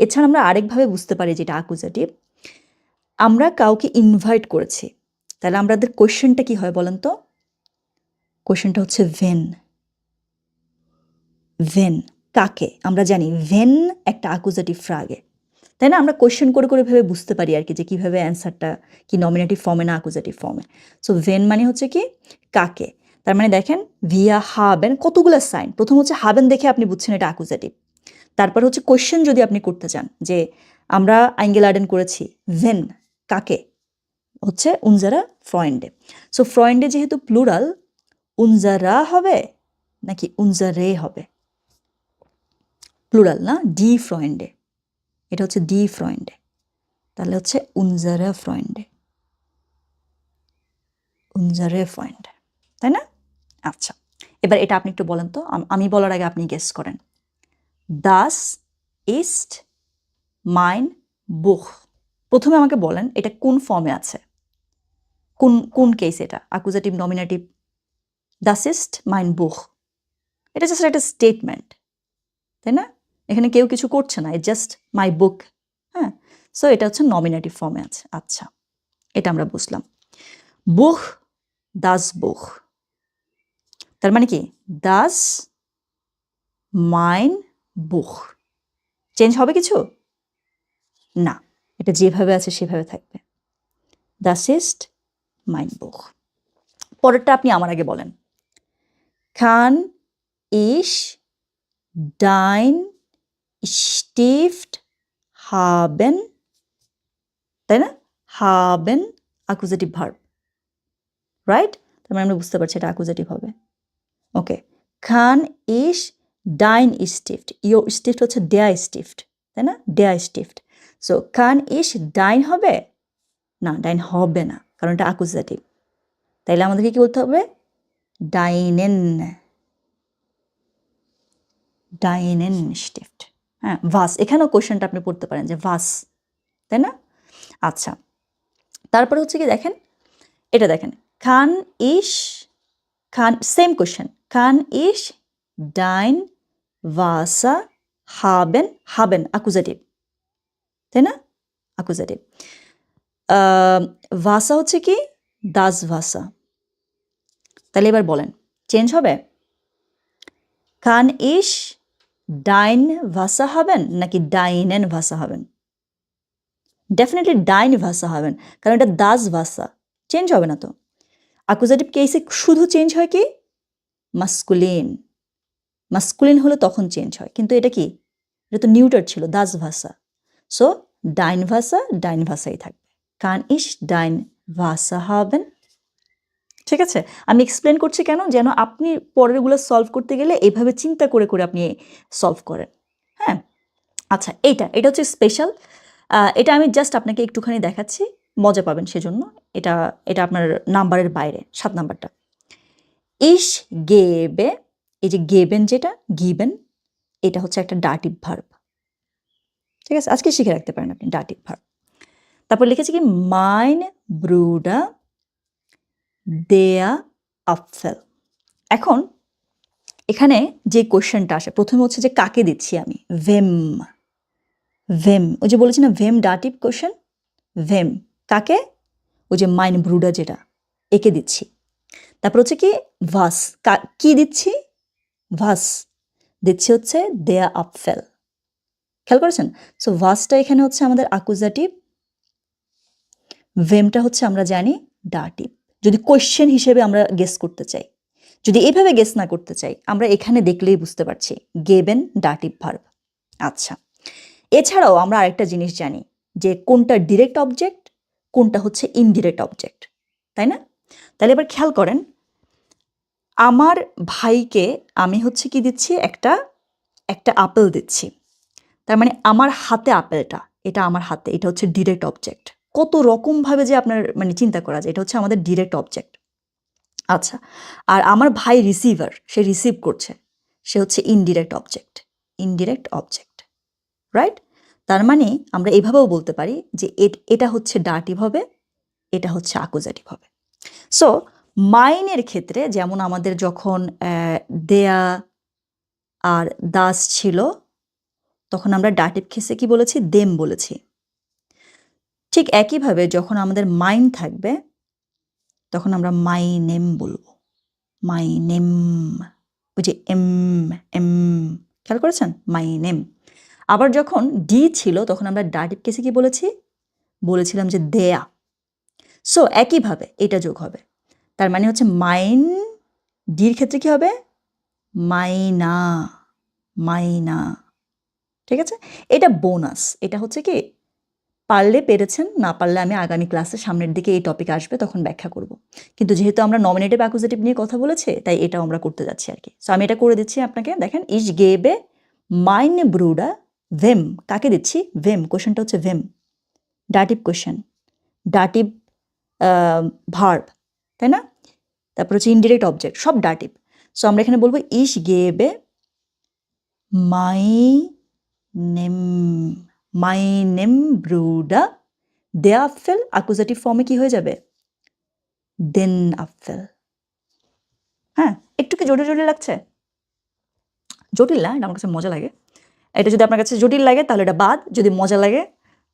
S1: এছাড়া আমরা আরেকভাবে বুঝতে পারি যেটা অ্যাকুজাটিভ, আমরা কাউকে ইনভাইট করেছি, তাহলে আমাদের কোয়েশ্চেনটা কি হয় বলেন তো, কোয়েশ্চেনটা হচ্ছে ভেন, ভেন কাকে, আমরা জানি ভেন একটা অ্যাকুজাটিভ ফ্রাগে, তাই না, আমরা কোয়েশ্চেন করে করে ভেবে বুঝতে পারি আর কি যে কীভাবে অ্যান্সারটা কি নমিনেটিভ ফর্মে না অ্যাকুজাটিভ ফর্মে। সো ভেন মানে হচ্ছে কি কাকে, তার মানে দেখেন ভিয়া হাবেন কতগুলো সাইন, প্রথম হচ্ছে হাবেন দেখে আপনি বুঝছেন এটা অ্যাকুজাটিভ, তারপর হচ্ছে কোয়েশ্চেন যদি আপনি করতে চান যে আমরা আইঙ্গেলাডেন করেছি, ভেন কাকে, হচ্ছে উনজারা ফ্রয়েন্ডে। সো ফ্রয়েন্ডে যেহেতু প্লুরাল, উনজারা হবে নাকি উনজারে হবে, প্লুরাল না, ডি ফ্রয়েন্ডে, এটা হচ্ছে ডি ফ্রয়েন্ডে, তাহলে হচ্ছে উনজারে ফ্রয়েন্ডে, উনজারে ফ্রয়েন্ডে, তাই না। আচ্ছা, এবার এটা আপনি একটু বলেন তো, আমি বলার আগে আপনি গেস করেন, দাস ইস্ট মাইন বুখ, প্রথমে আমাকে বলেন এটা কোন ফর্মে আছে, কোন কোন কেস, এটা accusative nominative, Das ist mein Buch. এটা জাস্ট একটা স্টেটমেন্ট, তাই না? এখানে কেউ কিছু করছে না, ইট জাস্ট মাই বুক। হ্যাঁ, সো এটা হচ্ছে নমিনেটিভ ফর্মে আছে। আচ্ছা, এটা আমরা বুঝলাম। বুখ, দাস বুখ, তার মানে কি দাস মাইন বুখ। চেঞ্জ হবে কিছু না, এটা যেভাবে আছে সেভাবে থাকবে। দাস ইস্ট মাইন বুখ। পরেরটা আপনি আমার আগে বলেন। খান ইশ ডাইন স্টিফট হাবেন, তাই না? হাবেন অ্যাকুজেটিভ ভার্ব, রাইট? তার মানে আমরা বুঝতে পারছি এটা অ্যাকুজেটিভ হবে। ওকে, খান ইশ ডাইন স্টিফট, ইয়ো স্টিফট হচ্ছে ডেয়া স্টিফট, তাই না? ডেয়া স্টিফট। সো খান ইশ ডাইন হবে না, ডাইন হবে না, কারণ এটা অ্যাকুজেটিভ। তাইলে আমাদেরকে কি বলতে হবে? ডাইনেন, ডাইনেন স্টিফট। হ্যাঁ, ভাস, এখানেও কোয়েশ্চেনটা আপনি পড়তে পারেন যে ভাস, তাই না? আচ্ছা, তারপর হচ্ছে কি দেখেন, এটা দেখেন, খান ইশ, খান সেম কোয়েশ্চেন, খান ইশ ডাইন ভাসা হাবেন, হাবেন অ্যাকুজেটিভ, তাই না? অ্যাকুজেটিভ। ভাসা হচ্ছে কি দাস ভাসা। তাহলে এবার বলেন চেঞ্জ হবে? খান ইশ ডাইন ভাষা হবেন নাকি ডাইনেন ভাষা হবেন? ডেফিনেটলি ডাইন ভাষা হবেন, কারণ এটা দাস ভাষা, চেঞ্জ হবে না তো। অ্যাকুজেটিভ কেসে শুধু চেঞ্জ হয় কি মাস্কুলিন, মাস্কুলিন হলে তখন চেঞ্জ হয়, কিন্তু এটা কি, এটা তো নিউটার ছিল, দাস ভাষা। সো ডাইন ভাষা ডাইন ভাষাই থাকবে। কান ইশ ডাইন ভাষা হবেন। ঠিক আছে, আমি এক্সপ্লেন করছি কেন, যেন আপনি পরেরগুলো সলভ করতে গেলে এইভাবে চিন্তা করে করে আপনি সলভ করেন। হ্যাঁ, আচ্ছা, এটা হচ্ছে স্পেশাল। এটা আমি জাস্ট আপনাকে একটুখানি দেখাচ্ছি, মজা পাবেন সেজন্য। এটা এটা আপনার নাম্বারের বাইরে, 7 নাম্বারটা। ইশ গেবে, এই যে গেবেন যেটা গিবেন, এটা হচ্ছে একটা ডাটিভ ভার্ব। ঠিক আছে, আজকে শিখে রাখতে পারেন আপনি ডাটিভ ভার্ব। তারপর লিখেছি কি মাইন ব্রুডা দেয়া আপফেল। এখন এখানে যে কোয়েশ্চেনটা আসে প্রথমে হচ্ছে যে কাকে দিচ্ছি আমি, ভেম, ভেম, ওই যে বলেছি না ভেম ডাটিভ কোয়েশ্চেন, ভেম কাকে, ওই যে মাইন ব্রুডা যেটা একে দিচ্ছি। তারপর হচ্ছে কি ভাস, কি দিচ্ছি, ভাস দিচ্ছি হচ্ছে দেয়া আপফেল। খেয়াল করেছেন? সো ভাসটা এখানে হচ্ছে আমাদের অ্যাকুজাটিভ, ভেমটা হচ্ছে আমরা জানি ডাটিভ। যদি কোয়েশ্চেন হিসেবে আমরা গেস করতে চাই, যদি এইভাবে গেস না করতে চাই, আমরা এখানে দেখলেই বুঝতে পারছি গেবেন ডাটিভ ভার্ব। আচ্ছা, এছাড়াও আমরা আরেকটা জিনিস জানি যে কোনটা ডিরেক্ট অবজেক্ট, কোনটা হচ্ছে ইনডিরেক্ট অবজেক্ট, তাই না? তাহলে এবার খেয়াল করেন, আমার ভাইকে আমি হচ্ছে কি দিচ্ছি, একটা আপেল দিচ্ছি, তার মানে আমার হাতে আপেলটা, এটা আমার হাতে, এটা হচ্ছে ডিরেক্ট অবজেক্ট। কত রকমভাবে যে আপনার মানে চিন্তা করা যায়, এটা হচ্ছে আমাদের ডিরেক্ট অবজেক্ট। আচ্ছা, আর আমার ভাই রিসিভার, সে রিসিভ করছে, সে হচ্ছে indirect object, indirect object, right? তার মানে আমরা এভাবেও বলতে পারি যে এটা হচ্ছে ডাটিভ হবে, এটা হচ্ছে অ্যাকুজাটিভ হবে। সো মাইনের ক্ষেত্রে যেমন আমাদের যখন দেয়া আর দাস ছিল, তখন আমরা ডাটিভ কেসে কি বলেছি, দেম বলেছি। ঠিক একইভাবে যখন আমাদের মাইন থাকবে, তখন আমরা মাই নেম বলবো, মাই নেম, ওই যে এম, এম, খেয়াল করেছেন, মাই নেম। আবার যখন ডি ছিল, তখন আমরা ডাটিভ কেসে কি বলেছি, বলেছিলাম যে দেয়া। সো একইভাবে এটা যোগ হবে, তার মানে হচ্ছে মাইন, ডির ক্ষেত্রে কি হবে, মাইনা, মাইনা। ঠিক আছে, এটা বোনাস, এটা হচ্ছে কি পারলে পেরেছেন, না পারলে আমি আগামী ক্লাসে সামনের দিকে এই টপিক আসবে তখন ব্যাখ্যা করব। কিন্তু যেহেতু আমরা নমিনেটিভ অ্যাকুজেটিভ নিয়ে কথা বলেছি, তাই এটাও আমরা করতে যাচ্ছি আর কি। সো আমি এটা করে দিচ্ছি আপনাকে, দেখেন ইশ গেবে মাইন ব্রুডা ভেম, কাকে দিচ্ছি, ভেম, কোশ্চেনটা হচ্ছে ভেম, ডাটিভ কোশ্চেন, ডাটিভ ভার্ব, তাই না? তারপর হচ্ছে ইনডিরেক্ট অবজেক্ট, সব ডাটিভ। সো আমরা এখানে বলবো ইশ গেবে মাই নেম, মাই নেম ব্রুডা দে আপফেল, অ্যাকুজেটিভ ফর্মে কি হয়ে যাবে, দেন আপফেল। হ্যাঁ, একটু কি জটিল জটিল লাগছে? জটিল না, এটা আমার কাছে মজা লাগে। এটা যদি আপনার কাছে জটিল লাগে তাহলে এটা বাদ, যদি মজা লাগে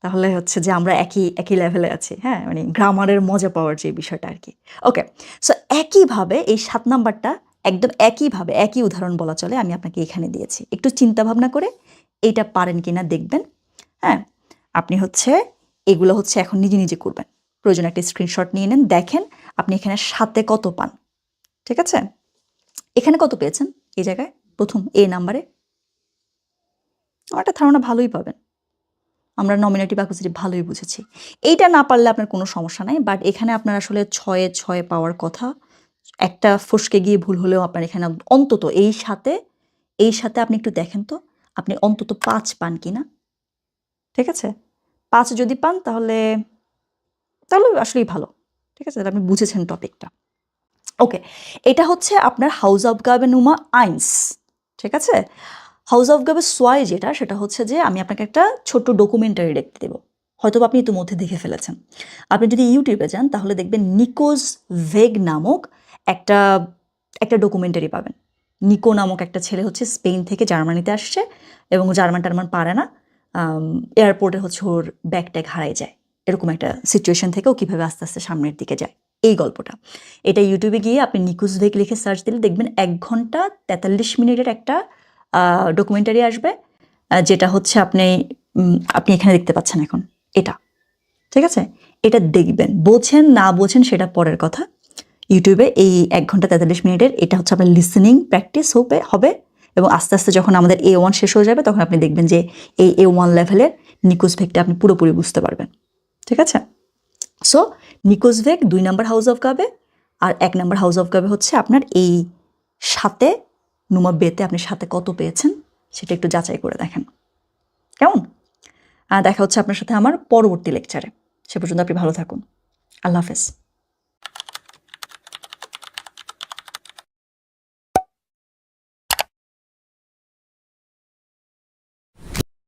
S1: তাহলে হচ্ছে যে আমরা একই একই লেভেলে আছি। হ্যাঁ, মানে গ্রামারের মজা পাওয়ার যে বিষয়টা আর কি। ওকে, সো একইভাবে এই 7 নাম্বারটা একদম একইভাবে একই উদাহরণ বলা চলে আমি আপনাকে এখানে দিয়েছি। একটু চিন্তা ভাবনা করে এইটা পারেন কিনা দেখবেন। হ্যাঁ, আপনি হচ্ছে এগুলো হচ্ছে এখন নিজে নিজে করবেন। প্রয়োজনে একটা স্ক্রিনশট নিয়ে নেন, দেখেন আপনি এখানে 7-এ কত পান। ঠিক আছে? এখানে কত পেয়েছেন এই জায়গায়? প্রথম এ নাম্বারে? আমার একটা ধারণা ভালোই পাবেন। আমরা নমিনেটিভ অ্যাকুজিটিভ ভালোই বুঝেছি। এইটা না পারলে আপনার কোনো সমস্যা নাই। বাট এখানে আপনার আসলে 6-এ 6 পাওয়ার কথা। একটা ফসকে গিয়ে ভুল হলেও আপনার এখানে অন্তত এই সাথে আপনি একটু দেখেন তো, আপনি অন্তত 5 পান কিনা? ঠিক আছে? 5 যদি পান তাহলে আসলেই ভালো। ঠিক আছে? তাহলে আপনি বুঝেছেন টপিকটা। ওকে, এটা হচ্ছে আপনার Hausaufgabe Nummer 1। ঠিক আছে? Hausaufgabe 2 যেটা, সেটা হচ্ছে যে আমি আপনাকে একটা ছোট্ট ডকুমেন্টারি দেখতে দেব। হয়তোবা আপনি ইতিমধ্যে দেখে ফেলেছেন। আপনি যদি ইউটিউবে যান তাহলে দেখবেন নিকোস ভেগ নামক একটা ডকুমেন্টারি পাবেন। নিকো নামক একটা ছেলে হচ্ছে স্পেন থেকে জার্মানিতে আসছে এবং জার্মান-টার্মান পারে না। এয়ারপোর্টে হচ্ছে ওর ব্যাগ-ট্যাগ হারায় যায়। এরকম একটা সিচুয়েশন থেকে ও কীভাবে আস্তে আস্তে সামনের দিকে যায়, এই গল্পটা। এটা ইউটিউবে গিয়ে আপনি নিকোস ভেগ লিখে সার্চ দিলে দেখবেন 1 ঘন্টা 43 মিনিটের একটা ডকুমেন্টারি আসবে, যেটা হচ্ছে আপনি এখানে দেখতে পাচ্ছেন এখন এটা। ঠিক আছে? এটা দেখবেন। বোঝেন না বোঝেন সেটা পরের কথা। ইউটিউবে এই 1 ঘন্টা 43 মিনিটের এটা হচ্ছে আপনার লিসেনিং প্র্যাকটিস হবে এবং আস্তে আস্তে যখন আমাদের A1 শেষ হয়ে যাবে তখন আপনি দেখবেন যে এই A1 লেভেলের নিকোস ভেগটা আপনি পুরোপুরি বুঝতে পারবেন। ঠিক আছে? সো নিকোস ভেগ 2 নাম্বার Hausaufgabe আর 1 নাম্বার Hausaufgabe হচ্ছে আপনার এই 7-এ নুমা বেতে আপনি 7-এ কত পেয়েছেন সেটা একটু যাচাই করে দেখেন। কেমন? দেখা হচ্ছে আপনার সাথে আমার পরবর্তী লেকচারে। সে পর্যন্ত আপনি ভালো থাকুন। আল্লাহ হাফেজ।